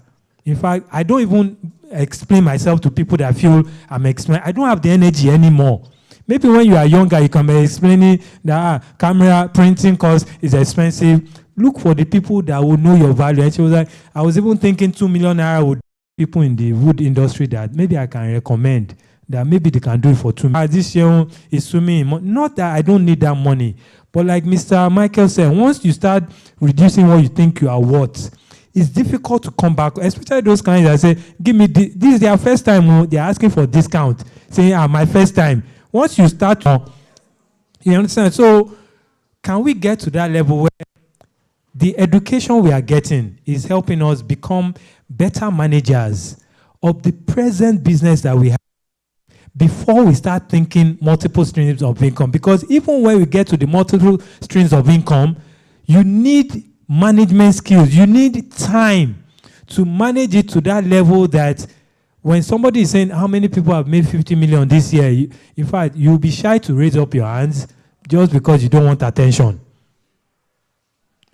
In fact, I don't even explain myself to people that feel I'm explaining. I don't have the energy anymore. Maybe when you are younger, you can be explaining that camera printing cost is expensive. Look for the people that will know your value. And she was like, I was even thinking 2 million naira would people in the wood industry that maybe I can recommend that maybe they can do it for 2 million. This year is swimming in money. Not that I don't need that money, but like Mr. Michael said, once you start reducing what you think you are worth, it's difficult to come back, especially those clients that say, give me this is their first time, they're asking for discount, saying, my first time. Once you start, you understand? So can we get to that level where the education we are getting is helping us become better managers of the present business that we have before we start thinking multiple streams of income. Because even when we get to the multiple streams of income, you need management skills. You need time to manage it to that level that when somebody is saying how many people have made 50 million this year, in fact, you'll be shy to raise up your hands just because you don't want attention.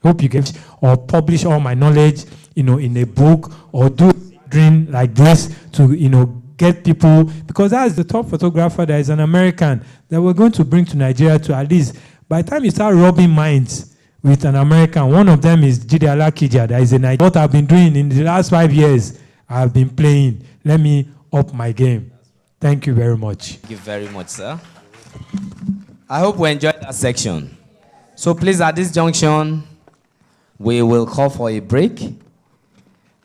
Hope you get, or publish all my knowledge, in a book, or do a dream like this to, get people, because that's the top photographer that is an American that we're going to bring to Nigeria to at least, by the time you start rubbing minds with an American, one of them is Jide Alakija, that is a Nigerian. What I've been doing in the last 5 years, I've been playing. Let me up my game. Thank you very much. Thank you very much, sir. I hope we enjoyed that section. So please, at this junction, we will call for a break.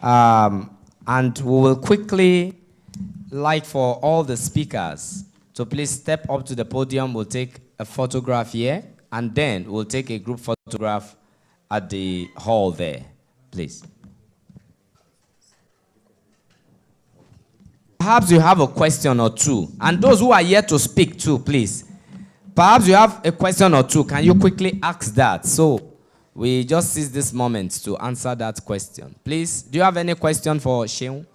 And we will quickly like for all the speakers to please step up to the podium. We'll take a photograph here, and then we'll take a group photograph at the hall there, please. Perhaps you have a question or two, and those who are yet to speak too, please. Perhaps you have a question or two. Can you quickly ask that? So we just seize this moment to answer that question. Please, do you have any question for Sheung?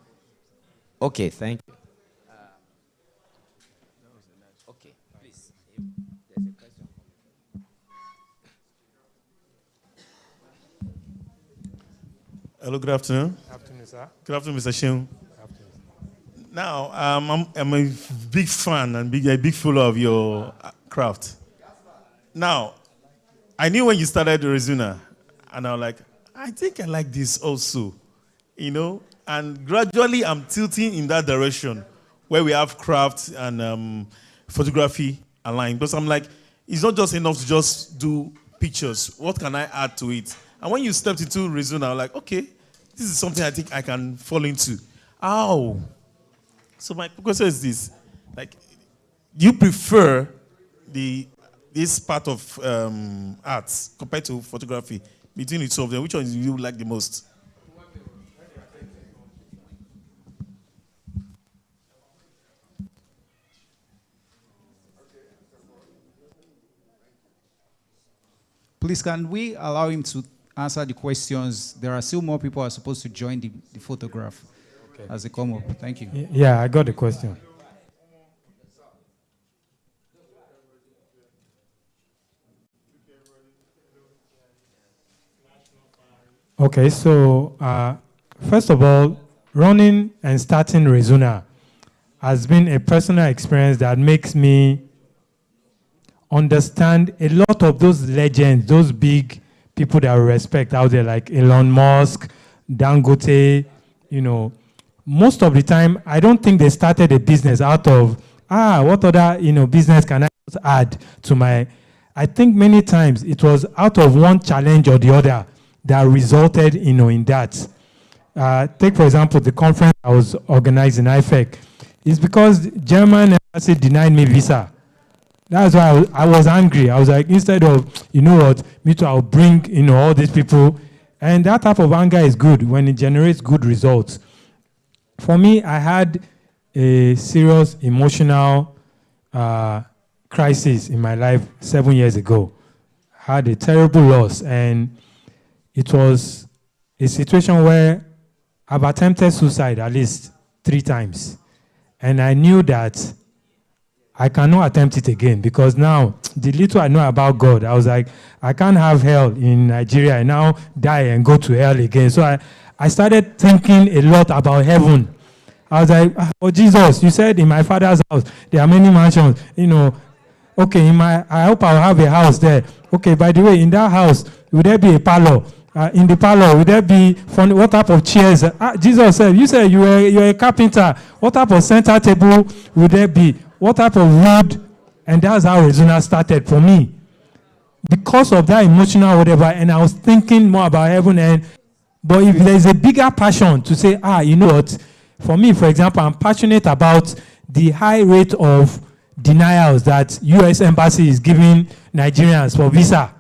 Okay, thank you. Okay, please. There's a question. Hello, good afternoon. Good afternoon, sir. Good afternoon, Mr. Sheung. Good afternoon. Now, I'm a big fan and a big follower of your craft. Now, I knew when you started Resuna, and I was like, I think I like this also, and gradually I'm tilting in that direction where we have craft and photography aligned. Because I'm like, it's not just enough to just do pictures. What can I add to it? And when you stepped into Resuna, I was like, okay, this is something I think I can fall into. Ow. So my question is this: like, do you prefer this part of arts compared to photography? Between the two of them, which one do you like the most? Please, can we allow him to answer the questions? There are still more people who are supposed to join the photograph as they come up. Thank you. Yeah, I got the question. Okay, so first of all, running and starting Resuna has been a personal experience that makes me understand a lot of those legends, those big people that we respect out there, like Elon Musk, Dangote. Most of the time, I don't think they started a business out of, what other, business can I add to my... I think many times it was out of one challenge or the other that resulted, in that. Take, for example, the conference I was organizing, IFEC. It's because German embassy denied me visa. That's why I was angry. I was like, instead of, me too, I'll bring, all these people. And that type of anger is good when it generates good results. For me, I had a serious emotional crisis in my life 7 years ago. I had a terrible loss, and it was a situation where I've attempted suicide at least 3 times. And I knew that I cannot attempt it again, because now, the little I know about God, I was like, I can't have hell in Nigeria and now die and go to hell again. So I started thinking a lot about heaven. I was like, oh, Jesus, you said in my father's house, there are many mansions, Okay, I hope I'll have a house there. Okay, by the way, in that house, will there be a parlor? In the parlor, will there be funny? What type of chairs? Jesus said, you said you're a carpenter. What type of center table will there be? What type of wood? And that's how Resuna started for me. Because of that emotional whatever, and I was thinking more about heaven. But if there's a bigger passion to say, you know what? For me, for example, I'm passionate about the high rate of denials that U.S. Embassy is giving Nigerians for visa.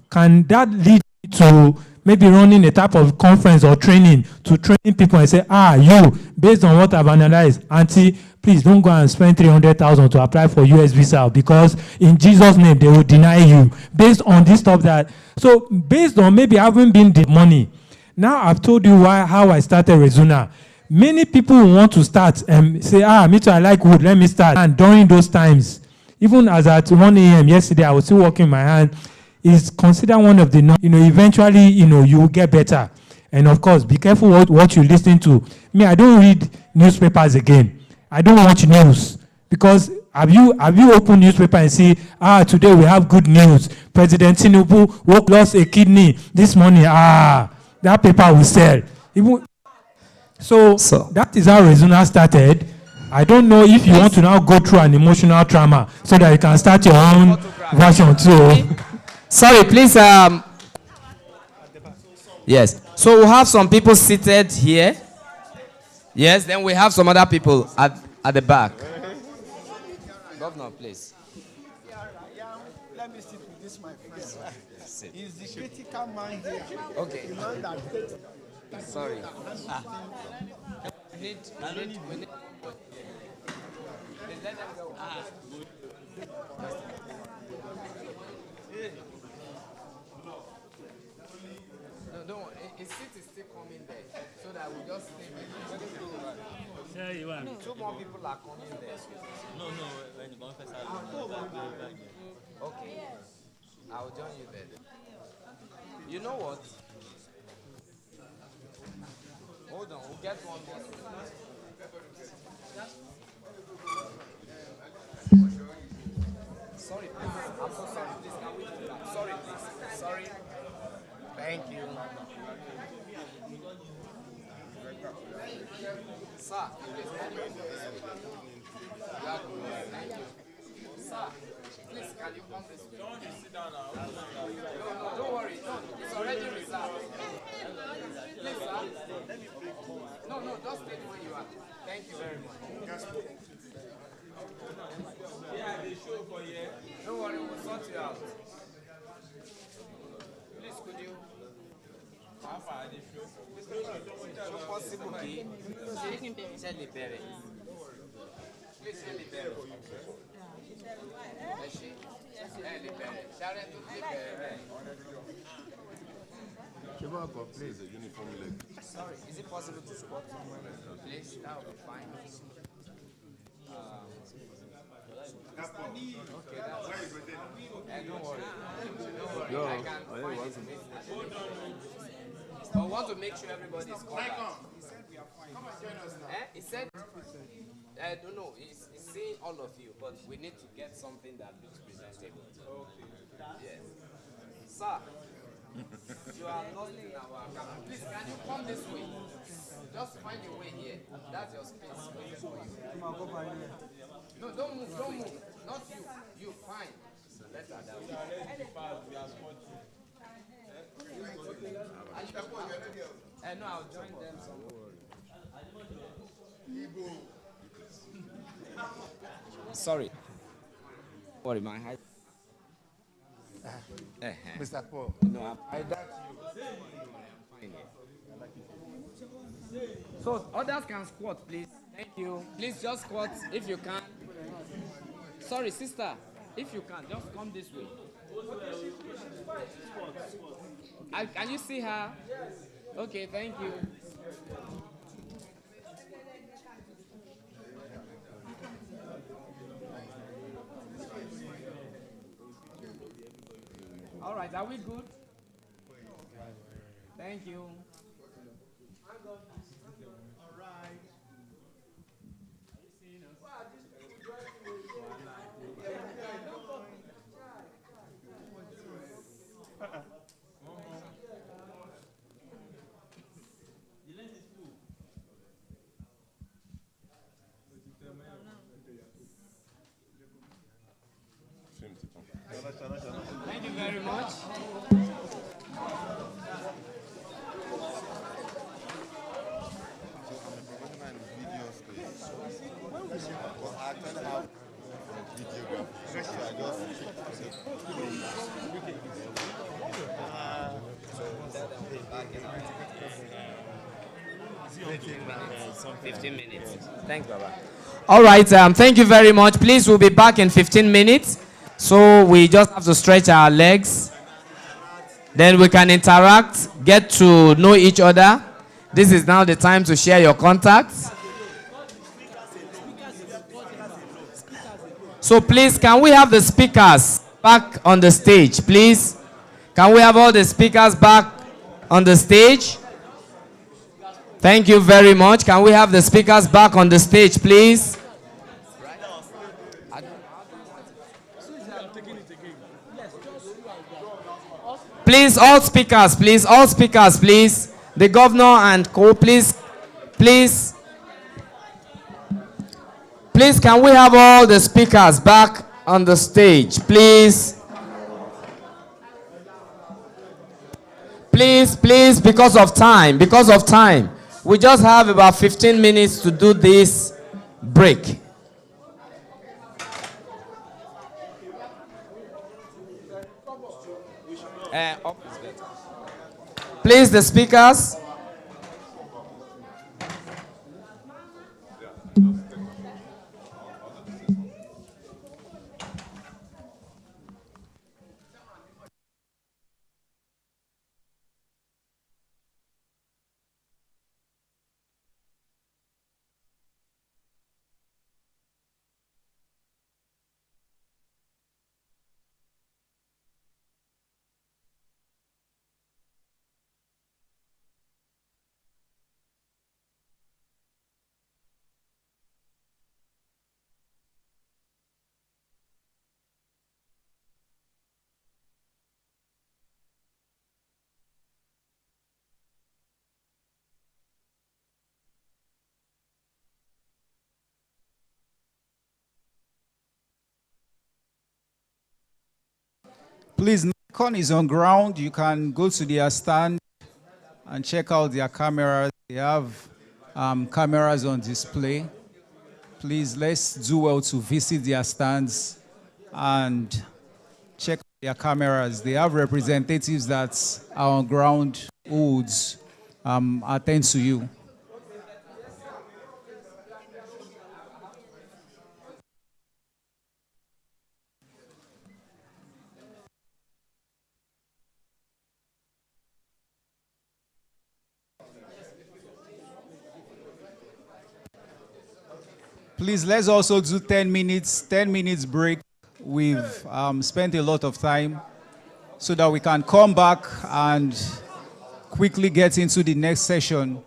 Can that lead to maybe running a type of conference or training to train people and say, you, based on what I've analyzed, auntie, please don't go and spend 300,000 to apply for US visa because in Jesus' name they will deny you based on this stuff that. So based on maybe having been the money, now I've told you how I started Resuna. Many people want to start and say, me too, I like wood, let me start. And during those times, even as at 1 a.m. yesterday, I was still working my hand, is considered one of the, eventually, you will get better. And of course, be careful what you listen to. Me, I don't read newspapers again. I don't watch news because have you opened newspaper and see, today we have good news. President Tinubu lost a kidney this morning. That paper will sell. So that is how Resuna started. I don't know if you want to now go through an emotional trauma so that you can start your own version too. Sorry, please. Yes. So we have some people seated here. Yes, then we have some other people at the back. Governor, please. Let me sit with this, my friend. He's the critical man here. Okay. The man that Sorry. We need. Let them go. No, don't worry. His seat is still coming there, so that we just stay with him. Yeah, you are. Two more people are coming there. No, when you go first, Okay. I'll join you there. You know what? Hold on, we'll get one more. Sorry, please. I'm so sorry. Please, can we do that? Sorry, please. Sorry. Thank you. Sir, please, can you come this way? You are good. Thank you. Sir, please, can you come this way? Don't sit down now. No, don't worry. No, it's already reserved. Please, sir. No, just stay where you are. Thank you very much. Yeah, they show for you. Don't worry, we'll sort you out. Please, could you? How far are they show? So possible, okay? Say libere. Please say libere. Libere. Sharon to libere. Please, a uniform leg. Sorry, is it possible to squat somewhere? Please, that would be fine. Okay, that's don't worry. Don't worry. I can find it. I want to make sure everybody is covered. He said we are fine. Come and join us now. He said, I don't know. He's seeing all of you, but we need to get something that looks presentable. Okay. Yes. Sir. You are not in our camera. Please, can you come this way? Just find a way here. That's your space. No, don't move. Not you. You, fine. Better that way. No, I'll join them somewhere. Sorry. Sorry, my height. Mr. Paul. No, I doubt you. So others can squat, please. Thank you. Please just squat if you can. Sorry, sister. If you can, just come this way. Can you see her? Okay, thank you. All right, are we good? Thank you. All right. Thank you very much. I actually have videography. So I just 15 minutes. Thanks, Baba. All right, thank you very much. Please, we'll be back in 15 minutes. So we just have to stretch our legs. Then we can interact, get to know each other. This is now the time to share your contacts. So please, can we have the speakers back on the stage, please? Can we have all the speakers back on the stage? Thank you very much. Can we have the speakers back on the stage, please? Please, all speakers, please, all speakers, please. The governor and co, please, please. Please, can we have all the speakers back on the stage, please? Please, please, because of time, because of time. We just have about 15 minutes to do this break. Please, the speakers. Please, Nikon is on ground. You can go to their stand and check out their cameras. They have cameras on display. Please, let's do well to visit their stands and check their cameras. They have representatives that are on ground who would attend to you. Please, let's also do 10 minutes break. We've spent a lot of time so that we can come back and quickly get into the next session.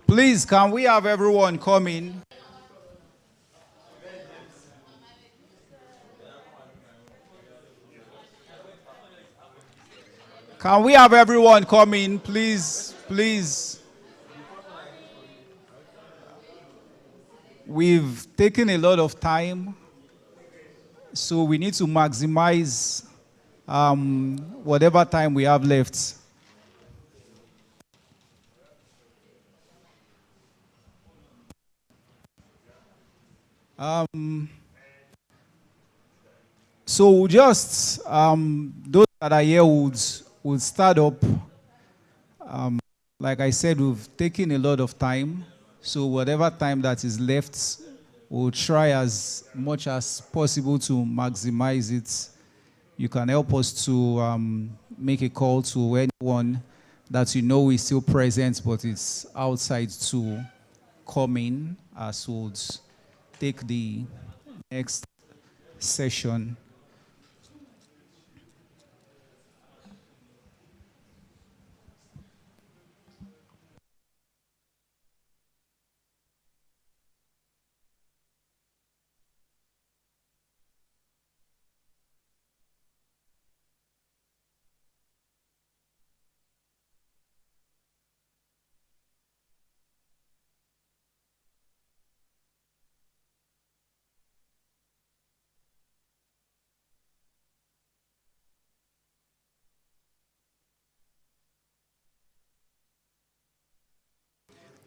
Please, can we have everyone coming? Can we have everyone coming, please? Please. We've taken a lot of time, so we need to maximize whatever time we have left. So just those that are here would start up. Like I said, we've taken a lot of time. So whatever time that is left, we'll try as much as possible to maximize it. You can help us to make a call to anyone that you know is still present but is outside to come in as we'll take the next session.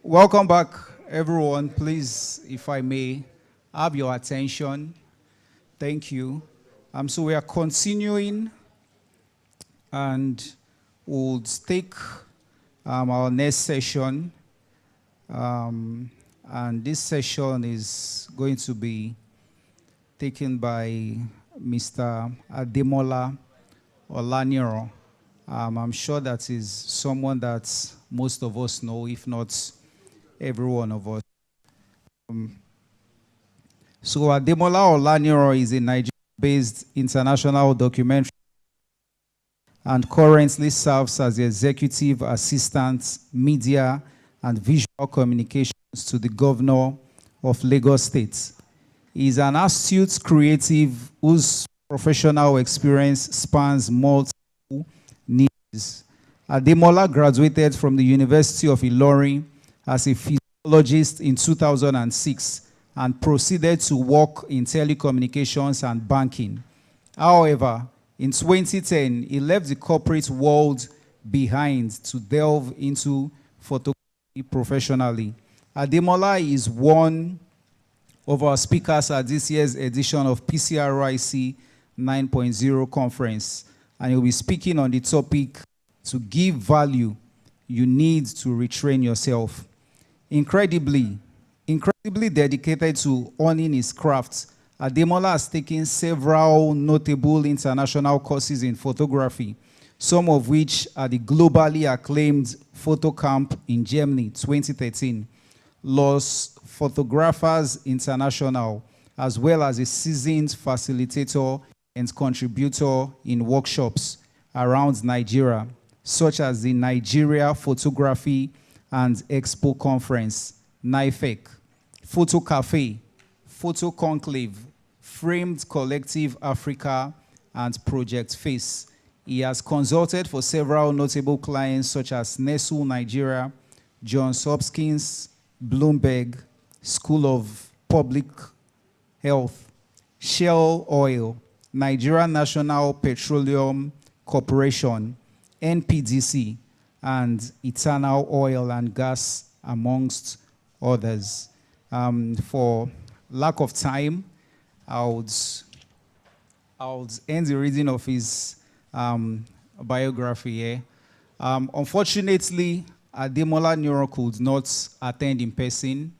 Welcome back, everyone. Please, if I may, have your attention. Thank you. So we are continuing, and we'll take our next session. And this session is going to be taken by Mr. Ademola Olaniro. I'm sure that is someone that most of us know, if not every one of us. So Ademola Olaniro is a Nigeria-based international documentary and currently serves as the executive assistant, media and visual communications to the governor of Lagos State. He is an astute creative whose professional experience spans multiple niches. Ademola graduated from the University of Ilorin as a physiologist in 2006 and proceeded to work in telecommunications and banking. However, in 2010, he left the corporate world behind to delve into photography professionally. Ademola is one of our speakers at this year's edition of PCRiC 9.0 conference, and he'll be speaking on the topic, to give value, you need to retrain yourself. Incredibly dedicated to owning his craft, Ademola has taken several notable international courses in photography, some of which are the globally acclaimed Photo Camp in Germany, 2013, Los Photographers International, as well as a seasoned facilitator and contributor in workshops around Nigeria, such as the Nigeria Photography and Expo Conference, NIFEC, Photo Cafe, Photo Conclave, Framed Collective Africa, and Project Face. He has consulted for several notable clients such as Nestle Nigeria, Johns Hopkins, Bloomberg, School of Public Health, Shell Oil, Nigeria National Petroleum Corporation, NPDC, and Eternal Oil and Gas, amongst others. For lack of time, I would end the reading of his biography here. Unfortunately, Ademola Olaniro could not attend in person.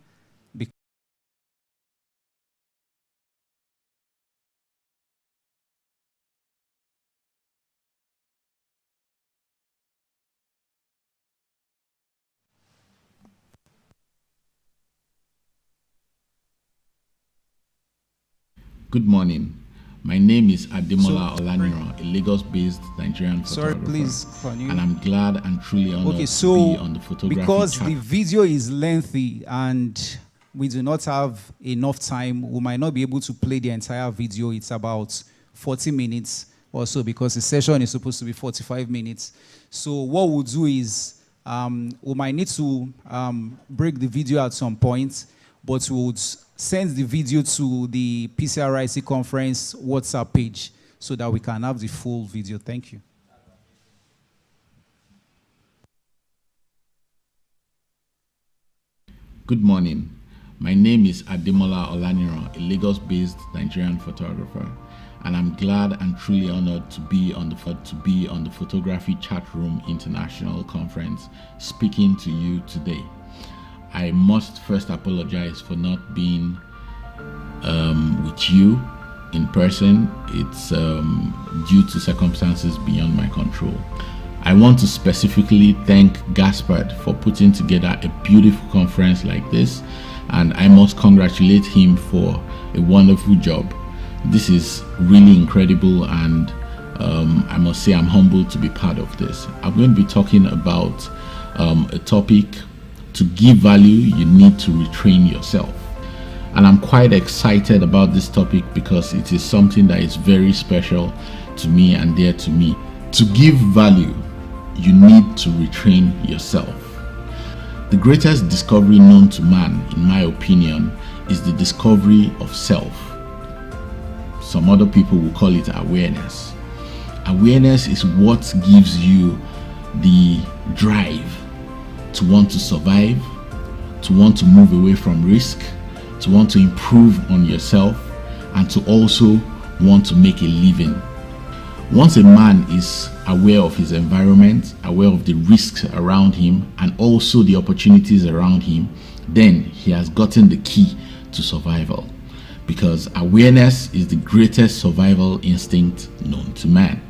Good morning. My name is Ademola Olaniran, a Lagos-based Nigerian photographer. Sorry, please, and I'm glad and truly honored to be on the photography because chat. the video is lengthy and we do not have enough time, we might not be able to play the entire video. It's about 40 minutes or so because the session is supposed to be 45 minutes. So what we'll do is we might need to break the video at some point, but we would send the video to the PCRiC conference WhatsApp page so that we can have the full video. Thank you. Good morning. My name is Ademola Olaniran, a Lagos-based Nigerian photographer, and I'm glad and truly honored to be on the Photography Chat Room International Conference speaking to you today. I must first apologize for not being with you in person. It's due to circumstances beyond my control. I want to specifically thank Gaspard for putting together a beautiful conference like this, and I must congratulate him for a wonderful job. This is really incredible, and I must say I'm humbled to be part of this. I'm going to be talking about a topic: to give value, you need to retrain yourself. And I'm quite excited about this topic because it is something that is very special to me and dear to me. To give value, you need to retrain yourself. The greatest discovery known to man, in my opinion, is the discovery of self. Some other people will call it awareness. Awareness is what gives you the drive to want to survive, to want to move away from risk, to want to improve on yourself, and to also want to make a living. Once a man is aware of his environment, aware of the risks around him, and also the opportunities around him, then he has gotten the key to survival. Because awareness is the greatest survival instinct known to man.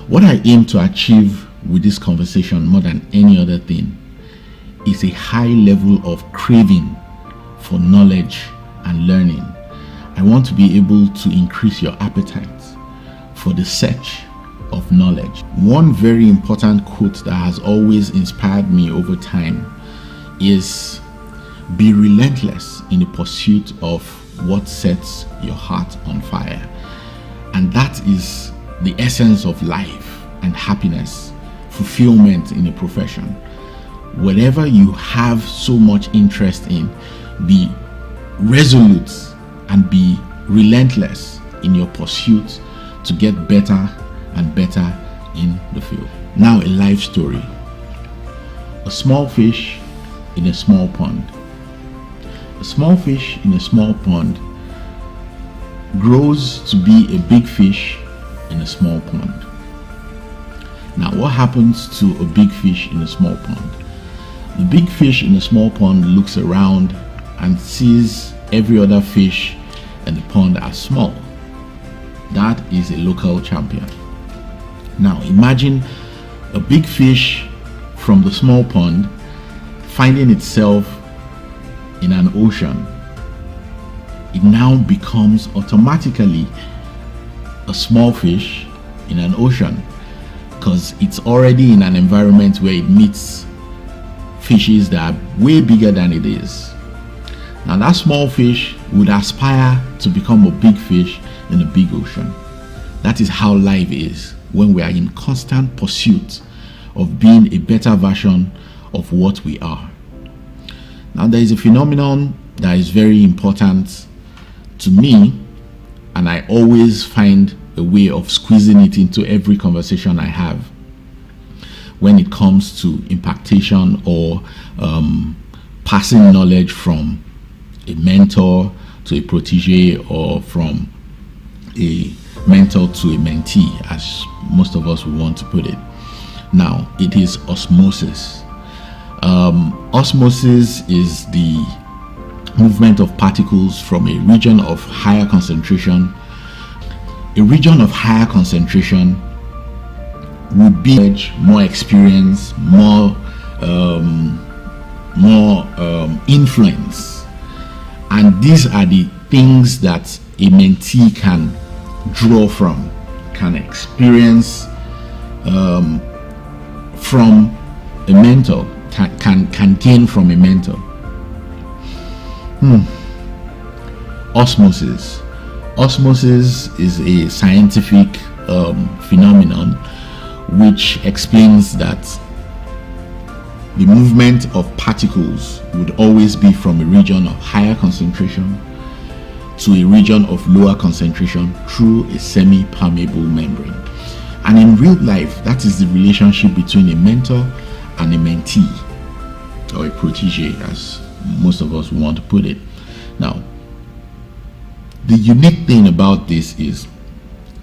What I aim to achieve with this conversation more than any other thing is a high level of craving for knowledge and learning. I want to be able to increase your appetite for the search of knowledge. One very important quote that has always inspired me over time is, "Be relentless in the pursuit of what sets your heart on fire." And that is the essence of life and happiness, fulfillment in a profession. Whatever you have so much interest in, be resolute and be relentless in your pursuit to get better and better in the field. Now, a life story. A small fish in a small pond. A small fish in a small pond grows to be a big fish in a small pond. Now, what happens to a big fish in a small pond? The big fish in a small pond looks around and sees every other fish in the pond as small. That is a local champion. Now, imagine a big fish from the small pond finding itself in an ocean. It now becomes automatically a small fish in an ocean because it's already in an environment where it meets fishes that are way bigger than it is. Now, that small fish would aspire to become a big fish in a big ocean. That is how life is when we are in constant pursuit of being a better version of what we are. Now, there is a phenomenon that is very important to me, and I always find a way of squeezing it into every conversation I have when it comes to impactation or passing knowledge from a mentor to a protege, or from a mentor to a mentee, as most of us would want to put it. Now, it is osmosis. Osmosis is the movement of particles from a region of higher concentration. A region of higher concentration would be more experience, more influence, and these are the things that a mentee can draw from, can experience from a mentor, can gain from a mentor. Osmosis. Osmosis is a scientific phenomenon which explains that the movement of particles would always be from a region of higher concentration to a region of lower concentration through a semi-permeable membrane. And in real life, that is the relationship between a mentor and a mentee, or a protege, as most of us want to put it. Now, the unique thing about this is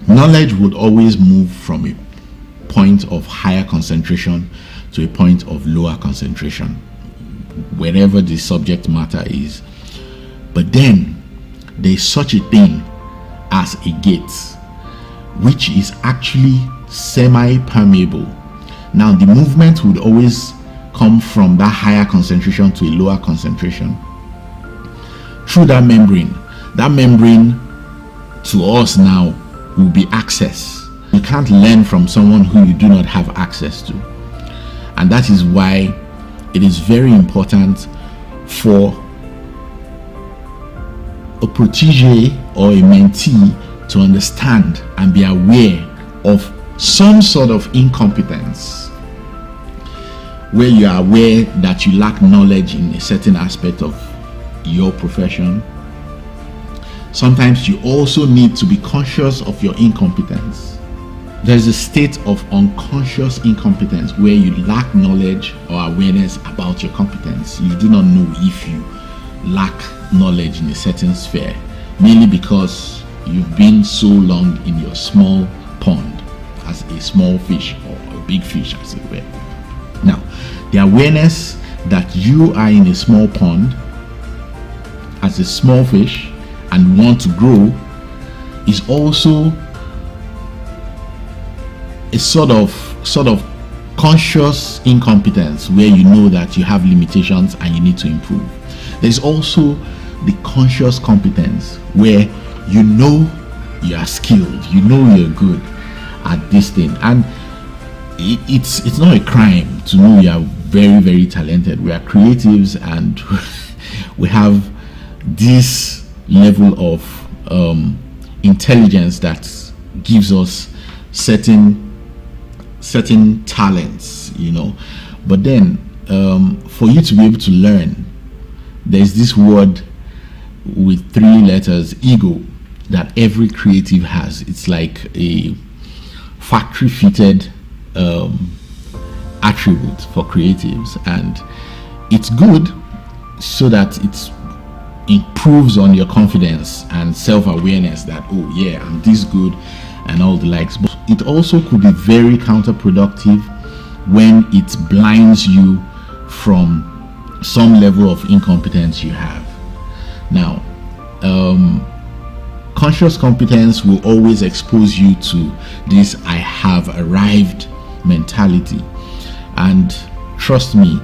knowledge would always move from a point of higher concentration to a point of lower concentration, wherever the subject matter is. But then there's such a thing as a gate, which is actually semi-permeable. Now, the movement would always come from that higher concentration to a lower concentration through that membrane. That membrane to us now will be access. You can't learn from someone who you do not have access to. And that is why it is very important for a protege or a mentee to understand and be aware of some sort of incompetence where you are aware that you lack knowledge in a certain aspect of your profession. Sometimes you also need to be conscious of your incompetence. There's a state of unconscious incompetence where you lack knowledge or awareness about your competence. You do not know if you lack knowledge in a certain sphere, mainly because you've been so long in your small pond as a small fish or a big fish, as it were. Now, the awareness that you are in a small pond as a small fish and want to grow is also a sort of conscious incompetence where you know that you have limitations and you need to improve. There's also the conscious competence where you know you are skilled, you know you're good at this thing, and it's not a crime to know you are very, very talented. We are creatives and we have this level of intelligence that gives us certain talents, you know. But then for you to be able to learn, there's this word with 3 letters, ego, that every creative has. It's like a factory fitted attribute for creatives, and it's good so that it improves on your confidence and self-awareness that, oh yeah, I'm this good and all the likes. But it also could be very counterproductive when it blinds you from some level of incompetence you have. Now, conscious competence will always expose you to this I have arrived mentality. And trust me,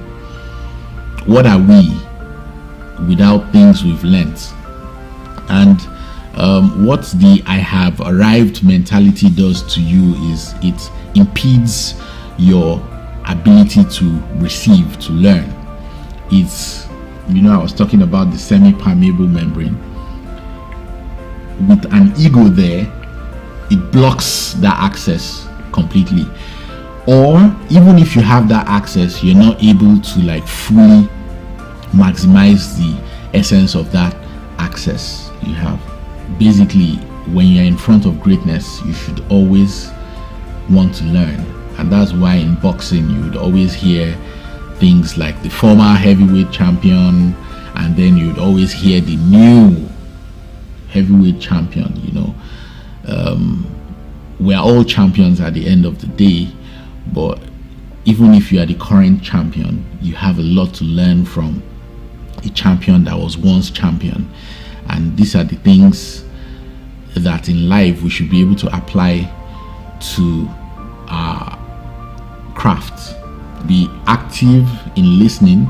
what are we without things we've learnt? And what the I have arrived mentality does to you is it impedes your ability to receive, to learn. It's, you know, I was talking about the semi-permeable membrane. With an ego there, it blocks that access completely. Or even if you have that access, you're not able to like fully maximize the essence of that access you have. Basically, when you're in front of greatness, you should always want to learn. And that's why in boxing you would always hear things like the former heavyweight champion, and then you'd always hear the new heavyweight champion. You know, we're all champions at the end of the day, but even if you are the current champion, you have a lot to learn from a champion that was once champion. And these are the things that in life we should be able to apply to our craft. Be active in listening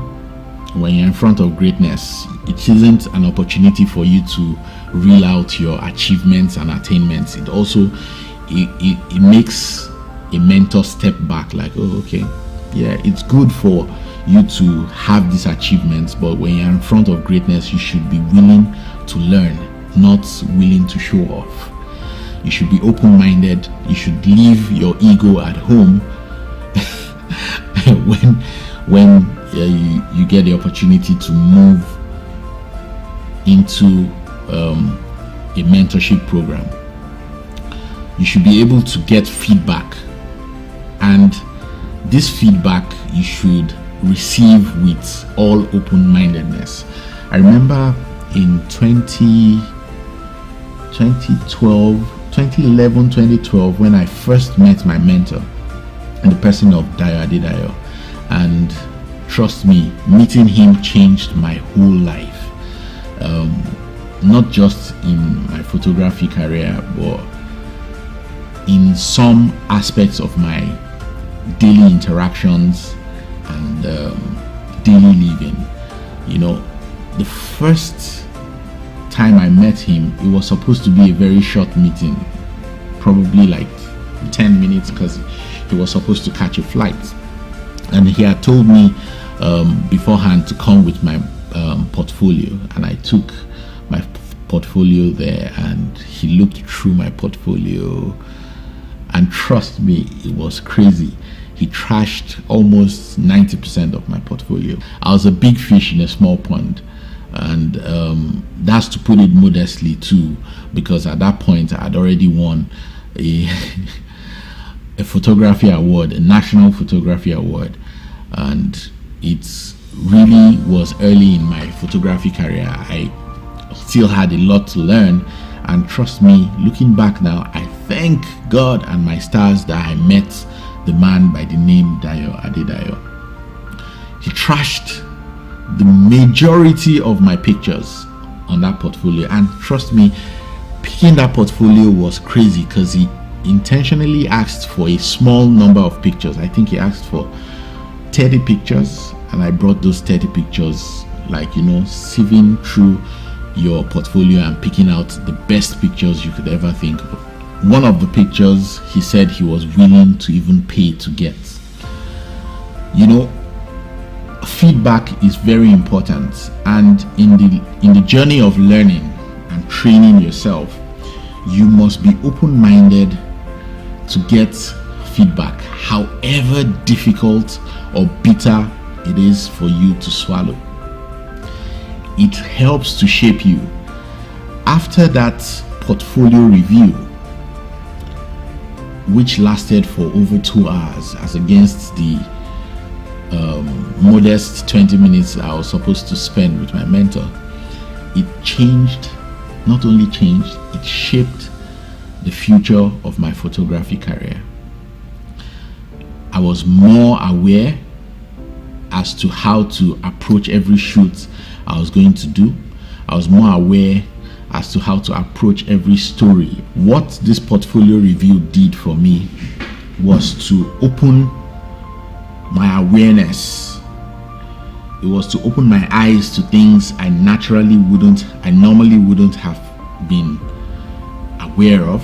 when you're in front of greatness. It isn't an opportunity for you to reel out your achievements and attainments. It also it makes a mentor step back, like, oh, okay, yeah, it's good for you to have these achievements, but when you're in front of greatness, you should be willing to learn, not willing to show off. You should be open-minded. You should leave your ego at home when you get the opportunity to move into a mentorship program. You should be able to get feedback, and this feedback you should receive with all open-mindedness. I remember in 2011, when I first met my mentor, and the person of Dayo Adedayo, and trust me, meeting him changed my whole life. Not just in my photography career, but in some aspects of my daily interactions and daily living. You know, the first time I met him, it was supposed to be a very short meeting, probably like 10 minutes, because he was supposed to catch a flight. And he had told me beforehand to come with my portfolio, and I took my portfolio there, and he looked through my portfolio, and trust me, it was crazy. He trashed almost 90% of my portfolio. I was a big fish in a small pond, and that's to put it modestly too, because at that point I had already won a photography award, a national photography award, and it really was early in my photography career. I still had a lot to learn, and trust me, looking back now, I thank God and my stars that I met the man by the name Dayo Adedayo. He trashed the majority of my pictures on that portfolio, and trust me, picking that portfolio was crazy, because he intentionally asked for a small number of pictures. I think he asked for 30 pictures, and I brought those 30 pictures, like, you know, sieving through your portfolio and picking out the best pictures you could ever think of. One of the pictures he said he was willing to even pay to get. You know, feedback is very important, and in the journey of learning and training yourself, you must be open-minded to get feedback, however difficult or bitter it is for you to swallow. It helps to shape you. After that portfolio review, which lasted for over 2 hours, as against the modest 20 minutes I was supposed to spend with my mentor, it changed, not only changed, it shaped the future of my photography career. I was more aware as to how to approach every shoot I was going to do. I was more aware as to how to approach every story. What this portfolio review did for me was to open my awareness. It was to open my eyes to things I normally wouldn't have been aware of,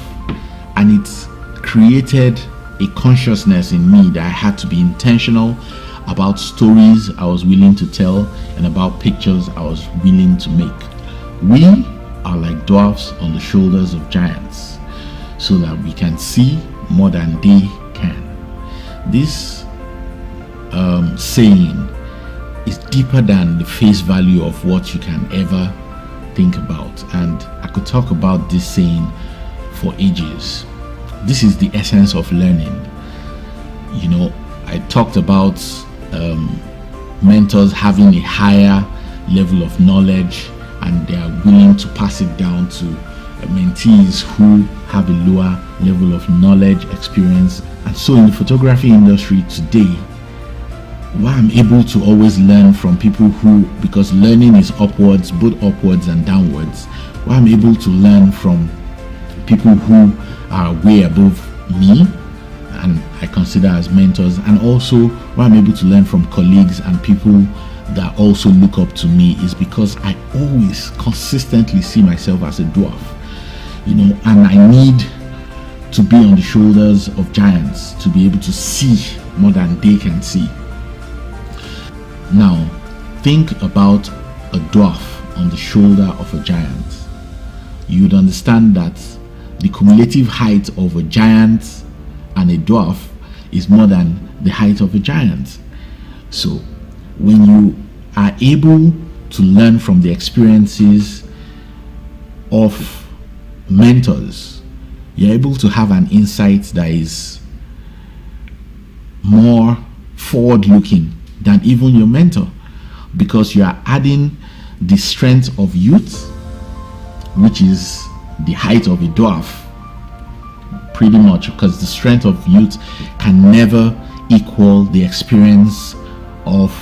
and it created a consciousness in me that I had to be intentional about stories I was willing to tell and about pictures I was willing to make. We are like dwarfs on the shoulders of giants, so that we can see more than they can. This saying is deeper than the face value of what you can ever think about, and I could talk about this saying for ages. This is the essence of learning. You know, I talked about mentors having a higher level of knowledge, and they are willing to pass it down to mentees who have a lower level of knowledge, experience. And so in the photography industry today, why I'm able to always learn from people who, because learning is upwards, both upwards and downwards, why I'm able to learn from people who are way above me and I consider as mentors, and also why I'm able to learn from colleagues and people that also look up to me is because I always consistently see myself as a dwarf, you know, and I need to be on the shoulders of giants to be able to see more than they can see. Now, think about a dwarf on the shoulder of a giant. You would understand that the cumulative height of a giant and a dwarf is more than the height of a giant. So, when you are able to learn from the experiences of mentors, you're able to have an insight that is more forward-looking than even your mentor, because you are adding the strength of youth, which is the height of a dwarf, pretty much, because the strength of youth can never equal the experience of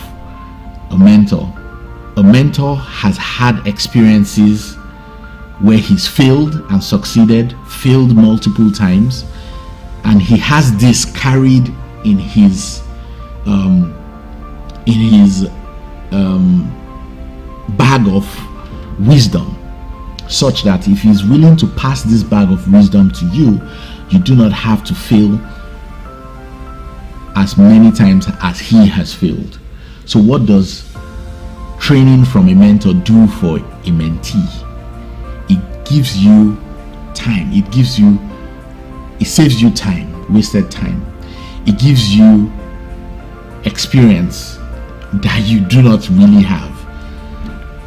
a mentor. A mentor has had experiences where he's failed and succeeded, failed multiple times, and he has this carried in his bag of wisdom, such that if he's willing to pass this bag of wisdom to you, you do not have to fail as many times as he has failed. So what does training from a mentor do for a mentee? It gives you time. It saves you time, wasted time. It gives you experience that you do not really have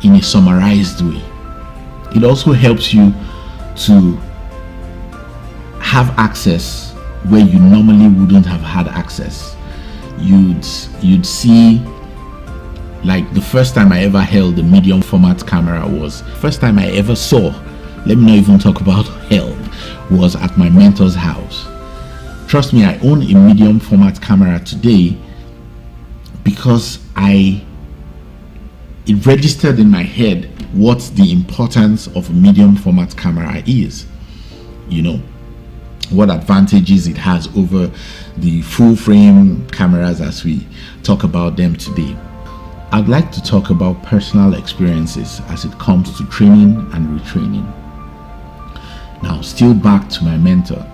in a summarized way. It also helps you to have access where you normally wouldn't have had access. You'd see, like the first time I ever held a medium format camera was, first time I ever saw, let me not even talk about held, was at my mentor's house. Trust me, I own a medium format camera today because it registered in my head what the importance of a medium format camera is. You know, what advantages it has over the full frame cameras as we talk about them today. I'd like to talk about personal experiences as it comes to training and retraining. Now, still back to my mentor.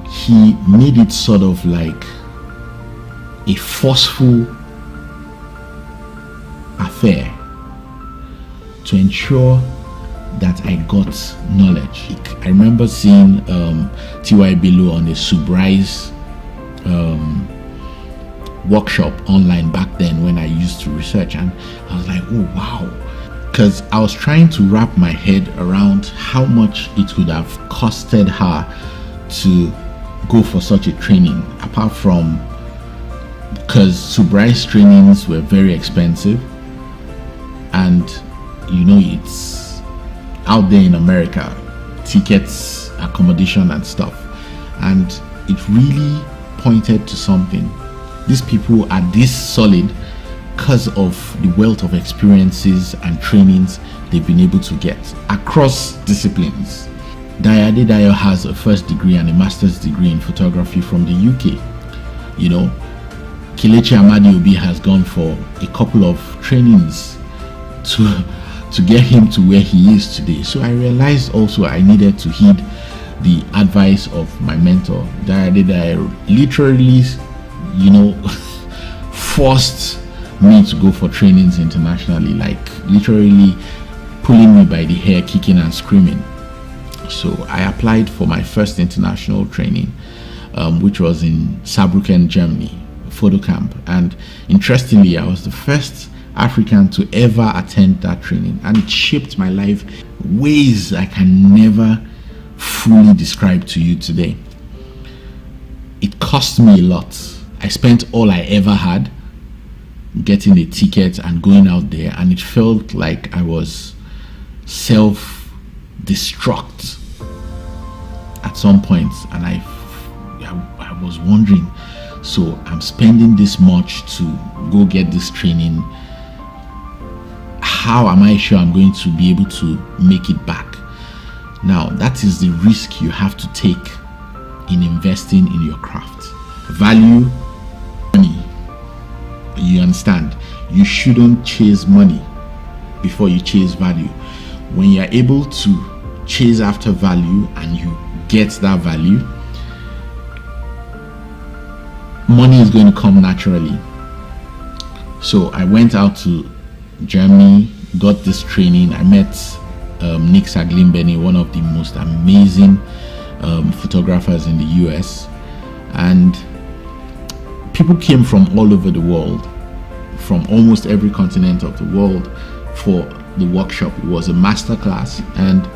He made it sort of like a forceful affair to ensure that I got knowledge. I remember seeing T.Y. Bello on a Subrise workshop online back then when I used to research, and I was like, oh wow, because I was trying to wrap my head around how much it would have costed her to go for such a training, apart from, because Subrise trainings were very expensive, and you know, it's out there in America, tickets, accommodation and stuff, and it really pointed to something. These people are this solid because of the wealth of experiences and trainings they've been able to get across disciplines. Dayo Adedayo has a first degree and a master's degree in photography from the UK. You know, Kelechi Amadi Obi has gone for a couple of trainings to get him to where he is today. So I realized also I needed to heed the advice of my mentor. Dayo literally, you know, forced me to go for trainings internationally, like literally pulling me by the hair, kicking and screaming. So I applied for my first international training, which was in Saarbrücken, Germany, photo camp. And interestingly, I was the first African to ever attend that training, and it shaped my life ways I can never fully describe to you today. It cost me a lot. I spent all I ever had getting a ticket and going out there, and it felt like I was self-destruct at some point, and I was wondering, so I'm spending this much to go get this training. How am I sure I'm going to be able to make it back? Now, that is the risk you have to take in investing in your craft. Value money. You understand? you shouldn't chase money before you chase value. When you're able to chase after value and you get that value, money is going to come naturally. So I went out to Germany, got this training. I met Nick Saglimbeni, one of the most amazing photographers in the US, and people came from all over the world, from almost every continent of the world, for the workshop. It was a master class, and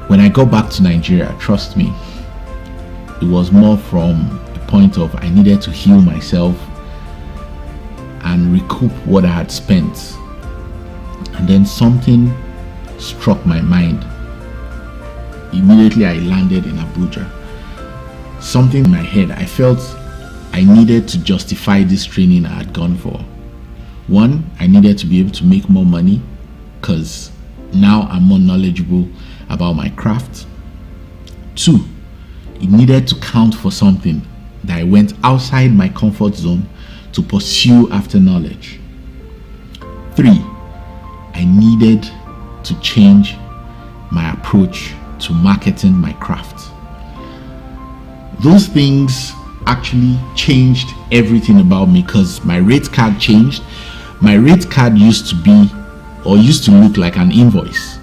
when I got back to Nigeria, trust me, it was more from a point of I needed to heal myself and recoup what I had spent. And then something struck my mind. Immediately I landed in Abuja. Something in my head, I felt I needed to justify this training I had gone for. One, I needed to be able to make more money because now I'm more knowledgeable about my craft. Two, it needed to count for something that I went outside my comfort zone to pursue after knowledge. Three, I needed to change my approach to marketing my craft. Those things actually changed everything about me because my rate card changed. My rate card used to look like an invoice.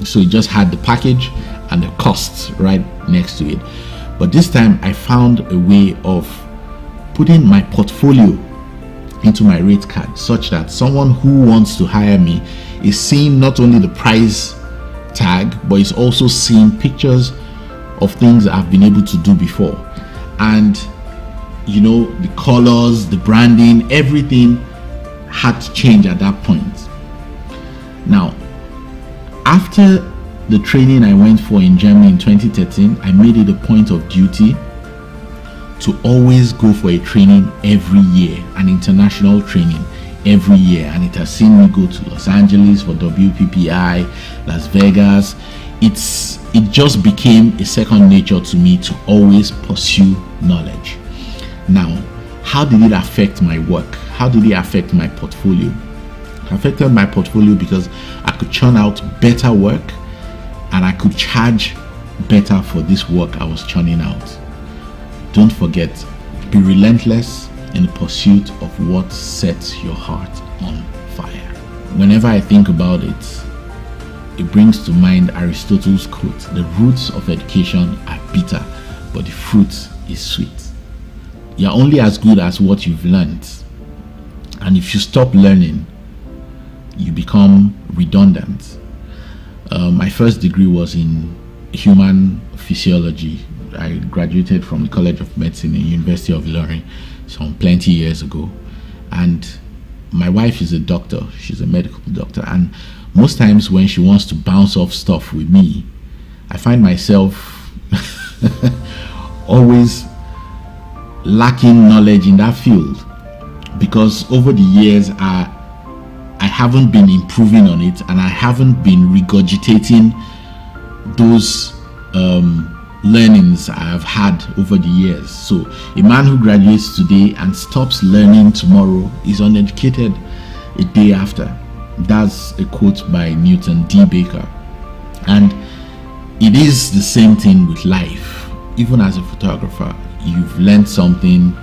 So it just had the package and the costs right next to it. But this time I found a way of putting my portfolio into my rate card such that someone who wants to hire me is seeing not only the price tag, but is also seeing pictures of things I've been able to do before. And you know, the colors, the branding, everything had to change at that point. Now, after the training I went for in Germany in 2013, I made it a point of duty to always go for a training every year, an international training every year. And it has seen me go to Los Angeles for WPPI, Las Vegas. It just became a second nature to me to always pursue knowledge. Now, how did it affect my work? How did it affect my portfolio? It affected my portfolio because I could churn out better work and I could charge better for this work I was churning out. Don't forget, be relentless in the pursuit of what sets your heart on fire. Whenever I think about it, it brings to mind Aristotle's quote, "The roots of education are bitter, but the fruit is sweet." You're only as good as what you've learned. And if you stop learning, you become redundant. My first degree was in human physiology. I graduated from the College of Medicine in University of Ilorin some plenty years ago. And my wife is a doctor. She's a medical doctor. And most times when she wants to bounce off stuff with me, I find myself always lacking knowledge in that field, because over the years I haven't been improving on it, and I haven't been regurgitating those learnings I've had over the years. So a man who graduates today and stops learning tomorrow is uneducated a day after. That's a quote by Newton D. Baker. And it is the same thing with life. Even as a photographer, you've learned something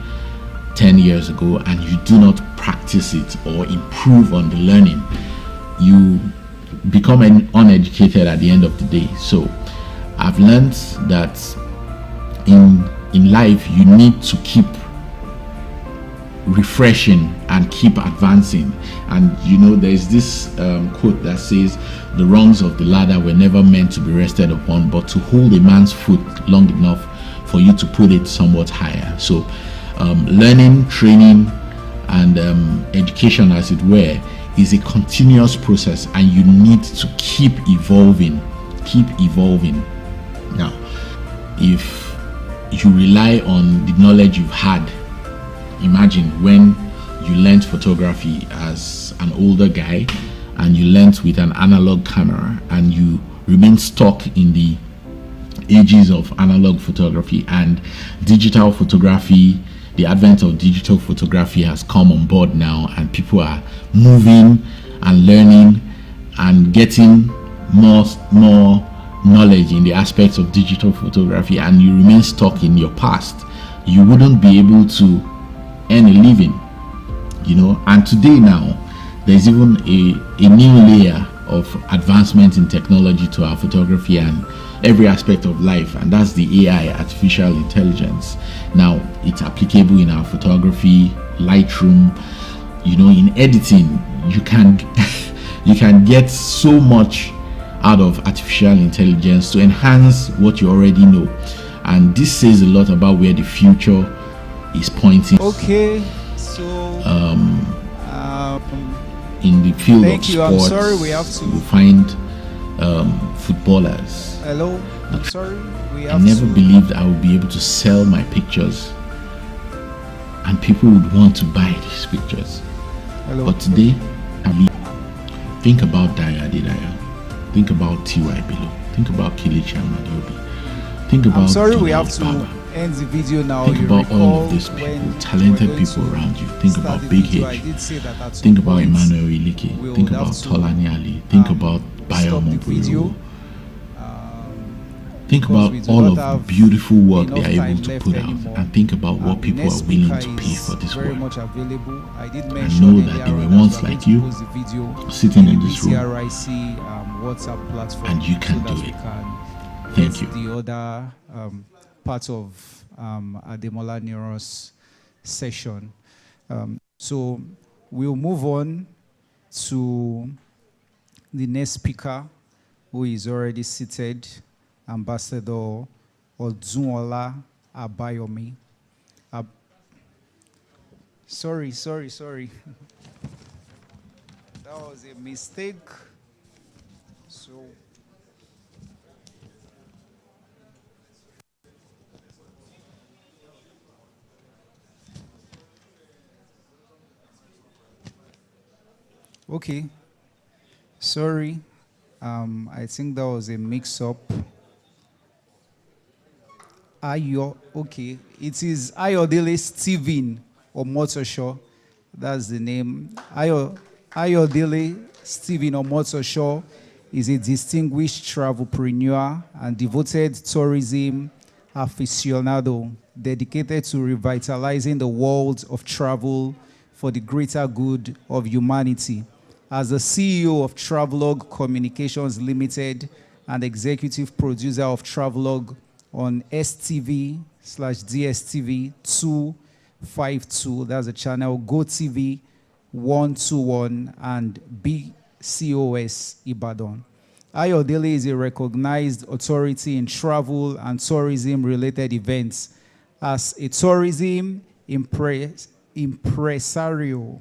10 years ago and you do not practice it or improve on the learning, you become uneducated at the end of the day. So I've learned that in life you need to keep refreshing and keep advancing. And you know, there's this quote that says, "The rungs of the ladder were never meant to be rested upon, but to hold a man's foot long enough for you to put it somewhat higher." So learning, training, and education, as it were, is a continuous process, and you need to keep evolving. Now, if you rely on the knowledge you've had, imagine when you learned photography as an older guy and you learned with an analog camera and you remain stuck in the ages of analog photography, and digital photography, the advent of digital photography has come on board now, and people are moving and learning and getting more knowledge in the aspects of digital photography, and you remain stuck in your past, you wouldn't be able to earn a living, you know. And today now, there's even a new layer of advancement in technology to our photography and every aspect of life, and that's the AI, artificial intelligence. Now it's applicable in our photography, Lightroom, you know. In editing, you can you can get so much out of artificial intelligence to enhance what you already know, and this says a lot about where the future is pointing. Okay, so in the field of you. sports, I'm sorry, we have to. you find footballers. Hello, I'm sorry, we have I never to. believed I would be able to sell my pictures and people would want to buy these pictures. Hello. But today, think about Daya Adedaya. Think about T.Y. Below. Think about Kelechi Amadiobi. Think about I'm sorry, we Donald have to Baba. end the video now. Think You about all recall of these people, when talented we were going people to around you. Think start about the Big video, I H. did say that at some Think about point Emmanuel Ilike. we Think would about have to, Tolani Ali. Think about Bayo stop the video. Moburu. Think because about we do all not of the have beautiful work they enough are time able to left put out, anymore. and think about what The people next are willing speaker to pay is for this very work. much available. I did And mention know earlier that they on were that once we are like going you, to post the video sitting in the this room, PCRiC WhatsApp platform, and you can so do that it. we can Thank get you. the other part of Ademola Nero's session. So we'll move on to the next speaker, who is already seated, Ambassador Odunola Abayomi. Sorry. That was a mistake. So okay. Sorry. I think that was a mix-up. Okay. It is Ayodele Stephen Omotosho. That's the name. Ayodele Stephen Omotosho is a distinguished travelpreneur and devoted tourism aficionado dedicated to revitalizing the world of travel for the greater good of humanity. As the CEO of Travelog Communications Limited and executive producer of Travelog on STV/DSTV 252, that's a channel, GoTV 121, and BCOS Ibadan. Ayodele is a recognized authority in travel and tourism-related events. As a tourism impresario,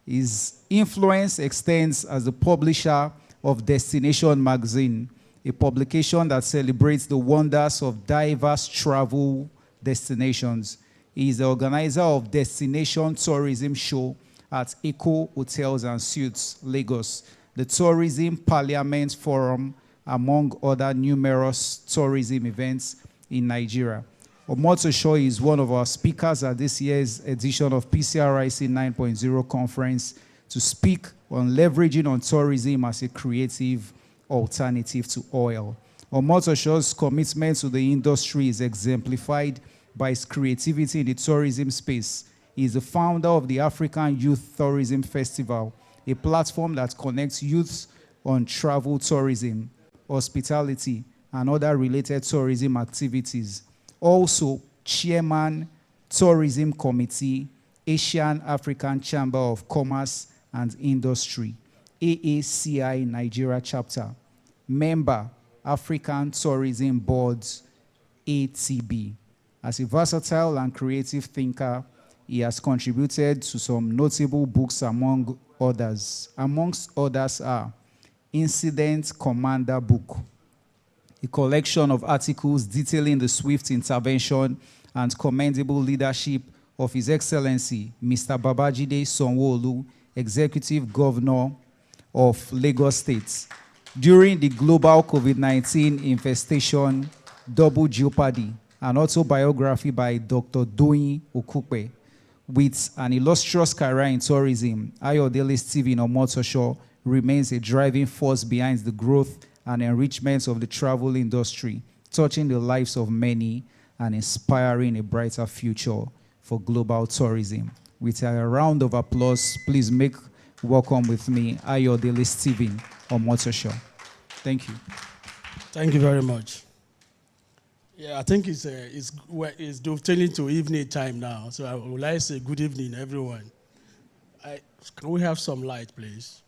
his influence extends as the publisher of Destination Magazine, a publication that celebrates the wonders of diverse travel destinations. He is the organizer of Destination Tourism Show at Eco Hotels and Suites, Lagos, the Tourism Parliament Forum, among other numerous tourism events in Nigeria. Omotosho is one of our speakers at this year's edition of PCRiC 9.0 conference to speak on leveraging on tourism as a creative alternative to oil. Omotosho's commitment to the industry is exemplified by his creativity in the tourism space. He is the founder of the African Youth Tourism Festival, a platform that connects youths on travel tourism, hospitality, and other related tourism activities. Also, Chairman, Tourism Committee, Asian African Chamber of Commerce and Industry, AACI Nigeria Chapter. Member, African Tourism Boards, ATB. As a versatile and creative thinker, he has contributed to some notable books among others. Amongst others are Incident Commander Book, a collection of articles detailing the swift intervention and commendable leadership of His Excellency, Mr. Babajide Sanwo-Olu, Executive Governor of Lagos State, during the global COVID-19 infestation, Double Jeopardy, an autobiography by Dr. Doyin Okupe, With an illustrious career in tourism, Ayodele Stephen Omotosho remains a driving force behind the growth and enrichment of the travel industry, touching the lives of many and inspiring a brighter future for global tourism. With a round of applause, please make welcome with me Ayodele Stephen Omotosho. Thank you. Thank you very much. Yeah, I think it's dovetailing to evening time now, so I would like to say good evening, everyone. Can we have some light, please?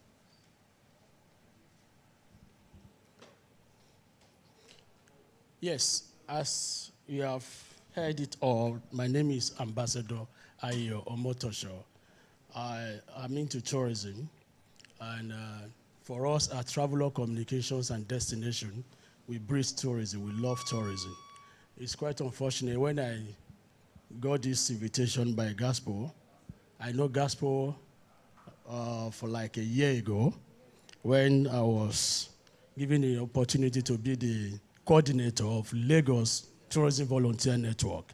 Yes, as you have heard it all, my name is Ambassador Ayo Omotosho. I'm into tourism, and for us at Traveler Communications and Destination, we breathe tourism, we love tourism. It's quite unfortunate when I got this invitation by Gaspo. I know Gaspo for like a year ago when I was given the opportunity to be the coordinator of Lagos Tourism Volunteer Network.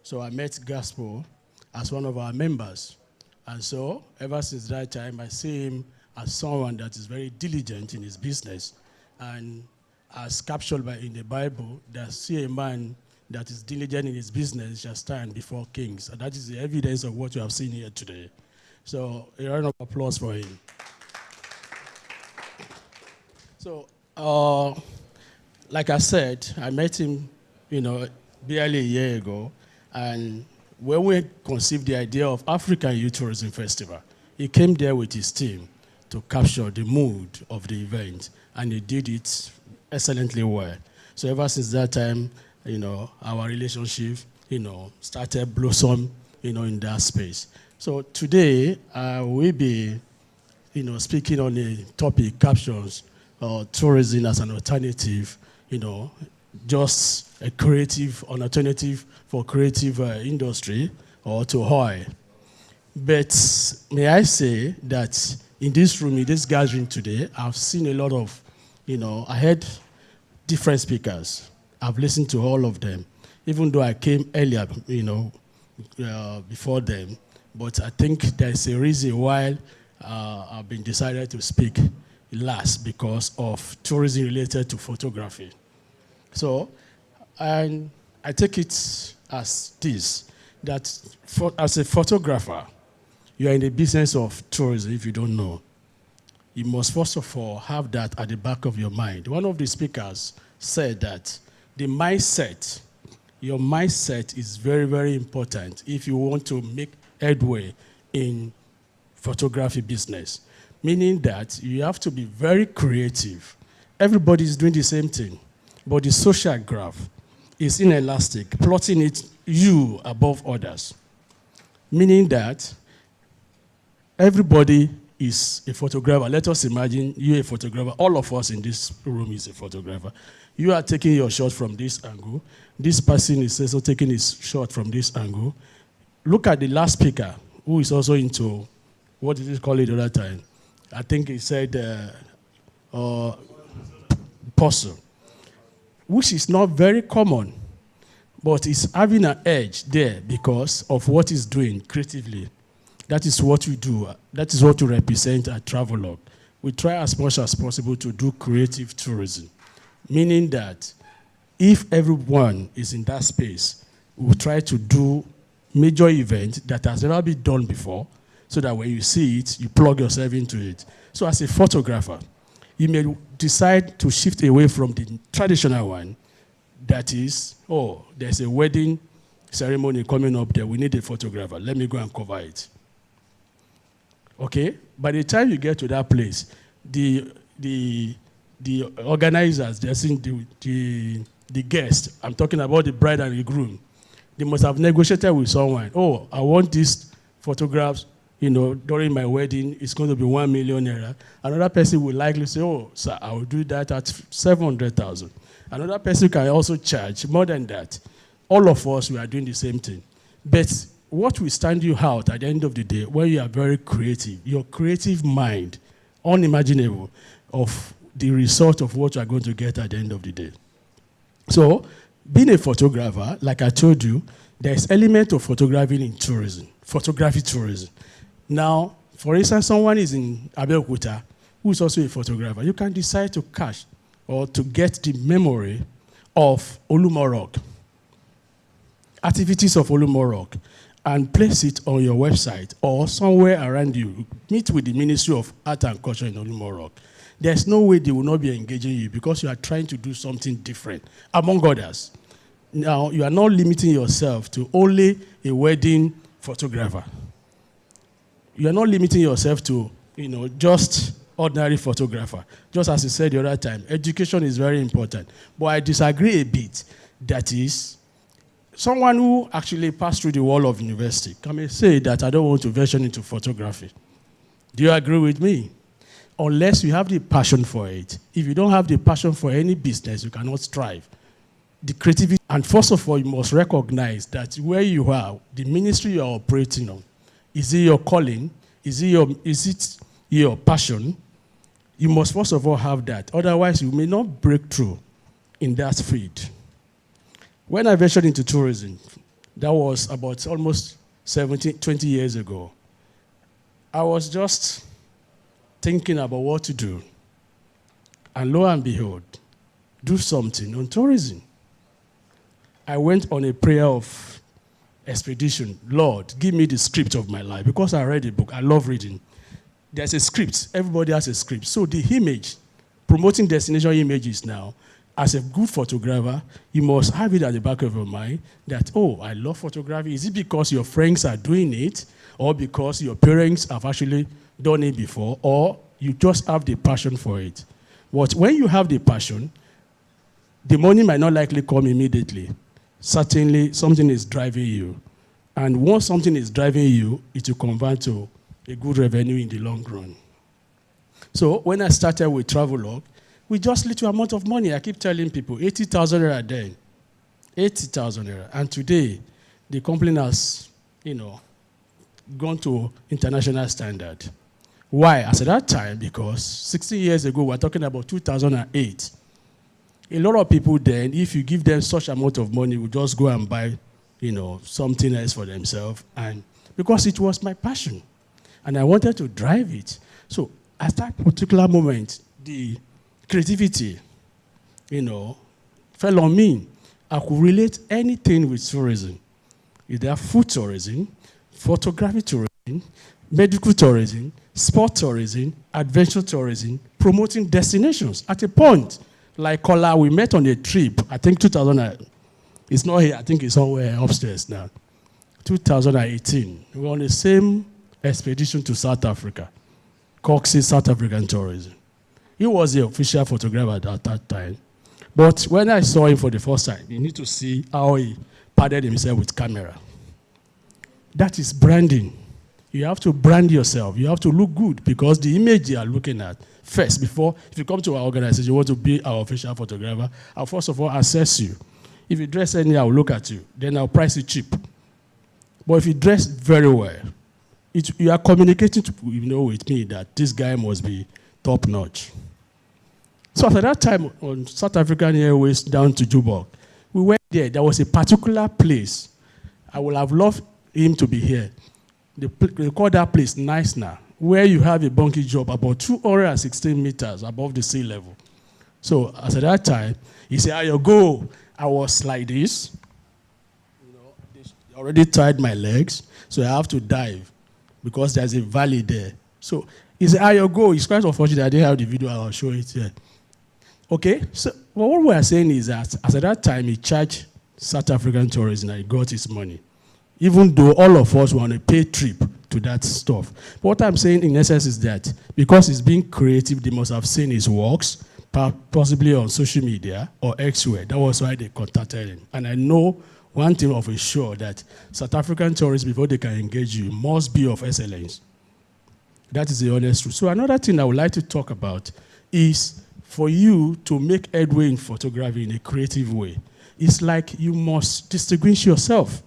So I met Gaspo as one of our members. And so ever since that time, I see him as someone that is very diligent in his business. And as captured in the Bible, that see a man that is diligent in his business shall stand before kings. And that is the evidence of what you have seen here today. So a round of applause for him. So, like I said, I met him, barely a year ago. And when we conceived the idea of African Youth Tourism Festival, he came there with his team to capture the mood of the event. And he did it excellently well. So ever since that time, our relationship, started blossom, in that space. So today, we'll be, speaking on the topic captions, tourism as an alternative, just an alternative for creative industry or to oil. But may I say that in this room, in this gathering today, I've seen a lot of, I heard different speakers. I've listened to all of them, even though I came earlier, before them. But I think there's a reason why I've been decided to speak last, because of tourism related to photography. So, and I take it as this, that as a photographer, you are in the business of tourism. If you don't know, you must first of all have that at the back of your mind. One of the speakers said that the mindset, your mindset is very, very important if you want to make headway in photography business. Meaning that you have to be very creative. Everybody is doing the same thing, but the social graph is inelastic, plotting it you above others. Meaning that everybody is a photographer. Let us imagine you're a photographer. All of us in this room is a photographer. You are taking your shot from this angle. This person is also taking his shot from this angle. Look at the last speaker, who is also into, what did he call it the other time? I think he said puzzle, which is not very common, but it's having an edge there because of what he's doing creatively. That is what we do. That is what we represent at Travelog. We try as much as possible to do creative tourism, meaning that if everyone is in that space, we try to do major event that has never been done before, so that when you see it, you plug yourself into it. So as a photographer, you may decide to shift away from the traditional one, that is, oh, there's a wedding ceremony coming up there, we need a photographer, let me go and cover it. Okay? By the time you get to that place, the organizers, the guests, I'm talking about the bride and the groom, they must have negotiated with someone. Oh, I want these photographs, during my wedding, it's going to be 1 million naira. Another person will likely say, oh, sir, I will do that at 700,000. Another person can also charge more than that. All of us, we are doing the same thing. But what will stand you out at the end of the day, when you are very creative, your creative mind, unimaginable of the result of what you are going to get at the end of the day. So, being a photographer, like I told you, there's element of photographing in tourism. photography tourism. Now, for instance, someone is in Abeokuta who is also a photographer. You can decide to catch or to get the memory of Olumo Rock, activities of Olumo Rock, and place it on your website or somewhere around you. Meet with the Ministry of Art and Culture in Olumo Rock. There's no way they will not be engaging you because you are trying to do something different, among others. Now, you are not limiting yourself to only a wedding photographer. You are not limiting yourself to, just ordinary photographer. Just as you said the other time, education is very important. But I disagree a bit. That is, someone who actually passed through the wall of university can say that I don't want to venture into photography. Do you agree with me? Unless you have the passion for it. If you don't have the passion for any business, you cannot thrive. The creativity, and first of all, you must recognize that where you are, the ministry you are operating on, is it your calling? Is it your passion? You must first of all have that. Otherwise, you may not break through in that field. When I ventured into tourism, that was about almost 20 years ago, I was just thinking about what to do. And lo and behold, do something on tourism. I went on a prayer of expedition. Lord, give me the script of my life. Because I read a book, I love reading. There's a script. Everybody has a script. So the image, promoting destination images now, as a good photographer, you must have it at the back of your mind that, oh, I love photography. Is it because your friends are doing it, or because your parents have actually done it before, or you just have the passion for it? But when you have the passion, the money might not likely come immediately. Certainly, something is driving you. And once something is driving you, it will convert to a good revenue in the long run. So when I started with Travelog, with just little amount of money, I keep telling people, 80,000 naira then, 80,000 naira. And today, the company has, gone to international standard. Why? As at that time, because 16 years ago, we're talking about 2008. A lot of people then, if you give them such amount of money, will just go and buy, something else for themselves. And because it was my passion, and I wanted to drive it. So at that particular moment, the creativity, fell on me. I could relate anything with tourism. Either food tourism, photography tourism, medical tourism, sport tourism, adventure tourism, promoting destinations. At a point, like Kola, we met on a trip, I think 2000, it's not here, I think it's somewhere upstairs now. 2018, we were on the same expedition to South Africa, Coxie South African Tourism. He was the official photographer at that time. But when I saw him for the first time, you need to see how he padded himself with camera. That is branding. You have to brand yourself. You have to look good because the image you are looking at first, before, if you come to our organization, you want to be our official photographer, I'll first of all assess you. If you dress anyhow, I'll look at you. Then I'll price it cheap. But if you dress very well, you are communicating with me that this guy must be top notch. So at that time, on South African Airways down to Joburg, we went there. There was a particular place. I would have loved him to be here. They call that place Nice Now, where you have a bunkie job about 216 meters above the sea level. So as at that time, he said, "How you go?" I was like this. They already tied my legs, so I have to dive because there's a valley there. So he said, "How you go?" It's quite unfortunate I didn't have the video. I'll show it here. Okay, so what we are saying is that as at that time, he charged South African tourism and he got his money, even though all of us were on a paid trip to that stuff. But what I'm saying in essence is that because he's being creative, they must have seen his works, possibly on social media or elsewhere. That was why they contacted him. And I know one thing of a sure that South African tourists, before they can engage you, must be of excellence. That is the honest truth. So another thing I would like to talk about is for you to make headway in photography in a creative way. It's like you must distinguish yourself.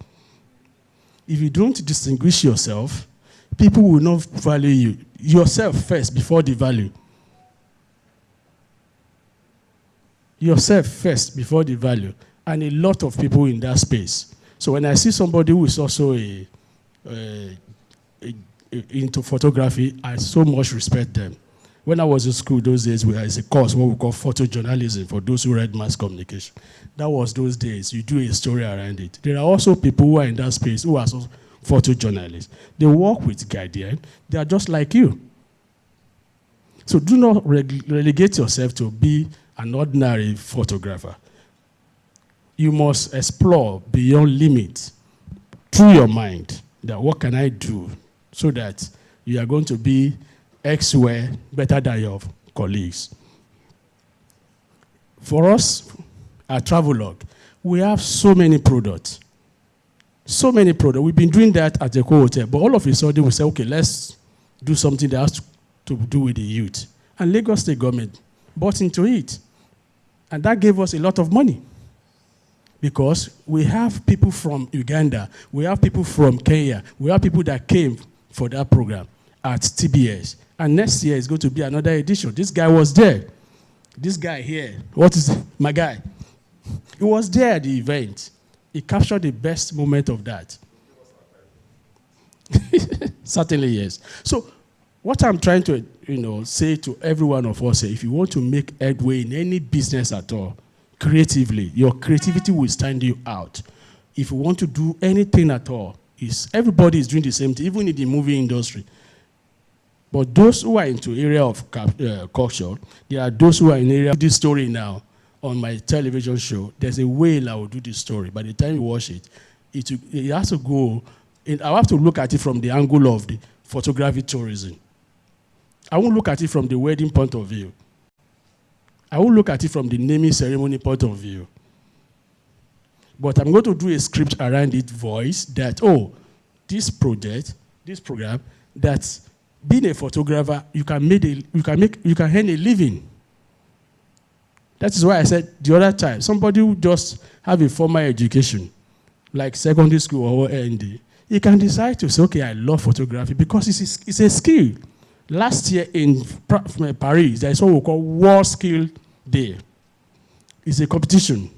If you don't distinguish yourself, people will not value you. Yourself first before the value. Yourself first before the value. And a lot of people in that space. So when I see somebody who is also a into photography, I so much respect them. When I was in school those days, we had a course what we call photojournalism for those who read mass communication. That was those days. You do a story around it. There are also people who are in that space who are also photojournalists. They work with Guardian. They are just like you. So do not relegate yourself to be an ordinary photographer. You must explore beyond limits through your mind that what can I do so that you are going to be elsewhere better than your colleagues. For us at Travelog, we have so many products. So many products. We've been doing that at the hotel, but all of a sudden we say, okay, let's do something that has to do with the youth. And Lagos State government bought into it. And that gave us a lot of money. Because we have people from Uganda, we have people from Kenya, we have people that came for that program at TBS. And next year is going to be another edition. This guy was there. This guy here, what is my guy? He was there at the event. He captured the best moment of that. Certainly, yes. So what I'm trying to say to every one of us, if you want to make headway in any business at all, creatively, your creativity will stand you out. If you want to do anything at all, everybody is doing the same thing, even in the movie industry. But those who are into area of culture, there are those who are in area of this story now. On my television show, there's a way I will do this story. By the time you watch it, it has to go. I have to look at it from the angle of the photography tourism. I won't look at it from the wedding point of view. I won't look at it from the naming ceremony point of view. But I'm going to do a script around it, voice that, this project, this program, that being a photographer, you can earn a living. That is why I said the other time, somebody who just have a formal education, like secondary school or ND, he can decide to say, okay, I love photography because it's a skill. Last year in Paris, there is what we call World Skill Day. It's a competition.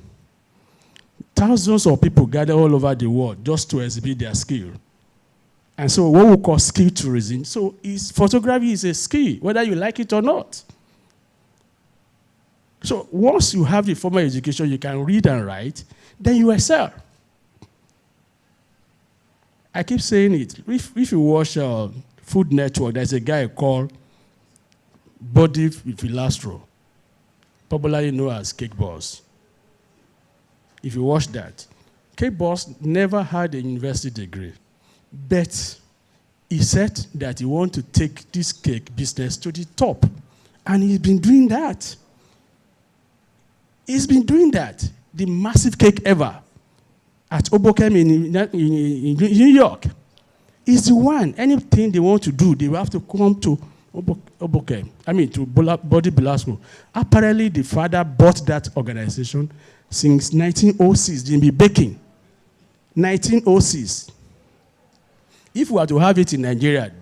Thousands of people gather all over the world just to exhibit their skill. And so what we call skill tourism. So photography is a skill, whether you like it or not. So once you have the formal education, you can read and write, then you excel. I keep saying it. If you watch Food Network, there's a guy called Body Filastro, popularly known as Cake Boss. If you watch that, Cake Boss never had a university degree, but he said that he wanted to take this cake business to the top, and he's been doing that. He's been doing that. The massive cake ever at Obokem in New York. He's the one. Anything they want to do, they will have to come to Obokem. To Body Belasco. Apparently, the father bought that organization since 1906. They've been baking. 1906. If we are to have it in Nigeria,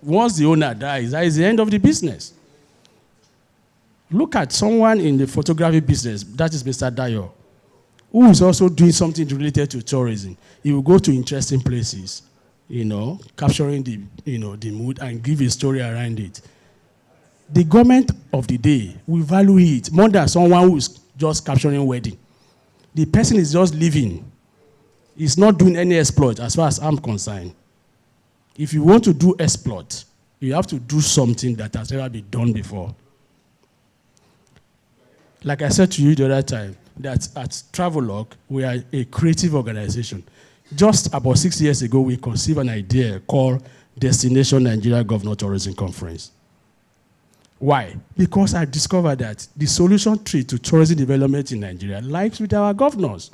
once the owner dies, that is the end of the business. Look at someone in the photography business, that is Mr. Dayo, who is also doing something related to tourism. He will go to interesting places, capturing the mood and give a story around it. The government of the day will value it more than someone who is just capturing wedding. The person is just living. He's not doing any exploit as far as I'm concerned. If you want to do exploit, you have to do something that has never been done before. Like I said to you the other time, that at Travelog, we are a creative organization. Just about 6 years ago, we conceived an idea called Destination Nigeria Governor Tourism Conference. Why? Because I discovered that the solution tree to tourism development in Nigeria lies with our governors.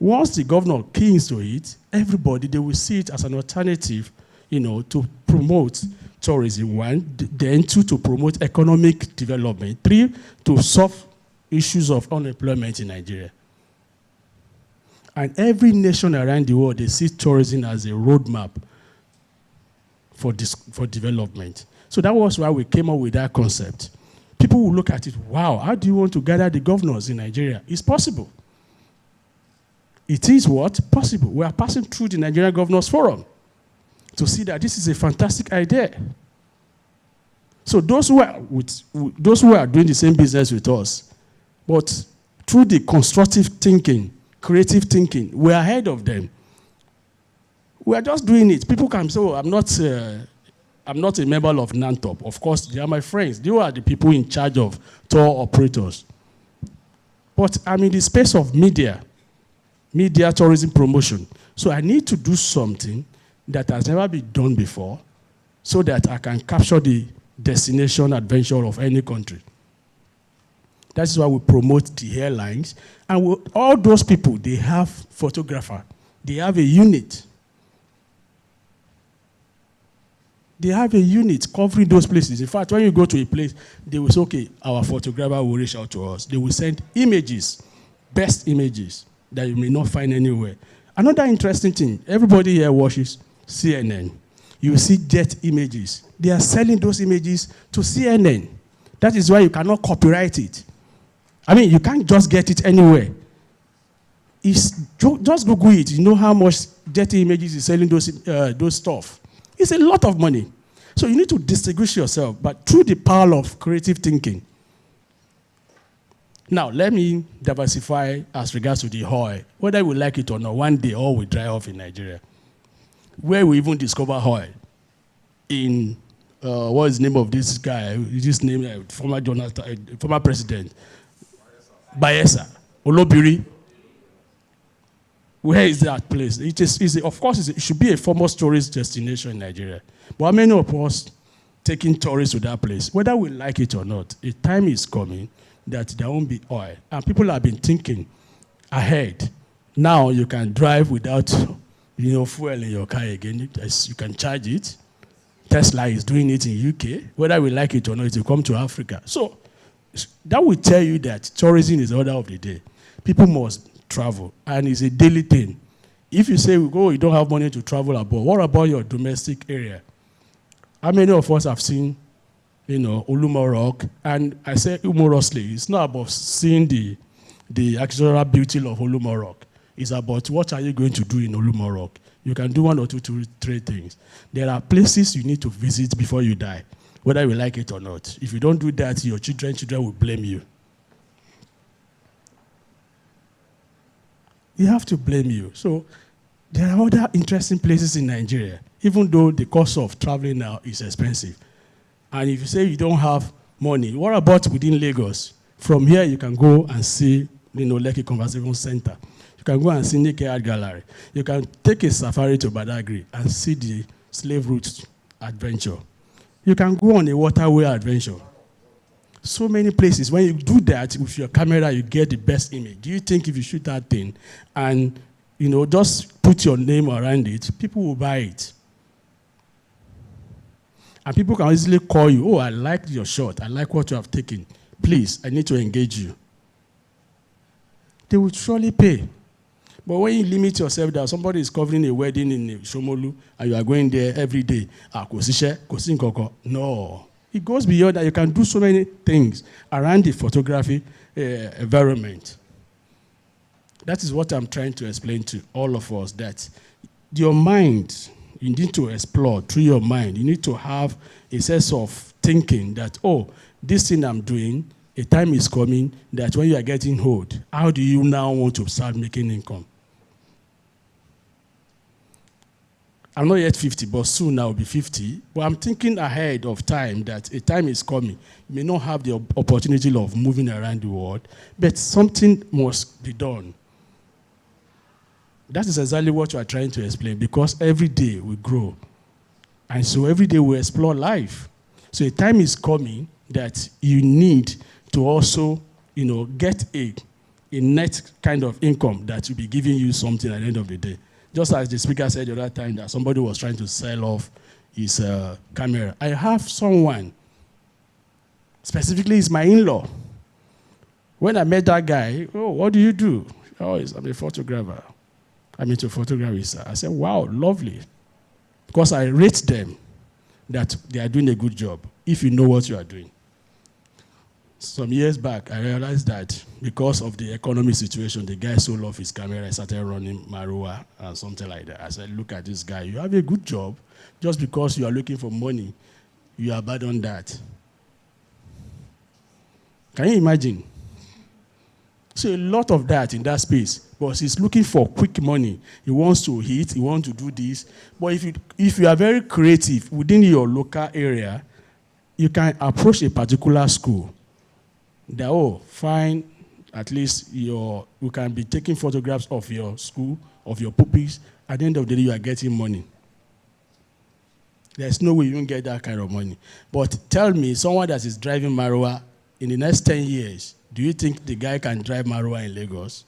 Once the governor keys to it, everybody, they will see it as an alternative, to promote tourism, 1, then 2, to promote economic development, 3, to solve issues of unemployment in Nigeria. And every nation around the world, they see tourism as a roadmap for development. So that was why we came up with that concept. People will look at it, wow, how do you want to gather the governors in Nigeria? It's possible. It is what? Possible. We are passing through the Nigerian Governors Forum. to see that this is a fantastic idea. So those who are doing the same business with us, but through the constructive thinking, creative thinking, we're ahead of them. We are just doing it. People can say, oh, I'm not a member of NANTOP. Of course, they are my friends. They are the people in charge of tour operators. But I'm in the space of media tourism promotion. So I need to do something that has never been done before so that I can capture the destination adventure of any country. That's why we promote the airlines. And all those people, they have photographer. They have a unit. They have a unit covering those places. In fact, when you go to a place, they will say, okay, our photographer will reach out to us. They will send images, best images that you may not find anywhere. Another interesting thing, everybody here watches CNN. You see jet images. They are selling those images to CNN. That is why you cannot copyright it. I mean, you can't just get it anywhere. Just Google it. You know how much jet images is selling those stuff. It's a lot of money. So you need to distinguish yourself, but through the power of creative thinking. Now, let me diversify as regards to the oil. Whether we like it or not, one day oil will dry off in Nigeria. Where we even discover oil? In, what is the name of this guy? This name, former president. Bayelsa. Olobiri. Where is that place? Of course, it should be a famous tourist destination in Nigeria. But how many of us taking tourists to that place? Whether we like it or not, a time is coming that there won't be oil. And people have been thinking ahead. Now you can drive without fuel in your car again. You can charge it. Tesla is doing it in UK. Whether we like it or not, it will come to Africa. So that will tell you that tourism is the order of the day. People must travel, and it's a daily thing. If you say, you don't have money to travel abroad, what about your domestic area? How many of us have seen, Olumo Rock? And I say humorously, it's not about seeing the actual beauty of Olumo Rock. It's about what are you going to do in Olumo Rock. You can do one or two, three things. There are places you need to visit before you die, whether you like it or not. If you don't do that, your children will blame you. You have to blame you. So there are other interesting places in Nigeria, even though the cost of traveling now is expensive. And if you say you don't have money, what about within Lagos? From here, you can go and see, Lekki Conservation Center. You can go and see Nike Art Gallery. You can take a safari to Badagry and see the slave route adventure. You can go on a waterway adventure. So many places. When you do that with your camera, you get the best image. Do you think if you shoot that thing and just put your name around it, people will buy it? And people can easily call you, oh, I like your shot. I like what you have taken. Please, I need to engage you. They will surely pay. But when you limit yourself that somebody is covering a wedding in Shomolu and you are going there every day, no. It goes beyond that. You can do so many things around the photography environment. That is what I'm trying to explain to all of us, that your mind, you need to explore through your mind. You need to have a sense of thinking that, oh, this thing I'm doing, a time is coming that when you are getting old, how do you now want to start making income? I'm not yet 50, but soon I'll be 50. But I'm thinking ahead of time that a time is coming. You may not have the opportunity of moving around the world, but something must be done. That is exactly what you are trying to explain, because every day we grow. And so every day we explore life. So a time is coming that you need to also, get a net kind of income that will be giving you something at the end of the day. Just as the speaker said the other time that somebody was trying to sell off his camera. I have someone, specifically it's my in-law. When I met that guy, oh, what do you do? Oh, I'm a photographer. I'm into photography, sir. I said, wow, lovely. Because I rate them that they are doing a good job if you know what you are doing. Some years back, I realized that because of the economic situation, the guy sold off his camera and started running Marua and something like that. I said, look at this guy. You have a good job. Just because you are looking for money, you abandon that. Can you imagine? So a lot of that in that space. Because he's looking for quick money. He wants to hit. He wants to do this. But if you are very creative within your local area, you can approach a particular school. That, fine, at least you can be taking photographs of your school, of your pupils. At the end of the day, you are getting money. There's no way you won't get that kind of money. But tell me, someone that is driving Marua in the next 10 years, do you think the guy can drive Marua in Lagos?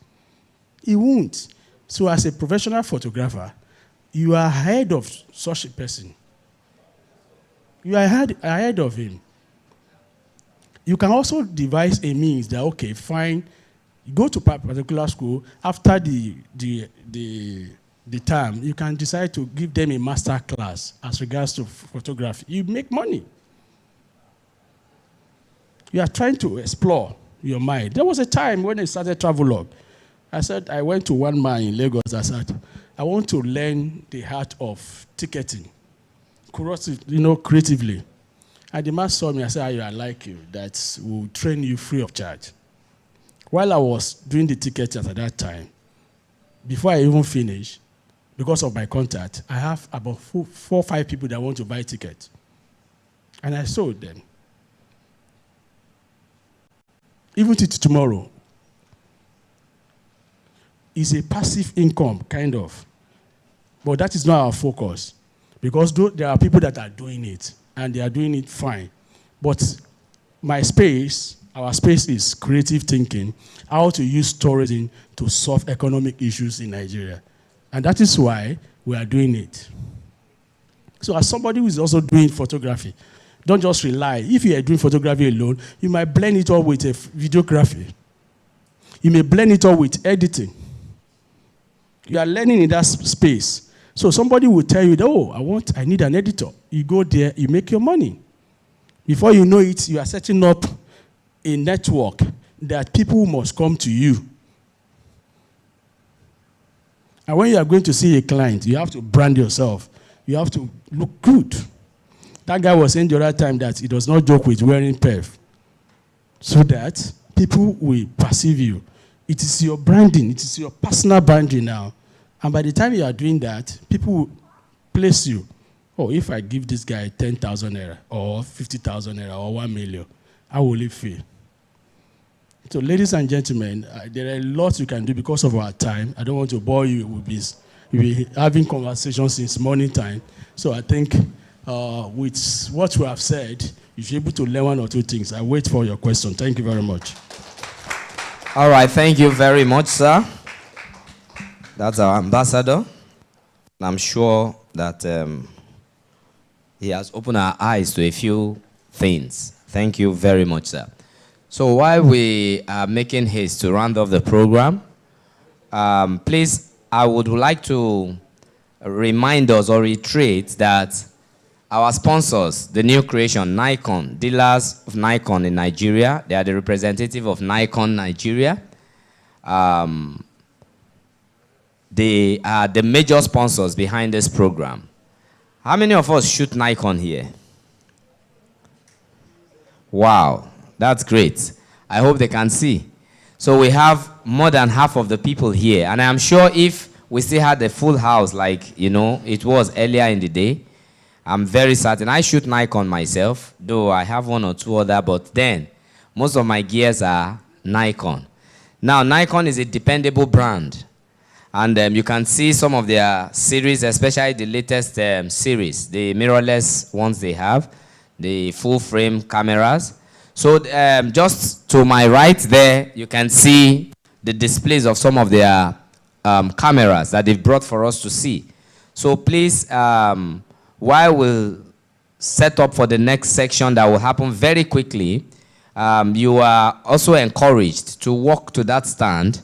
He won't. So as a professional photographer, you are ahead of such a person. You are ahead of him. You can also devise a means that, okay, fine, you go to a particular school, after the term, you can decide to give them a master class as regards to photography. You make money. You are trying to explore your mind. There was a time when I started Travelog. I said, I went to one man in Lagos. I said, I want to learn the art of ticketing, creatively. And the man saw me. I said, I like you. That will train you free of charge. While I was doing the ticketing at that time, before I even finished, because of my contact, I have about 4 or 5 people that want to buy tickets. And I sold them. Even to tomorrow, it's a passive income, kind of. But that is not our focus. Because there are people that are doing it, and they are doing it fine. But our space is creative thinking, how to use tourism to solve economic issues in Nigeria. And that is why we are doing it. So as somebody who is also doing photography, don't just rely. If you are doing photography alone, you might blend it all with videography. You may blend it all with editing. You are learning in that space. So somebody will tell you, I need an editor. You go there, you make your money. Before you know it, you are setting up a network that people must come to you. And when you are going to see a client, you have to brand yourself. You have to look good. That guy was saying the other time that he does not joke with wearing perf, so that people will perceive you. It is your branding. It is your personal branding now. And by the time you are doing that, people will place you. If I give this guy 10,000 naira or 50,000 naira or 1 million, how will it feel? So ladies and gentlemen, there are lots you can do because of our time. I don't want to bore you with this. We'll be having conversations since morning time. So I think with what we have said, you should be able to learn 1 or 2 things. I wait for your question. Thank you very much. All right, thank you very much, sir. That's our ambassador. I'm sure that he has opened our eyes to a few things. Thank you very much, sir. So while we are making haste to round off the program, please, I would like to remind us or reiterate that our sponsors, the new creation, Nikon, dealers of Nikon in Nigeria, they are the representative of Nikon Nigeria. They are the major sponsors behind this program. How many of us shoot Nikon here? Wow, that's great. I hope they can see. So we have more than half of the people here. And I'm sure if we still had a full house like, it was earlier in the day, I'm very certain. I shoot Nikon myself, though I have 1 or 2 other, but then most of my gears are Nikon. Now, Nikon is a dependable brand. And you can see some of their series, especially the latest series, the mirrorless ones they have, the full-frame cameras. So just to my right there, you can see the displays of some of their cameras that they've brought for us to see. So please, while we'll set up for the next section that will happen very quickly, you are also encouraged to walk to that stand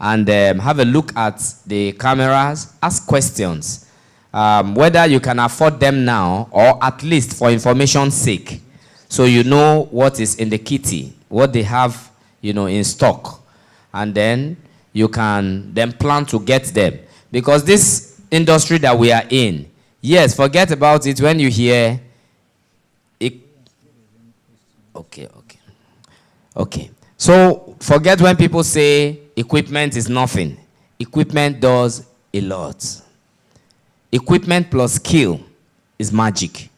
and have a look at the cameras, ask questions, whether you can afford them now or at least for information's sake, so you know what is in the kitty what they have, in stock. And then you can then plan to get them. Because this industry that we are in, yes, forget about it when you hear it. Okay. So forget when people say equipment is nothing. Equipment does a lot. Equipment plus skill is magic.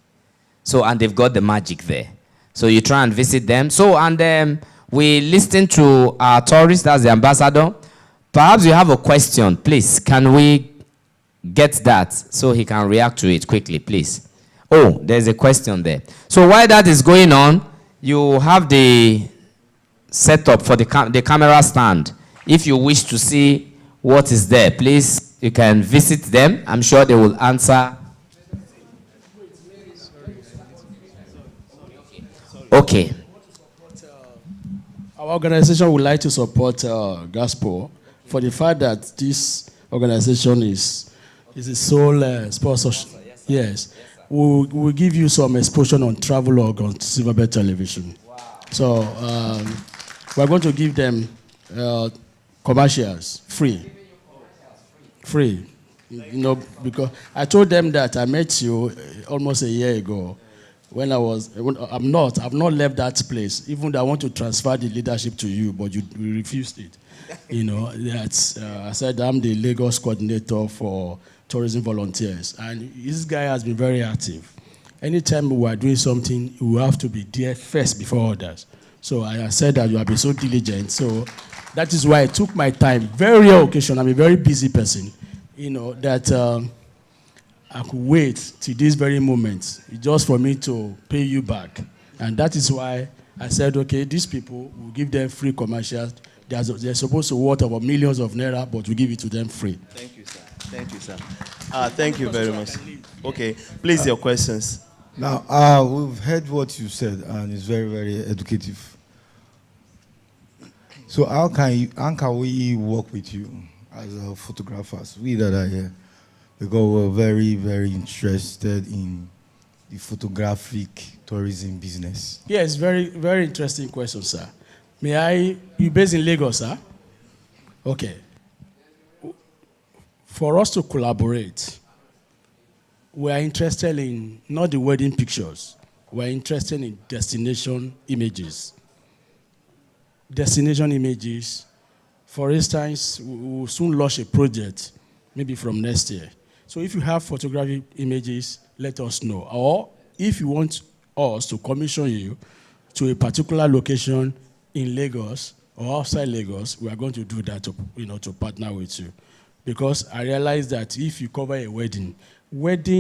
So, and they've got the magic there. So you try and visit them. So, and we listen to our tourist, that's the ambassador. Perhaps you have a question, please. Can we get that so he can react to it quickly, please? Oh, there's a question there. So while that is going on, you have the setup for the camera stand. If you wish to see what is there, please, you can visit them. I'm sure they will answer. Okay. Our organization would like to support Gospel for the fact that this organization is a sole sponsor. Yes. We'll give you some exposure on Travelog on Silverbird Television. Wow. So we're going to give them commercials free. Free. Because I told them that I met you almost a year ago. I've not left that place, even though I want to transfer the leadership to you, but you refused it. I said I'm the Lagos coordinator for tourism volunteers, and this guy has been very active. Anytime we are doing something, we have to be there first before others. So I said that you have been so diligent. So that is why I took my time. Very rare occasion. I'm a very busy person. That I could wait till this very moment just for me to pay you back. And that is why I said, okay, these people, will give them free commercials. They're supposed to worth about millions of naira, but we give it to them free. Thank you, sir. Thank you, sir. Thank you very much. Okay, please, your questions. Now, we've heard what you said, and it's very, very educative. So how can we work with you as photographers, we that are here? Because we're very, very interested in the photographic tourism business. Yes, very, very interesting question, sir. You're based in Lagos, sir? Okay. For us to collaborate, we are interested in not the wedding pictures. We are interested in destination images. Destination images. For instance, we will soon launch a project, maybe from next year. So if you have photographic images, let us know. Or if you want us to commission you to a particular location in Lagos or outside Lagos, we are going to do that to partner with you. Because I realize that if you cover a wedding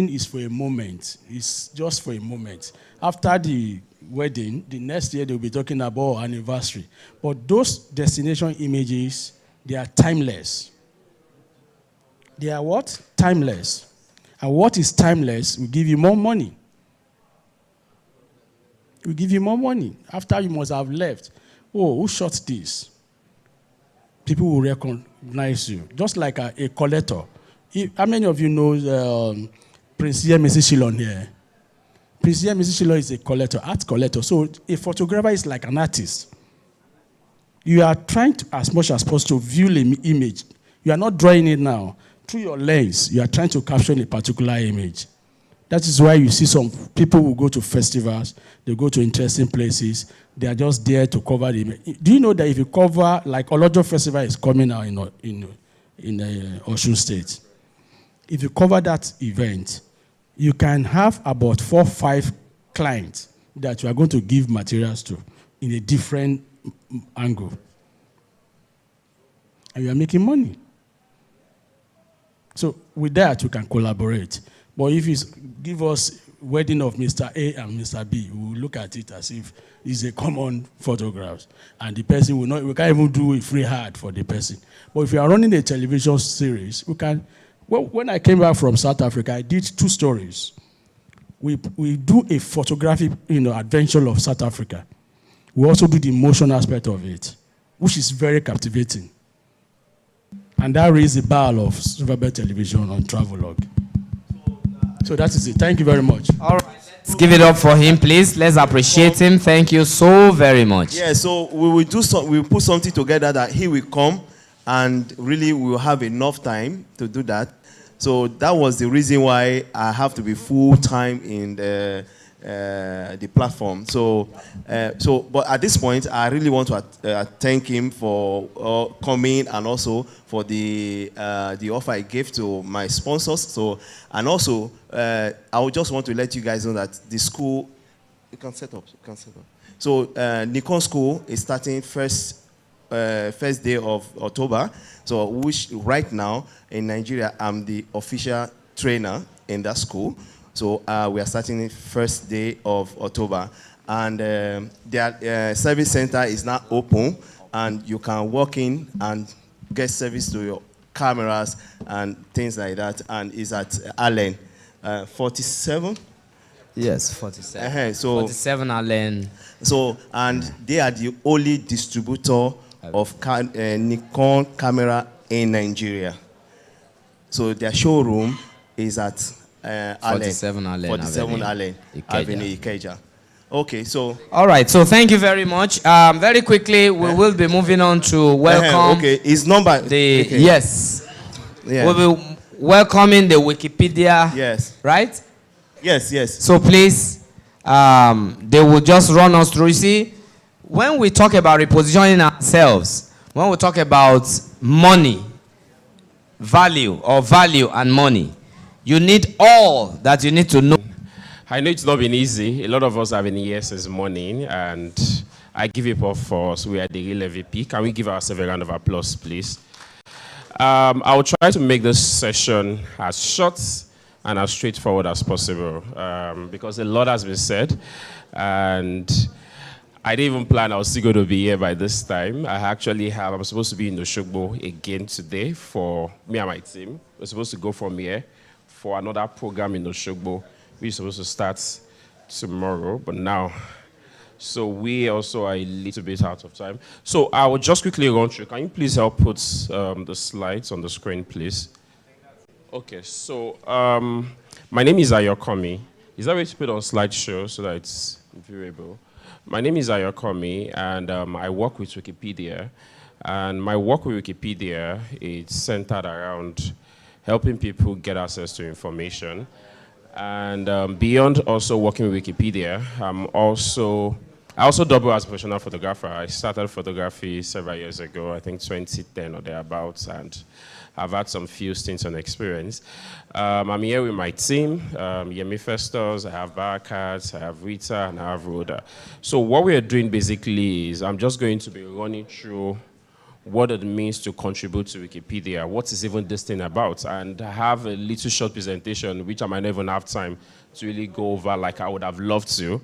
is for a moment. It's just for a moment. After the wedding, the next year they'll be talking about anniversary. But those destination images, they are timeless. They are what? Timeless. And what is timeless will give you more money. Will give you more money. After you must have left. Oh, who shot this? People will recognize you. Just like a collector. How many of you know Prince Mrs. Shillon here? Prince Mrs. Shillon is a collector, art collector. So a photographer is like an artist. You are trying to, as much as possible, to view the image. You are not drawing it now. Through your lens, you are trying to capture a particular image. That is why you see some people who go to festivals, they go to interesting places, they are just there to cover the image. Do you know that if you cover, like Olojo Festival is coming out in Osun State. If you cover that event, you can have about 4 or 5 clients that you are going to give materials to in a different angle. And you are making money. So with that, you can collaborate. But if you give us wedding of Mr. A and Mr. B, we will look at it as if it's a common photograph. And the person will not, we can't even do a free ad for the person. But if you are running a television series, we can. Well, when I came back from South Africa, I did 2 stories. We do a photographic adventure of South Africa. We also do the motion aspect of it, which is very captivating. And that raised the bar of Silverbird Television on Travelog. So that is it. Thank you very much. All right. Let's give it up for him, please. Let's appreciate him. Thank you so very much. Yeah, so we will do some, we will put something together that he will come, and really we will have enough time to do that. So that was the reason why I have to be full time in the platform. So, but at this point, I really want to thank him for coming, and also for the offer I gave to my sponsors. So, and also, I would just want to let you guys know that the school, you can set up. So, Nikon School is starting first day of October. So, which right now in Nigeria, I'm the official trainer in that school. So we are starting first day of October, and their service center is now open, and you can walk in and get service to your cameras and things like that. And it's at Allen, 47. Yes, 47. So 47 Allen. So, and they are the only distributor of Nikon camera in Nigeria. So their showroom is at 47 Allen 47 Allen Avenue, Ikeja. Okay, so. All right, so thank you very much. Very quickly, we will be moving on to welcome. Okay, his number. Yes. Yeah. We'll be welcoming the Wikipedia. Yes. Right? Yes. So please, they will just run us through. You see, when we talk about repositioning ourselves, when we talk about money, value and money, you need all that you need to know. I know it's not been easy. A lot of us have been here since morning, and I give it up for us. We are the real MVP. Can we give ourselves a round of applause, please? I will try to make this session as short and as straightforward as possible, because a lot has been said, and I didn't even plan I was still going to be here by this time. I'm supposed to be in Oshogbo again today for me and my team. We're supposed to go from here for another program in Oshogbo, which is supposed to start tomorrow, but now. So we also are a little bit out of time. So I will just quickly run through. Can you please help put the slides on the screen, please? Okay, so my name is Ayokomi. Is that way to put on slideshow so that it's viewable? My name is Ayokomi, and I work with Wikipedia. And my work with Wikipedia is centered around helping people get access to information. And beyond also working with Wikipedia, I also double as a professional photographer. I started photography several years ago, I think 2010 or thereabouts, and I've had some few stints on experience. I'm here with my team, Yemi Festos, I have Barakat, I have Rita, and I have Rhoda. So what we are doing basically is I'm just going to be running through what it means to contribute to Wikipedia, what is even this thing about, and I have a little short presentation, which I might not even have time to really go over like I would have loved to,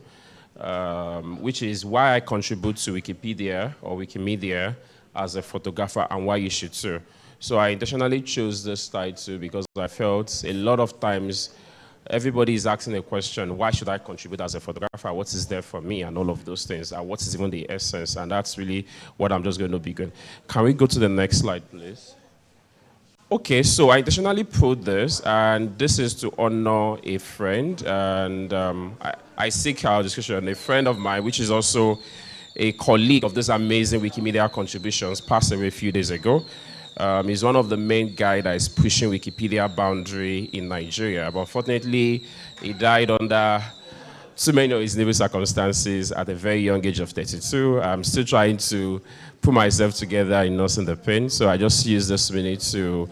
which is why I contribute to Wikipedia or Wikimedia as a photographer and why you should too. So I intentionally chose this title because I felt a lot of times everybody is asking a question, why should I contribute as a photographer? What is there for me? And all of those things. And what is even the essence? And that's really what I'm just going to be doing. Can we go to the next slide, please? Okay, so I intentionally put this, and this is to honor a friend. And I seek our discussion. A friend of mine, which is also a colleague of this amazing Wikimedia contributions, passed away a few days ago. He's one of the main guys that is pushing Wikipedia boundary in Nigeria. But unfortunately, he died under too many of his living circumstances at a very young age of 32. I'm still trying to put myself together in nursing the pain. So I just use this minute to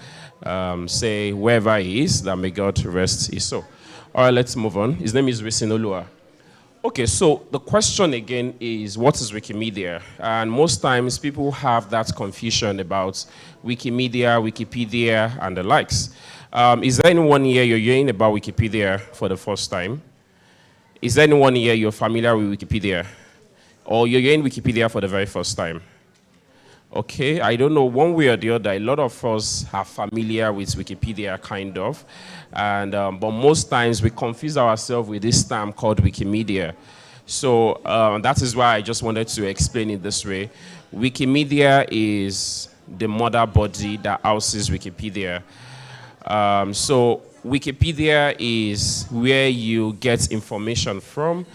say wherever he is, that may God rest his soul. All right, let's move on. His name is Risinolua. Okay, so the question again is, what is Wikimedia? And most times people have that confusion about Wikipedia, and the likes. Is there anyone here you're hearing about Wikipedia for the first time? Is there anyone here you're familiar with Wikipedia? Or you're hearing Wikipedia for the very first time? Okay, I don't know, one way or the other, a lot of us are familiar with Wikipedia, kind of. And, but most times we confuse ourselves with this term called Wikimedia. So that is why I just wanted to explain it this way. Wikimedia is the mother body that houses Wikipedia. So Wikipedia is where you get information from.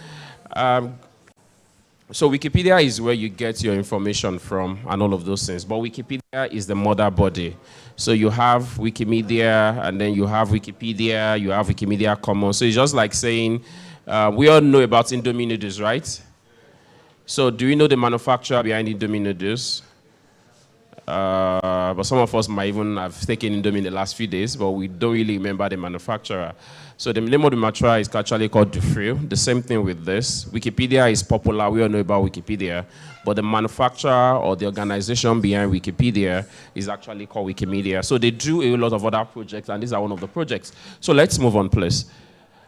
So Wikipedia is where you get your information from and all of those things. But Wikipedia is the mother body. So you have Wikimedia, and then you have Wikipedia, you have Wikimedia Commons. So it's just like saying, we all know about Indomie noodles, right? So do you know the manufacturer behind Indomie noodles? But some of us might even have taken Indomie in the last few days, but we don't really remember the manufacturer. So the name of the manufacturer is actually called Dufresne. The same thing with this. Wikipedia is popular. We all know about Wikipedia. But the manufacturer or the organization behind Wikipedia is actually called Wikimedia. So they do a lot of other projects, and these are one of the projects. So let's move on, please.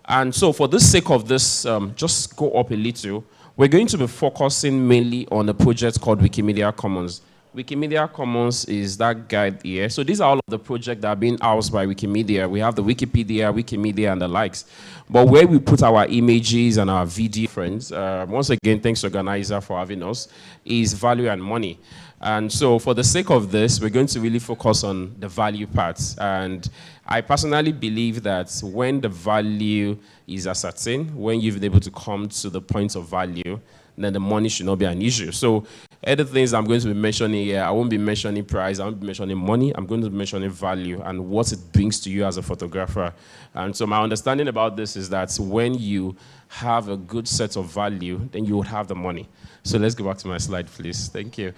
And so for the sake of this, just go up a little. We're going to be focusing mainly on a project called Wikimedia Commons. Wikimedia Commons is that guide here. So these are all of the projects that are being housed by Wikimedia. We have the Wikipedia, Wikimedia, and the likes. But where we put our images and our video friends, once again, thanks to organizer for having us, is value and money. And so for the sake of this, we're going to really focus on the value part. And I personally believe that when the value is ascertained, when you've been able to come to the point of value, then the money should not be an issue. So other things I'm going to be mentioning here, I won't be mentioning price, I won't be mentioning money, I'm going to be mentioning value and what it brings to you as a photographer. And so my understanding about this is that when you have a good set of value, then you would have the money. So let's go back to my slide, please. Thank you.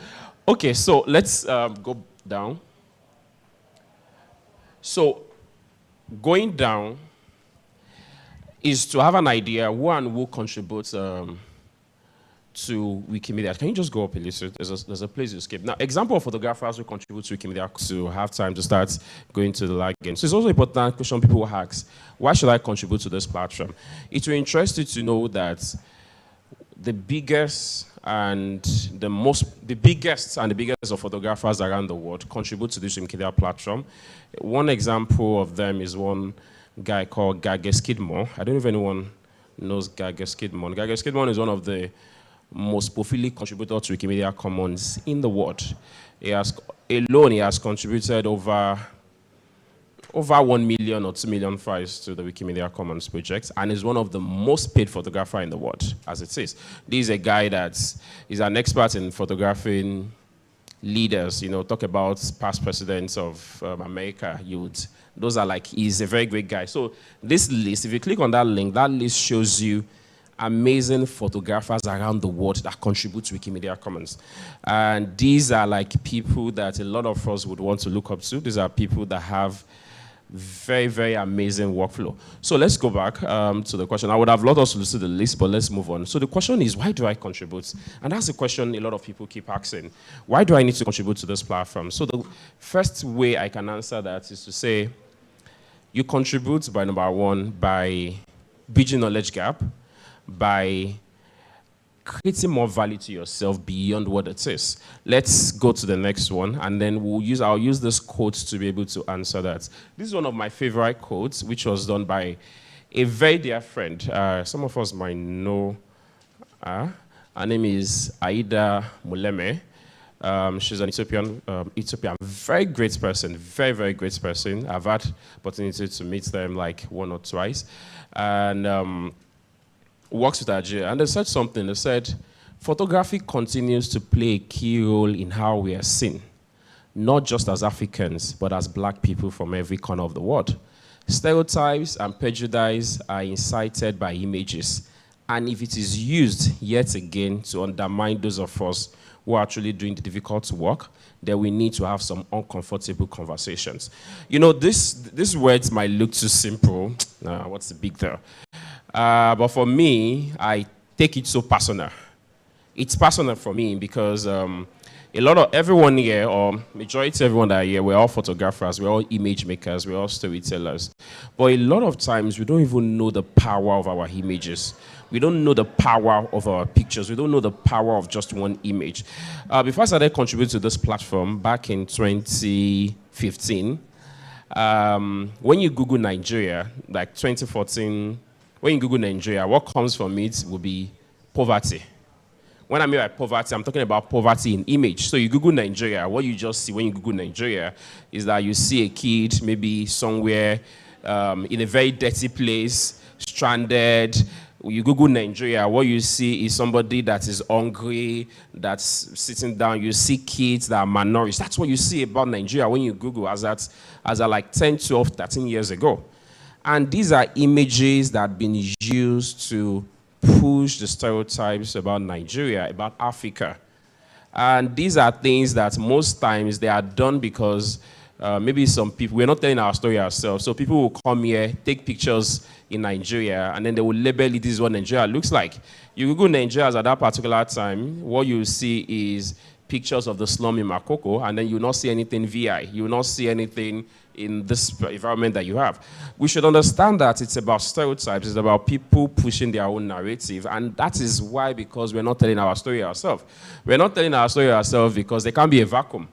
Okay, so let's go down. So going down is to have an idea, one who contributes to Wikimedia. Can you just go up a little? There's a place you skip. Now, example of photographers who contribute to Wikimedia to have time to start going to the lag again. So it's also important question people will ask, why should I contribute to this platform? It will interest you to know that the biggest and the biggest of photographers around the world contribute to this Wikimedia platform. One example of them is one guy called Gage Skidmore. I don't know if anyone knows Gage Skidmore. Gage Skidmore is one of the most prolific contributor to Wikimedia Commons in the world. He has contributed over 1 million or 2 million files to the Wikimedia Commons project, and is one of the most paid photographers in the world, as it is. This is a guy that is an expert in photographing leaders, talk about past presidents of America, he's a very great guy. So this list, if you click on that link, that list shows you amazing photographers around the world that contribute to Wikimedia Commons. And these are like people that a lot of us would want to look up to. These are people that have very, very amazing workflow. So let's go back to the question. I would have loved us to see the list, but let's move on. So the question is, why do I contribute? And that's the question a lot of people keep asking. Why do I need to contribute to this platform? So the first way I can answer that is to say, you contribute by number one, by bridging knowledge gap, by creating more value to yourself beyond what it is. Let's go to the next one, and then I'll use this quote to be able to answer that. This is one of my favorite quotes, which was done by a very dear friend. Some of us might know her. Her name is Aida Muleme. She's an Ethiopian, very great person, very, very great person. I've had opportunity to meet them like one or twice. And works with Nigeria, and they said something. They said, photography continues to play a key role in how we are seen, not just as Africans, but as black people from every corner of the world. Stereotypes and prejudice are incited by images, and if it is used yet again to undermine those of us who are actually doing the difficult work, then we need to have some uncomfortable conversations. These words might look too simple. What's the big deal? But for me, I take it so personal. It's personal for me because everyone here, or majority everyone that are here, we're all photographers, we're all image makers, we're all storytellers. But a lot of times, we don't even know the power of our images. We don't know the power of our pictures. We don't know the power of just one image. Before I started contributing to this platform back in 2015, when you Google Nigeria, like 2014, when you Google Nigeria, what comes from it will be poverty. When I mean by poverty, I'm talking about poverty in image. So you Google Nigeria, what you just see when you Google Nigeria is that you see a kid maybe somewhere in a very dirty place, stranded. You Google Nigeria, what you see is somebody that is hungry, that's sitting down. You see kids that are malnourished. That's what you see about Nigeria when you Google as at like 10, 12, 13 years ago. And these are images that have been used to push the stereotypes about Nigeria, about Africa. And these are things that most times they are done because maybe some people, we're not telling our story ourselves. So people will come here, take pictures in Nigeria, and then they will label it, this is what Nigeria looks like. You Google Nigeria at that particular time, what you see is pictures of the slum in Makoko, and then you will not see anything VI. You will not see anything in this environment that you have. We should understand that it's about stereotypes, it's about people pushing their own narrative, and that is why, because we're not telling our story ourselves. We're not telling our story ourselves because there can't be a vacuum.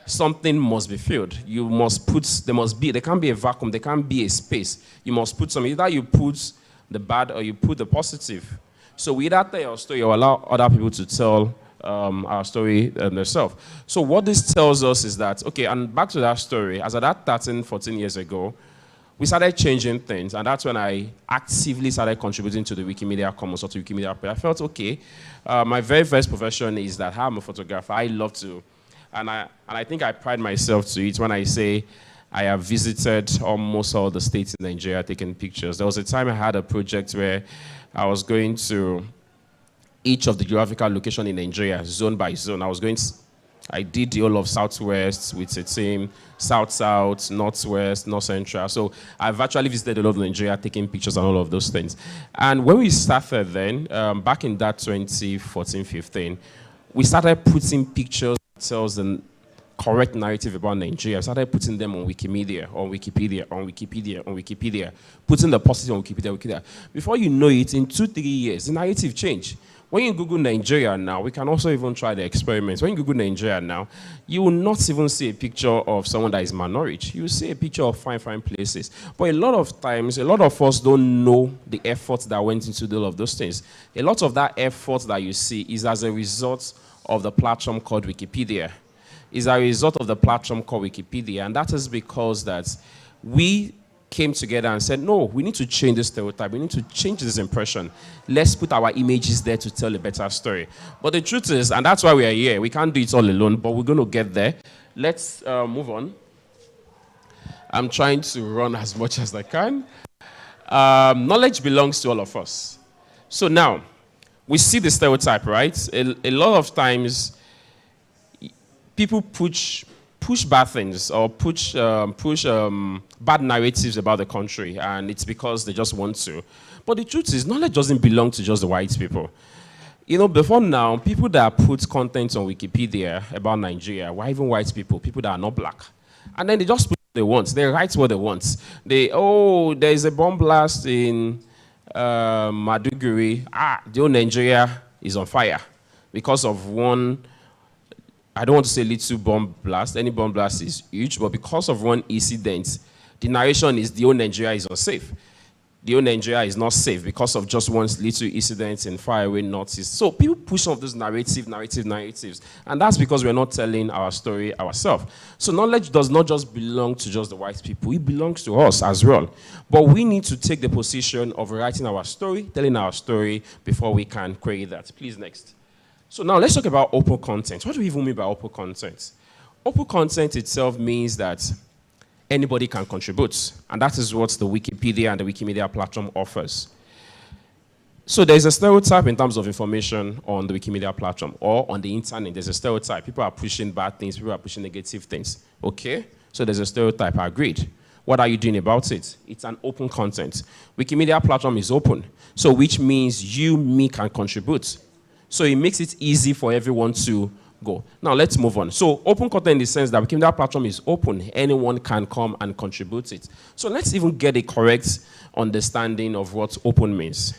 Something must be filled. You must put, there can't be a vacuum, there can't be a space. You must put something, either you put the bad or you put the positive. So we either tell your story or allow other people to tell our story themselves. So what this tells us is that, okay, and back to that story, as at that 13, 14 years ago, we started changing things, and that's when I actively started contributing to the Wikimedia Commons or to Wikimedia. I felt, okay, my very first profession is that I'm a photographer. I love to, and I think I pride myself to it when I say I have visited almost all the states in Nigeria taking pictures. There was a time I had a project where I was going to each of the geographical locations in Nigeria, zone by zone. I did the whole of Southwest with a team, South-South, Northwest, North Central. So I've actually visited a lot of Nigeria, taking pictures and all of those things. And when we started then, back in that 2014-15, we started putting pictures that tells the correct narrative about Nigeria. I started putting them on Wikimedia, on Wikipedia, putting the positive on Wikipedia. Before you know it, in 2-3 years, the narrative changed. When you Google Nigeria now, we can also even try the experiments. When you Google Nigeria now, you will not even see a picture of someone that is malnourished. You will see a picture of fine, fine places. But a lot of times, a lot of us don't know the effort that went into all of those things. A lot of that effort that you see is as a result of the platform called Wikipedia. Is a result of the platform called Wikipedia, and that is because that we came together and said, no, we need to change this stereotype. We need to change this impression. Let's put our images there to tell a better story. But the truth is, and that's why we are here, we can't do it all alone, but we're going to get there. Let's move on. I'm trying to run as much as I can. Knowledge belongs to all of us. So now, we see the stereotype, right? A lot of times, people push bad things or push bad narratives about the country, and it's because they just want to. But the truth is, knowledge doesn't belong to just the white people. You know, before now, people that put content on Wikipedia about Nigeria were even white people that are not black. And then they just put what they want. They write what they want. There is a bomb blast in Maduguri. The whole Nigeria is on fire because of one, I don't want to say little bomb blast. Any bomb blast is huge, but because of one incident, the narration is the whole Nigeria is unsafe. The whole Nigeria is not safe because of just one little incident in faraway northeast. So people push off those narratives, and that's because we're not telling our story ourselves. So knowledge does not just belong to just the white people; it belongs to us as well. But we need to take the position of writing our story, telling our story before we can query that. Please, next. So now let's talk about open content. What do we even mean by open content? Open content itself means that anybody can contribute, and that is what the Wikipedia and the Wikimedia platform offers. So there's a stereotype in terms of information on the Wikimedia platform or on the internet. There's a stereotype. People are pushing bad things. People are pushing negative things. Okay? So there's a stereotype. I agreed. What are you doing about it? It's an open content. Wikimedia platform is open, so which means you, me, can contribute. So it makes it easy for everyone to go. Now let's move on. So open content in the sense that Wikimedia platform is open. Anyone can come and contribute it. So let's even get a correct understanding of what open means.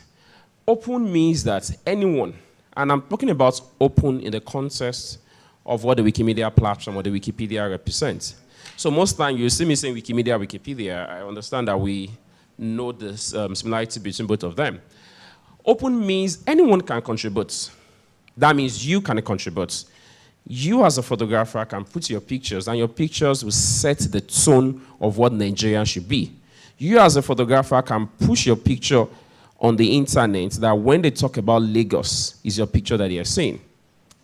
Open means that anyone, and I'm talking about open in the context of what the Wikimedia platform or the Wikipedia represents. So most time you see me saying Wikipedia, I understand that we know the similarity between both of them. Open means anyone can contribute. That means you can contribute. You as a photographer can put your pictures, and your pictures will set the tone of what Nigeria should be. You as a photographer can push your picture on the internet that when they talk about Lagos, is your picture that they are seeing.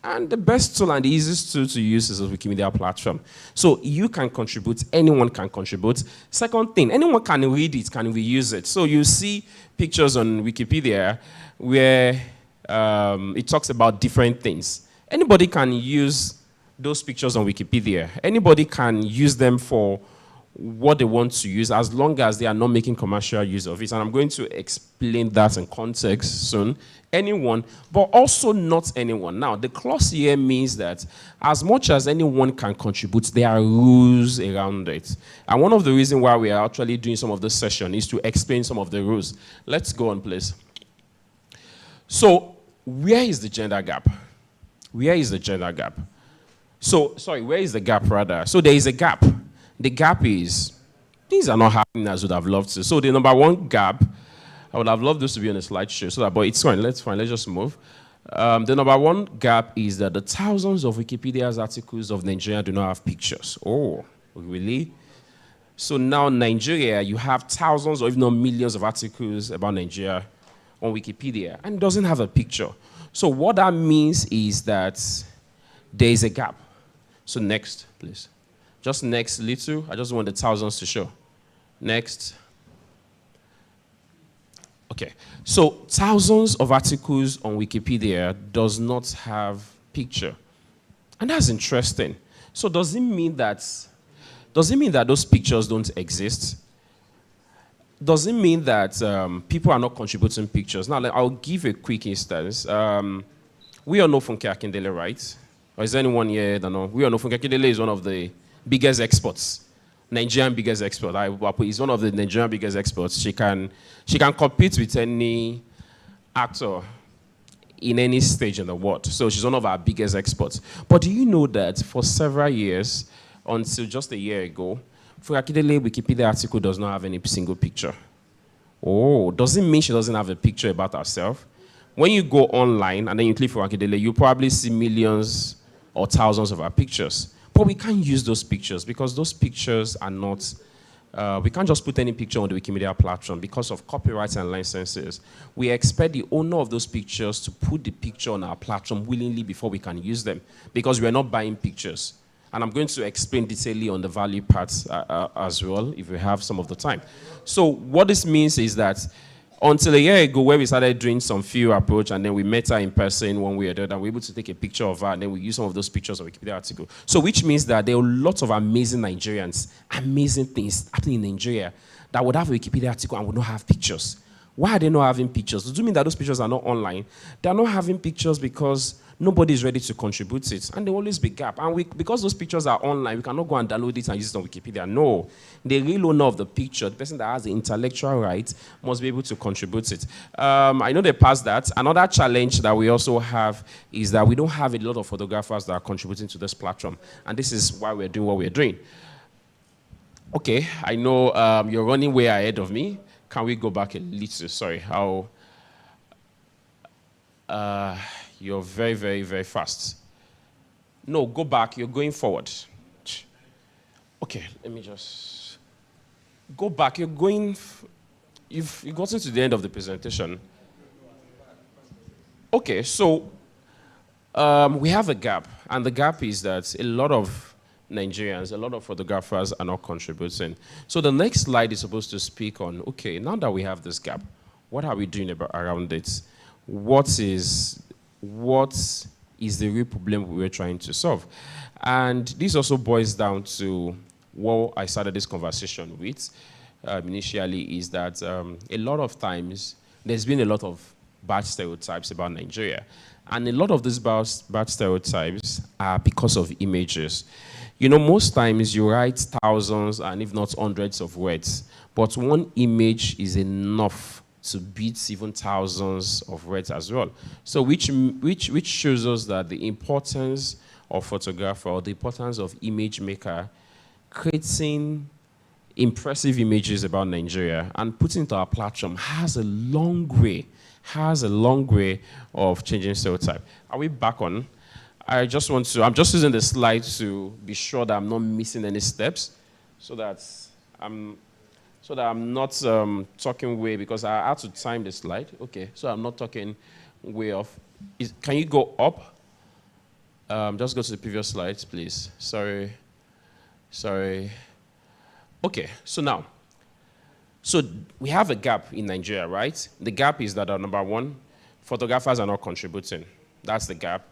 And the best tool and the easiest tool to use is a Wikimedia platform. So you can contribute, anyone can contribute. Second thing, anyone can read it, can reuse it. So you see pictures on Wikipedia where it talks about different things. Anybody can use those pictures on Wikipedia. Anybody can use them for what they want to use as long as they are not making commercial use of it. And I'm going to explain that in context soon. Anyone, but also not anyone. Now, the clause here means that as much as anyone can contribute, there are rules around it. And one of the reasons why we are actually doing some of this session is to explain some of the rules. Let's go on, please. So, where is the gender gap? Where is the gender gap? So, sorry, where is the gap rather? So there is a gap. The gap is, things are not happening as I would have loved to. So the number one gap, I would have loved this to be on a slideshow, so that, but it's fine, let's just move. The number one gap is that the thousands of Wikipedia's articles of Nigeria do not have pictures. Oh, really? So now Nigeria, you have thousands or even millions of articles about Nigeria on Wikipedia, and it doesn't have a picture. So what that means is that there is a gap. So next, please. Just next little. I just want the thousands to show. Next. Okay. So thousands of articles on Wikipedia does not have picture. And that's interesting. So does it mean that those pictures don't exist? Does it mean that people are not contributing pictures? Now, I'll give a quick instance. We all know Funke Akindele, right? Or is there anyone here that know? We all know Funke Akindele is one of the biggest exports, Nigerian biggest export. He's one of the Nigerian biggest exports. She can compete with any actor in any stage in the world. So she's one of our biggest exports. But do you know that for several years, until just a year ago, for Akindele, Wikipedia article does not have any single picture. Oh, does it mean she doesn't have a picture about herself? When you go online and then you click for Akindele, you probably see millions or thousands of her pictures. But we can't use those pictures because those pictures are not, we can't just put any picture on the Wikimedia platform because of copyrights and licenses. We expect the owner of those pictures to put the picture on our platform willingly before we can use them because we are not buying pictures. And I'm going to explain detailedly on the value parts as well if we have some of the time. So what this means is that until a year ago, where we started doing some few approach, and then we met her in person one way or the other, and we were able to take a picture of her, and then we use some of those pictures of Wikipedia article. So which means that there are lots of amazing Nigerians, amazing things happening in Nigeria that would have a Wikipedia article and would not have pictures. Why are they not having pictures? Does it mean that those pictures are not online? They're not having pictures because nobody is ready to contribute it, and there will always be gap. And because those pictures are online, we cannot go and download it and use it on Wikipedia. No, the real owner of the picture, the person that has the intellectual right, must be able to contribute it. I know they passed that. Another challenge that we also have is that we don't have a lot of photographers that are contributing to this platform, and this is why we're doing what we're doing. Okay, I know you're running way ahead of me. Can we go back a little? Sorry, how? You're very, very, very fast. No, go back. You're going forward. Okay, let me just go back. You're going. You've gotten to the end of the presentation. Okay, so we have a gap, and the gap is that a lot of Nigerians, a lot of photographers are not contributing. So the next slide is supposed to speak on, okay, now that we have this gap, what are we doing around it? What is the real problem we're trying to solve? And this also boils down to what I started this conversation with initially, is that a lot of times there's been a lot of bad stereotypes about Nigeria. And a lot of these bad stereotypes are because of images. You know, most times you write thousands and if not hundreds of words, but one image is enough to beat even thousands of words as well. So which shows us that the importance of photographer, or the importance of image maker, creating impressive images about Nigeria and putting it to our platform has a long way of changing stereotype. Are we back on? I'm just using the slide to be sure that I'm not missing any steps so that so that I'm not talking way, because I had to time the slide. Okay, so I'm not talking way off. Can you go up? Just go to the previous slides, please. Sorry. Okay, so now, so we have a gap in Nigeria, right? The gap is that, number one, photographers are not contributing. That's the gap.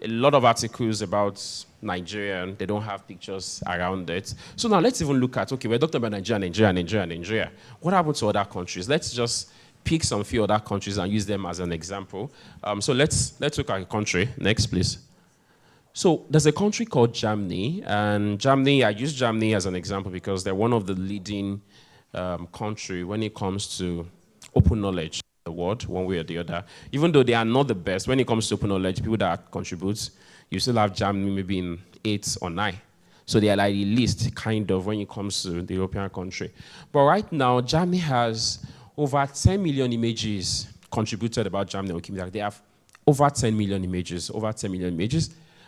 A lot of articles about Nigeria, they don't have pictures around it. So now let's even look at, okay, we're talking about Nigeria. What happened to other countries? Let's just pick some few other countries and use them as an example. So let's look at a country. Next, please. So there's a country called Germany, and Germany, I use Germany as an example because they're one of the leading country when it comes to open knowledge in the world, one way or the other. Even though they are not the best, when it comes to open knowledge, people that contribute, you still have Germany maybe in 8 or 9. So they are like the least, kind of, when it comes to the European country. But right now, Germany has over 10 million images contributed about Germany on Wikimedia. They have over 10 million images,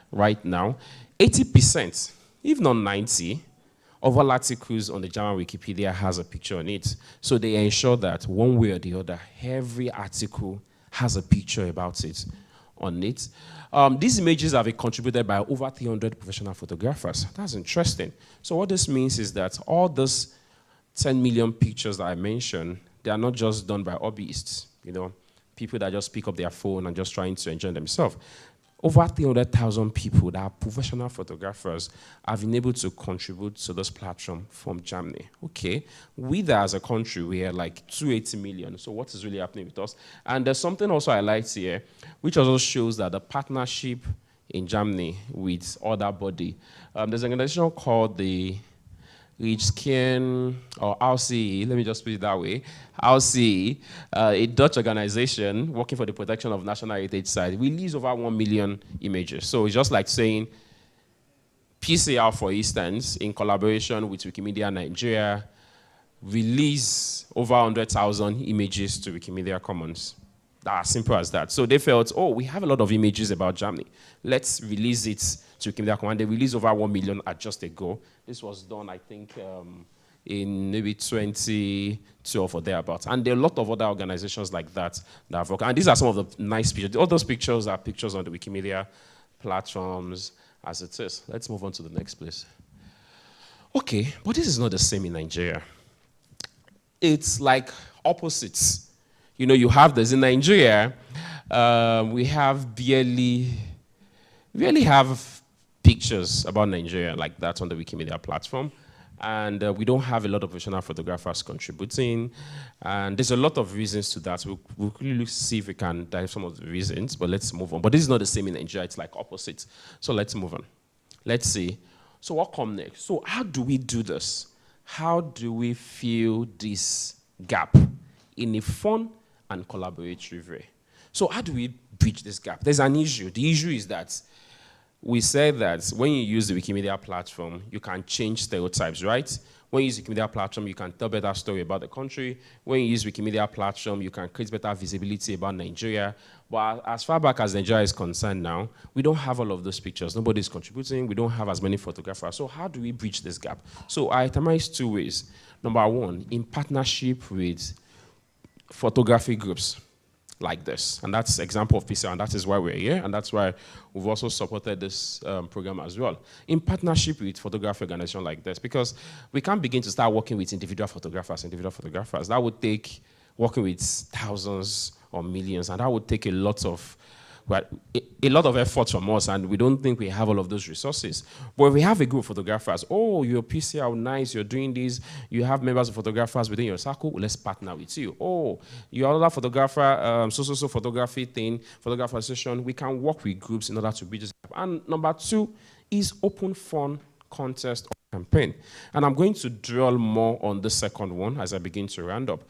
right now. 80%, if not 90%, of all articles on the German Wikipedia has a picture on it. So they ensure that one way or the other, every article has a picture about it on it. These images have been contributed by over 300 professional photographers. That's interesting. So what this means is that all those 10 million pictures that I mentioned, they are not just done by hobbyists, people that just pick up their phone and just trying to enjoy themselves. Over 300,000 people that are professional photographers have been able to contribute to this platform from Germany. Okay, we as a country, we are like 280 million. So what is really happening with us? And there's something also I like here, which also shows that the partnership in Germany with other body. There's an organization called the Reichskern, or RCE, let me just put it that way, RCE, a Dutch organization working for the protection of national heritage sites, released over 1 million images. So it's just like saying PCR, for instance, in collaboration with Wikimedia Nigeria, release over 100,000 images to Wikimedia Commons. As simple as that. So they felt, oh, we have a lot of images about Germany. Let's release it to Wikimedia Commons. They released over 1 million at just a go. This was done, I think, in maybe 2012 or thereabouts. And there are a lot of other organizations like that that have worked. And these are some of the nice pictures. All those pictures are pictures on the Wikimedia platforms as it is. Let's move on to the next place. Okay, but this is not the same in Nigeria. It's like opposites. You have this in Nigeria. We have barely have pictures about Nigeria like that on the Wikimedia platform. And we don't have a lot of professional photographers contributing. And there's a lot of reasons to that. We'll really see if we can dive some of the reasons, but let's move on. But this is not the same in Nigeria. It's like opposite. So let's move on. Let's see. So what comes next? So how do we do this? How do we fill this gap in a fun and collaboratory way? So how do we bridge this gap? There's an issue. The issue is that we said that when you use the Wikimedia platform, you can change stereotypes, right? When you use the Wikimedia platform, you can tell better story about the country. When you use Wikimedia platform, you can create better visibility about Nigeria. But as far back as Nigeria is concerned now, we don't have all of those pictures. Nobody's contributing. We don't have as many photographers. So how do we bridge this gap? So I itemize 2 ways. Number one, in partnership with photography groups like this. And that's example of PCR, and that is why we're here, and that's why we've also supported this program as well. In partnership with photography organizations like this, because we can't begin to start working with individual photographers. That would take working with thousands or millions, and that would take a lot of effort from us, and we don't think we have all of those resources. But if we have a group of photographers, oh, you're PCR, nice, you're doing this, you have members of photographers within your circle, let's partner with you. Oh, you're another photographer, so photography thing, photographer session, we can work with groups in order to bridge this gap. And number 2 is open fund contest or campaign. And I'm going to dwell more on the second one as I begin to round up.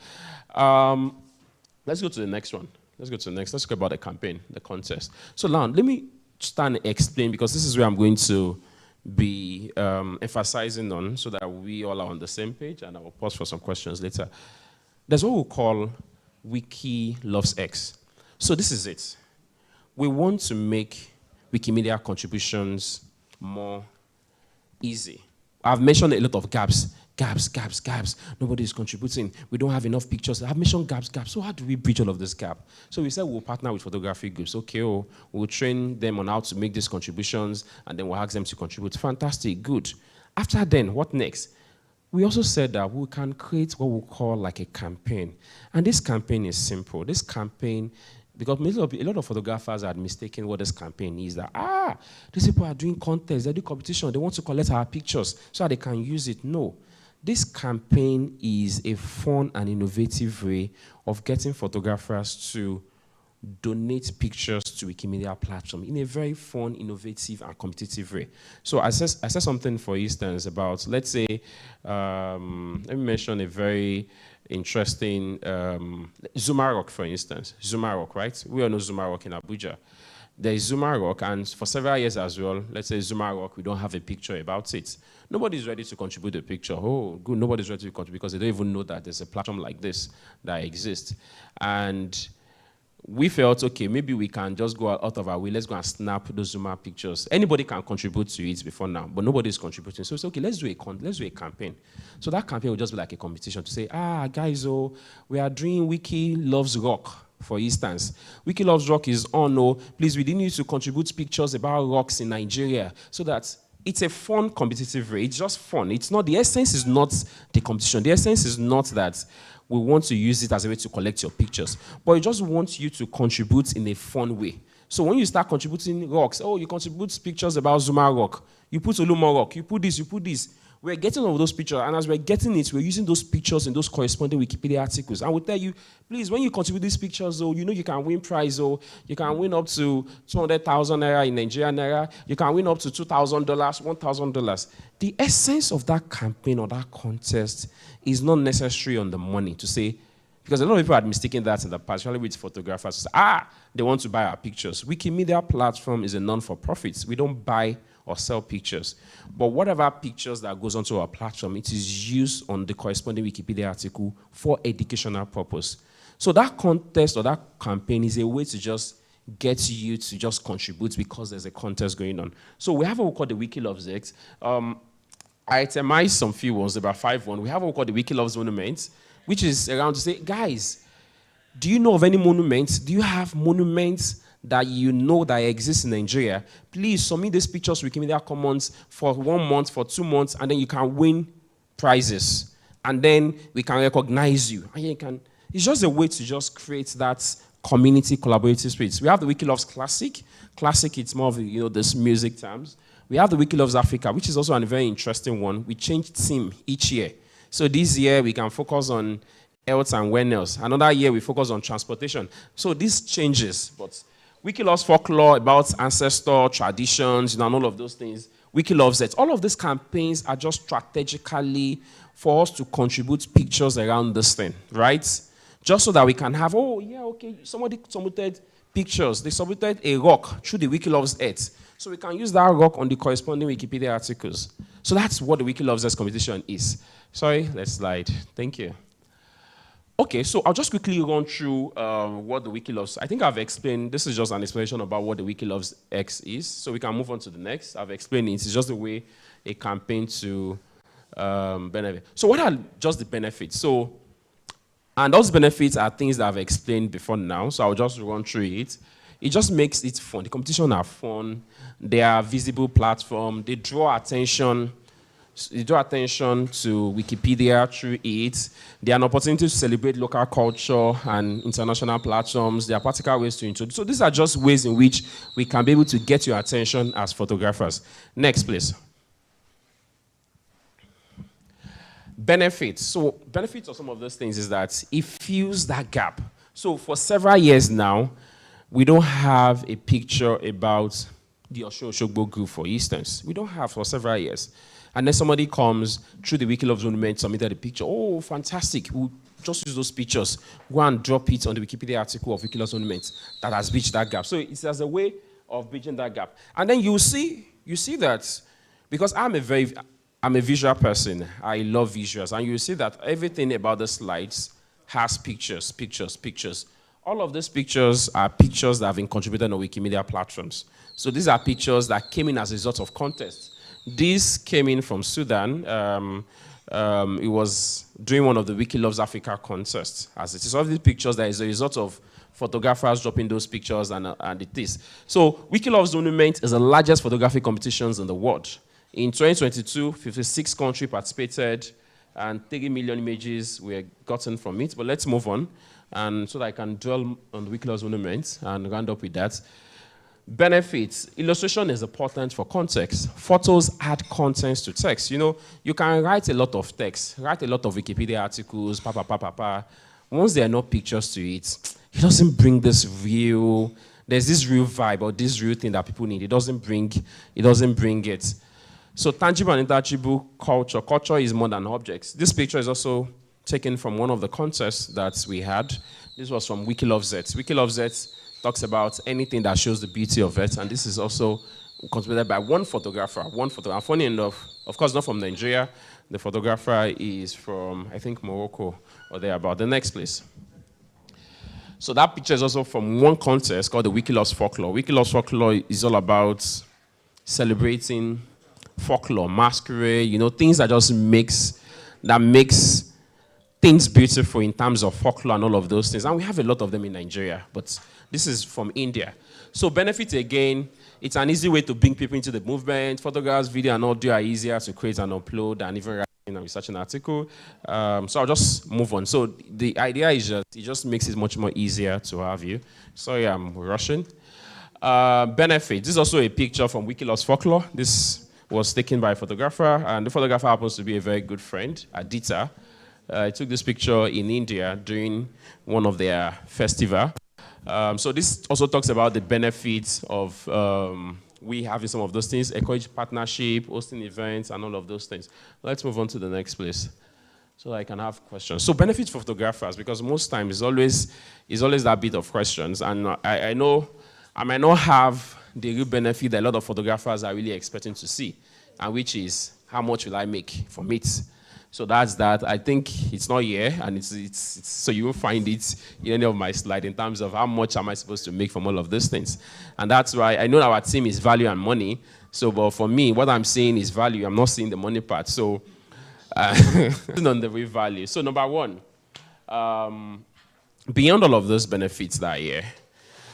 Let's go to the next one. Let's talk about the campaign, the contest. So now, let me start and explain, because this is where I'm going to be emphasizing on, so that we all are on the same page, and I will pause for some questions later. There's what we call Wiki Loves X. So this is it. We want to make Wikimedia contributions more easy. I've mentioned a lot of gaps gaps. Nobody's contributing. We don't have enough pictures. I've mentioned gaps. So how do we bridge all of this gap? So we said we'll partner with photography groups. Okay, we'll train them on how to make these contributions, and then we'll ask them to contribute. Fantastic, good. After then, what next? We also said that we can create what we call like a campaign. And this campaign is simple. This campaign, because a lot of photographers are mistaken what this campaign is. That, these people are doing contests, they do competition, they want to collect our pictures so that they can use it. No. This campaign is a fun and innovative way of getting photographers to donate pictures to Wikimedia platform in a very fun, innovative, and competitive way. So I said something, for instance, about, let's say, let me mention a very interesting, Zumarok, for instance. Zumarok, right? We all know Zumarok in Abuja. There is Zumarok, and for several years as well, let's say Zumarok, we don't have a picture about it. Nobody's ready to contribute a picture. Oh, good, nobody's ready to contribute because they don't even know that there's a platform like this that exists. And we felt, okay, maybe we can just go out of our way. Let's go and snap those Zuma pictures. Anybody can contribute to it before now, but nobody's contributing. So it's okay, let's do a campaign. So that campaign will just be like a competition to say, guys, we are doing Wiki Loves Rock, for instance. Wiki Loves Rock is on, please, we didn't need to contribute pictures about rocks in Nigeria, so that it's a fun, competitive way. It's just fun. It's not, the essence is not the competition. The essence is not that we want to use it as a way to collect your pictures, but we just want you to contribute in a fun way. So when you start contributing rocks, you contribute pictures about Zuma Rock, you put Olumo Rock, you put this. We're getting all of those pictures, and as we're getting it, we're using those pictures in those corresponding Wikipedia articles. And we'll tell you, please, when you contribute these pictures, you know you can win prize, you can win up to 200,000 naira in Nigerian naira, you can win up to $2,000, $1,000. The essence of that campaign or that contest is not necessary on the money to say, because a lot of people had mistaken that in the past, especially with photographers, they want to buy our pictures. Wikimedia platform is a non-for-profit. We don't buy or sell pictures. But whatever pictures that goes onto our platform, it is used on the corresponding Wikipedia article for educational purpose. So that contest or that campaign is a way to just get you to just contribute because there's a contest going on. So we have what we call the Wiki Loves X. I itemized some few ones, about 5 ones. We have what we call the Wiki Loves Monuments, which is around to say, guys, do you know of any monuments? Do you have monuments that you know that exist in Nigeria? Please submit these pictures to Wikimedia Commons for 1 month, for 2 months, and then you can win prizes. And then we can recognize you. And you can, it's just a way to just create that community collaborative space. We have the Wiki Loves Classic. Classic, it's more of this music terms. We have the Wiki Loves Africa, which is also a very interesting one. We change theme each year. So this year we can focus on health and wellness. Another year we focus on transportation. So this changes, but Wiki Loves Folklore, about ancestor traditions, and all of those things. Wiki Loves it. All of these campaigns are just strategically for us to contribute pictures around this thing, right? Just so that we can have, somebody submitted pictures. They submitted a rock through the Wiki Loves Earth. So we can use that rock on the corresponding Wikipedia articles. So that's what the Wiki Loves Earth competition is. Sorry, let's slide. Thank you. Okay, so I'll just quickly run through what the Wiki Loves. I think I've explained, this is just an explanation about what the Wiki Loves X is. So we can move on to the next. I've explained it. It's just a way, a campaign to benefit. So what are just the benefits? And those benefits are things that I've explained before now. So I'll just run through it. It just makes it fun. The competition are fun. They are visible platform. They draw attention. You draw attention to Wikipedia through it. They are an opportunity to celebrate local culture and international platforms. They are practical ways to introduce. So these are just ways in which we can be able to get your attention as photographers. Next, please. Benefits. So benefits of some of those things is that it fills that gap. So for several years now, we don't have a picture about the Osho-Oshogbo group, for instance. We don't have for several years. And then somebody comes through the Wiki Loves Monument, submitted a picture. Oh, fantastic. We'll just use those pictures. Go and drop it on the Wikipedia article of Wiki Loves Monument that has bridged that gap. So it's as a way of bridging that gap. And then you see that, because I'm a visual person. I love visuals. And you see that everything about the slides has pictures. All of these pictures are pictures that have been contributed on Wikimedia platforms. So these are pictures that came in as a result of contests. This came in from Sudan. It was during one of the Wiki Loves Africa contests. As it is, all these pictures that is a result of photographers dropping those pictures and it is. So Wiki Loves Monument is the largest photography competitions in the world. In 2022, 56 countries participated and 30 million images were gotten from it. But let's move on, and so that I can dwell on the Wiki Loves Monument and round up with that. Benefits. Illustration is important for context. Photos add content to text. You know, you can write a lot of text, write a lot of Wikipedia articles, Once there are no pictures to it, it doesn't bring this real, there's this real vibe or this real thing that people need. It doesn't bring it. So tangible and intangible culture. Culture is more than objects. This picture is also taken from one of the contests that we had. This was from Wiki Loves Z. Wiki Loves Z talks about anything that shows the beauty of it, and this is also contributed by one photographer. Funny enough, of course, not from Nigeria. The photographer is from, I think, Morocco or thereabout. The next, please. So that picture is also from one contest called the Wiki Loves Folklore. Wiki Loves Folklore is all about celebrating folklore, masquerade, you know, things that just makes things beautiful in terms of folklore and all of those things. And we have a lot of them in Nigeria, but this is from India. So benefit again, it's an easy way to bring people into the movement. Photographs, video, and audio are easier to create and upload than even writing and researching an article. So I'll just move on. So the idea is just, it just makes it much more easier to have you. Sorry, I'm rushing. Benefit. This is also a picture from Wiki Loves Folklore. This was taken by a photographer, and the photographer happens to be a very good friend, Aditya. I took this picture in India during one of their festivals. So this also talks about the benefits of we having some of those things, encourage partnership, hosting events, and all of those things. Let's move on to the next place so I can have questions. So benefits for photographers, because most times it's always that bit of questions. And I know I might not have the real benefit that a lot of photographers are really expecting to see, and which is how much will I make from it. So that's that. I think it's not here, and it's so you will find it in any of my slides in terms of how much am I supposed to make from all of those things. And that's why I know our team is value and money. So, but for me, what I'm seeing is value. I'm not seeing the money part. So, on the real value. So, number one, beyond all of those benefits that are here,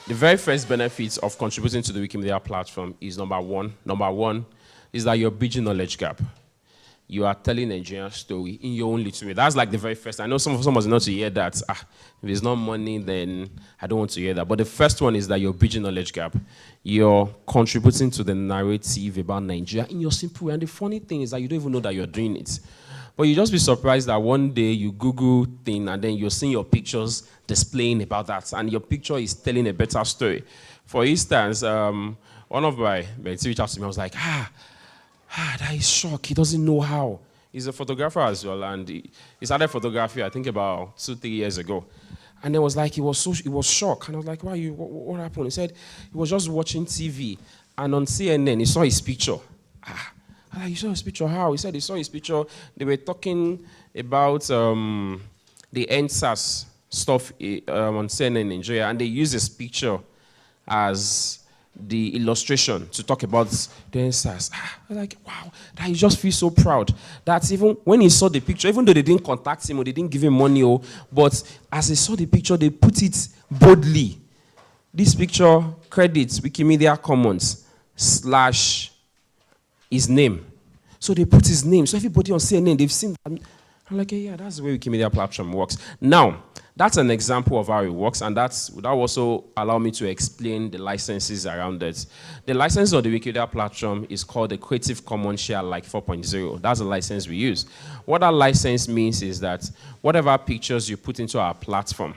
the very first benefits of contributing to the Wikimedia platform is number one is that you're bridging knowledge gap. You are telling a Nigerian story in your own little way. That's like the very first. I know some of us not to hear that. If it's not money, then I don't want to hear that. But the first one is that you're bridging knowledge gap. You're contributing to the narrative about Nigeria in your simple way. And the funny thing is that you don't even know that you're doing it. But you just be surprised that one day you Google thing and then you're seeing your pictures displaying about that. And your picture is telling a better story. For instance, one of my mates reached out to me. I was like, that is shock. He doesn't know how. He's a photographer as well, and he started photography, I think, about 2-3 years ago. And it was like he was shocked. And I was like, why? What happened? He said he was just watching TV, and on CNN he saw his picture. You saw his picture? How? He said he saw his picture. They were talking about the NSAS stuff on CNN in Nigeria, and they used his picture as the illustration to talk about the NSAS. I was like, wow, that you just feel so proud. That even when he saw the picture, even though they didn't contact him or they didn't give him money, but as he saw the picture, they put it boldly. This picture credits Wikimedia Commons / his name. So they put his name. So everybody on CNN, they've seen that. I'm like, yeah, that's the way Wikimedia platform works. Now, that's an example of how it works, and that also allow me to explain the licenses around it. The license of the Wikimedia platform is called the Creative Commons Share Alike 4.0. That's the license we use. What that license means is that whatever pictures you put into our platform,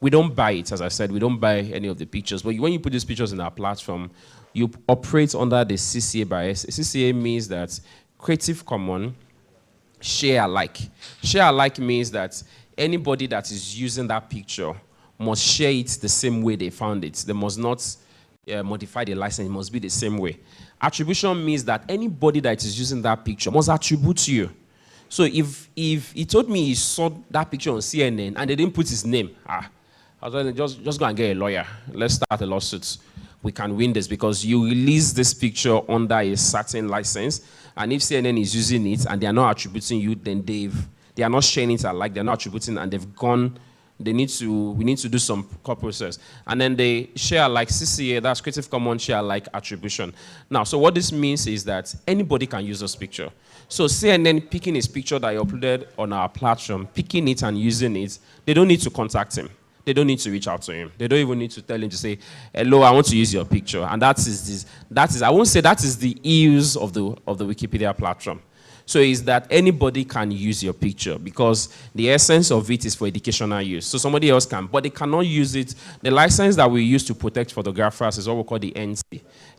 we don't buy it, as I said, we don't buy any of the pictures, but when you put these pictures in our platform, you operate under the CCA bias. CCA means that Creative Commons Share Alike. Share Alike means that anybody that is using that picture must share it the same way they found it. They must not modify the license. It must be the same way. Attribution means that anybody that is using that picture must attribute to you. So if he told me he saw that picture on CNN and they didn't put his name, I was like, just go and get a lawyer. Let's start a lawsuit. we can win this, because you release this picture under a certain license, and if CNN is using it and they are not attributing you, then they are not sharing it alike, they're not attributing, and they've gone, we need to do some core process. And then they share like CCA, that's Creative Commons share like attribution. Now, so what this means is that anybody can use this picture. So CNN picking his picture that he uploaded on our platform, picking it and using it, they don't need to contact him. They don't need to reach out to him. They don't even need to tell him to say, hello, I want to use your picture. And that is, I won't say that is the use of the Wikipedia platform. So is that anybody can use your picture, because the essence of it is for educational use. So somebody else can, but they cannot use it. The license that we use to protect photographers is what we call the NC.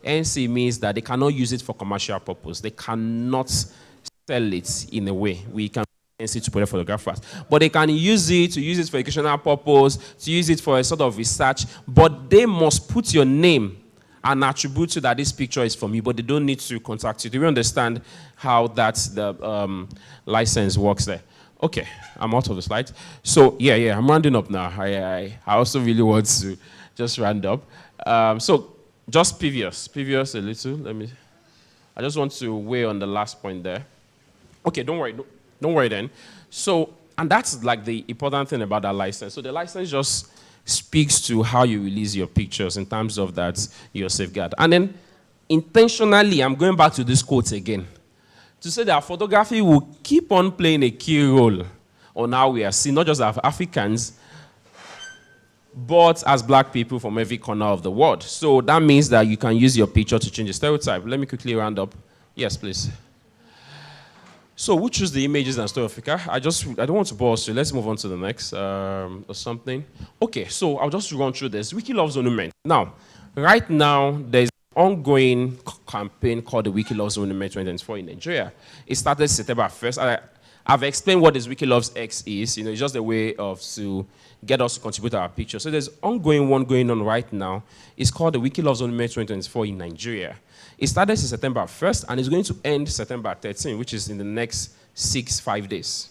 NC means that they cannot use it for commercial purpose. They cannot sell it in a way. We can NC to protect photographers, but they can use it for educational purpose, to use it for a sort of research, but they must put your name and attribute to that this picture is from you, but they don't need to contact you. Do you understand how the license works there? Okay, I'm out of the slide. So yeah, I'm rounding up now. I also really want to just round up. So just previous a little. I just want to weigh on the last point there. Okay, don't worry then. So, and that's like the important thing about that license. So the license just speaks to how you release your pictures in terms of that your safeguard. And then intentionally, I'm going back to this quote again, to say that photography will keep on playing a key role on how we are seen, not just as Africans, but as black people from every corner of the world. So that means that you can use your picture to change the stereotype. Let me quickly round up. Yes, please. So we choose the images and story of Africa. I don't want to bore us, so let's move on to the next or something. Okay, so I'll just run through this. Wiki Loves Monument. Now, right now, there's an ongoing campaign called the Wiki Loves Monument 2024 in Nigeria. It started September 1st. I've explained what this Wiki Loves X is. It's just a way to get us to contribute to our picture. So there's ongoing one going on right now. It's called the Wiki Loves Monument 2024 in Nigeria. It started September 1st, and it's going to end September 13th, which is in the next 5 days.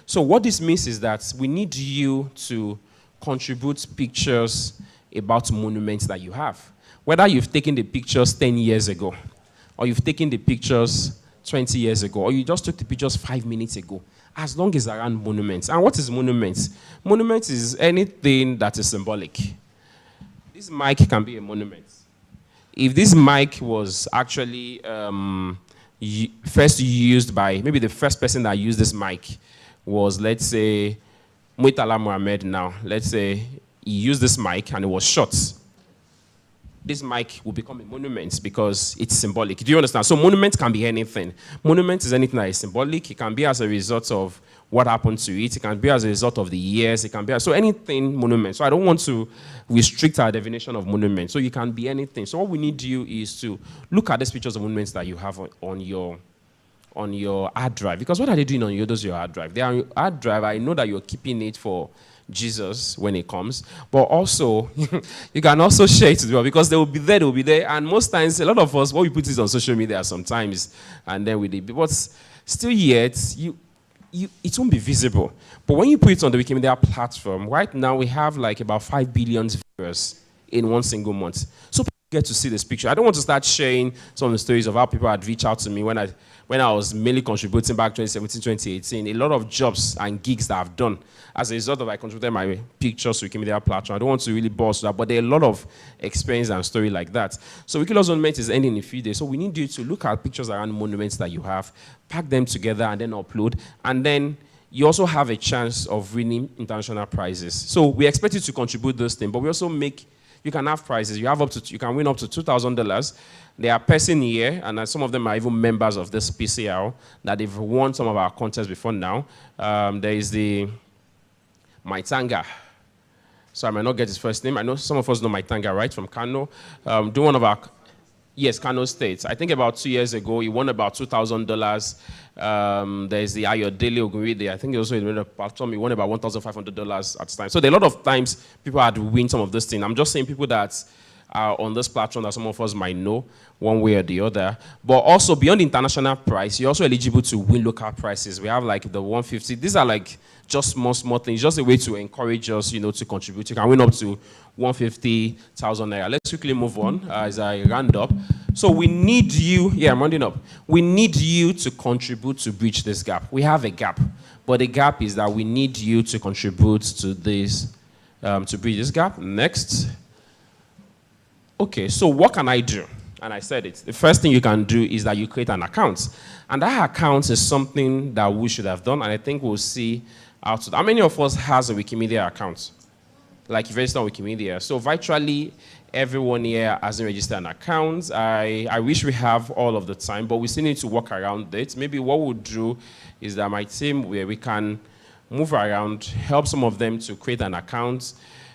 So what this means is that we need you to contribute pictures about monuments that you have. Whether you've taken the pictures 10 years ago, or you've taken the pictures 20 years ago, or you just took the pictures 5 minutes ago, as long as around monuments. And what is monuments? Monuments is anything that is symbolic. This mic can be a monument. If this mic was actually first used by, maybe the first person that used this mic was, let's say, Muitala Mohammed now. Let's say he used this mic and it was shot. This mic will become a monument because it's symbolic. Do you understand? So monument can be anything. Monument is anything that is symbolic. It can be as a result of what happened to it. It can be as a result of the years. It can be, so anything monument. So I don't want to restrict our definition of monument. So you can be anything. So what we need you is to look at these pictures of monuments that you have on your hard drive. Because what are they doing on your hard drive? They are on your hard drive. I know that you're keeping it for Jesus when it comes, but also you can also share it as well, because they will be there, and most times a lot of us, what we put is on social media sometimes, and then we did, but still yet it won't be visible. But when you put it on the Wikimedia platform, right now we have like about 5 billion viewers in one single month. So people get to see this picture. I don't want to start sharing some of the stories of how people had reached out to me when I was mainly contributing back 2017, 2018. A lot of jobs and gigs that I've done as a result of I contributed my pictures to Wikimedia platform. I don't want to really boast that, but there are a lot of experience and story like that. So Wiki Loves Monument is ending in a few days. So we need you to look at pictures around monuments that you have, pack them together and then upload. And then you also have a chance of winning international prizes. So we expect you to contribute those things, but we also you can have prizes. You can win up to $2,000. They are person here, and some of them are even members of this PCR that they've won some of our contests before now. There is the Maitanga. So I might not get his first name. I know some of us know Maitanga, right, from Kano. Do one of our, yes, Kano State. I think about 2 years ago, he won about $2,000. There's the Ayodele Ogunride. I think he also in the platform, he won about $1,500 at the time. So there are a lot of times people had to win some of those things. I'm just saying people that on this platform that some of us might know one way or the other. But also beyond the international price, you're also eligible to win local prizes. We have like the 150. These are like just small things, just a way to encourage us, to contribute. You can win up to 150,000 naira. Let's quickly move on as I round up. So we need you, I'm rounding up. We need you to contribute to bridge this gap. We have a gap, but the gap is that we need you to contribute to this, to bridge this gap. Next. Okay, so what can I do? And I said it. The first thing you can do is that you create an account. And that account is something that we should have done, and I think we'll see how many of us has a Wikimedia account? Like, you register on Wikimedia. So virtually everyone here hasn't registered an account. I wish we have all of the time, but we still need to work around it. Maybe what we'll do is that my team, where we can move around, help some of them to create an account,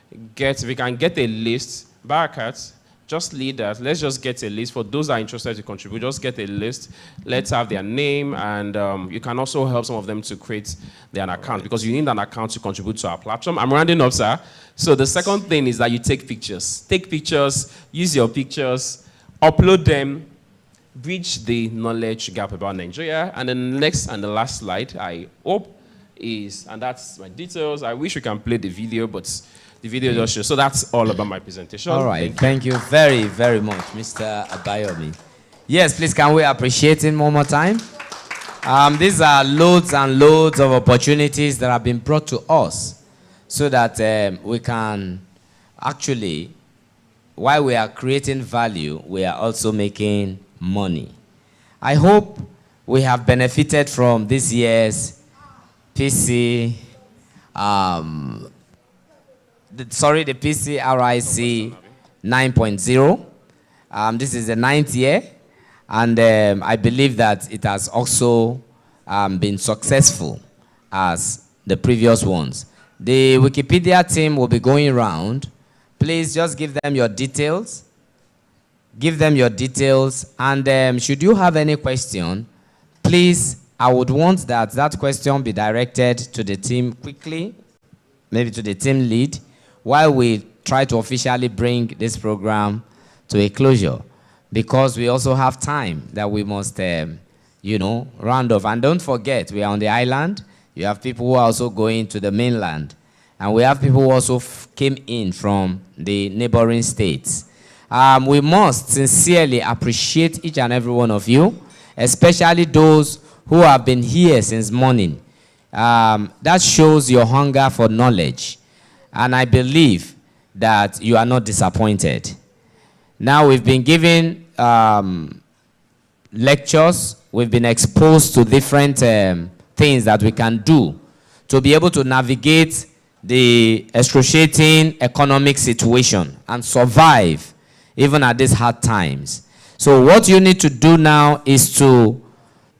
we can get a list. Barakat, just lead us. Let's just get a list. For those that are interested to contribute, just get a list. Let's have their name, and you can also help some of them to create their account, because you need an account to contribute to our platform. I'm rounding up, sir. So the second thing is that you take pictures. Take pictures, use your pictures, upload them, bridge the knowledge gap about Nigeria. And the next and the last slide, I hope, is, and that's my details. I wish we can play the video, but the video just shows. So that's all about my presentation. All right. Thank you very, very much, Mr. Abayomi. Yes, please, can we appreciate him one more time? These are loads and loads of opportunities that have been brought to us so that we can actually, while we are creating value, we are also making money. I hope we have benefited from this year's the PCRiC 9.0. This is the 9th year, and I believe that it has also been successful as the previous ones. The Wikipedia team will be going around. Please just give them your details. Give them your details, and should you have any question, please, I would want that question be directed to the team quickly, maybe to the team lead, while we try to officially bring this program to a closure, because we also have time that we must, round off. And don't forget, we are on the island. You have people who are also going to the mainland, and we have people who also came in from the neighboring states. We must sincerely appreciate each and every one of you, especially those who have been here since morning. That shows your hunger for knowledge. And I believe that you are not disappointed. Now we've been given lectures. We've been exposed to different things that we can do to be able to navigate the excruciating economic situation and survive even at these hard times. So what you need to do now is to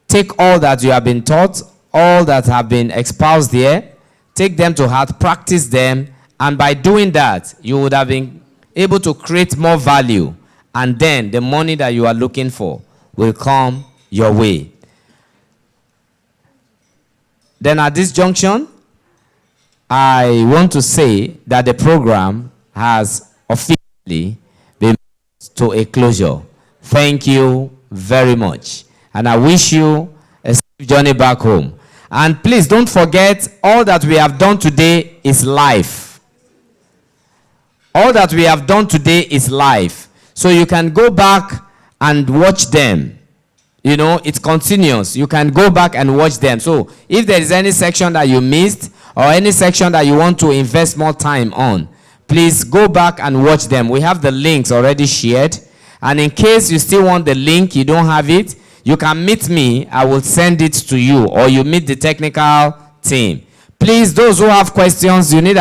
take all that you have been taught, all that have been espoused here, take them to heart, practice them, and by doing that, you would have been able to create more value, and then the money that you are looking for will come your way. Then at this junction, I want to say that the program has officially been brought to a closure. Thank you very much. And I wish you a safe journey back home. And please don't forget, all that we have done today is live. All that we have done today is live. So you can go back and watch them. You know, it continues. You can go back and watch them. So if there is any section that you missed or any section that you want to invest more time on, please go back and watch them. We have the links already shared. And in case you still want the link, you don't have it, you can meet me. I will send it to you, or you meet the technical team. Please, those who have questions, you need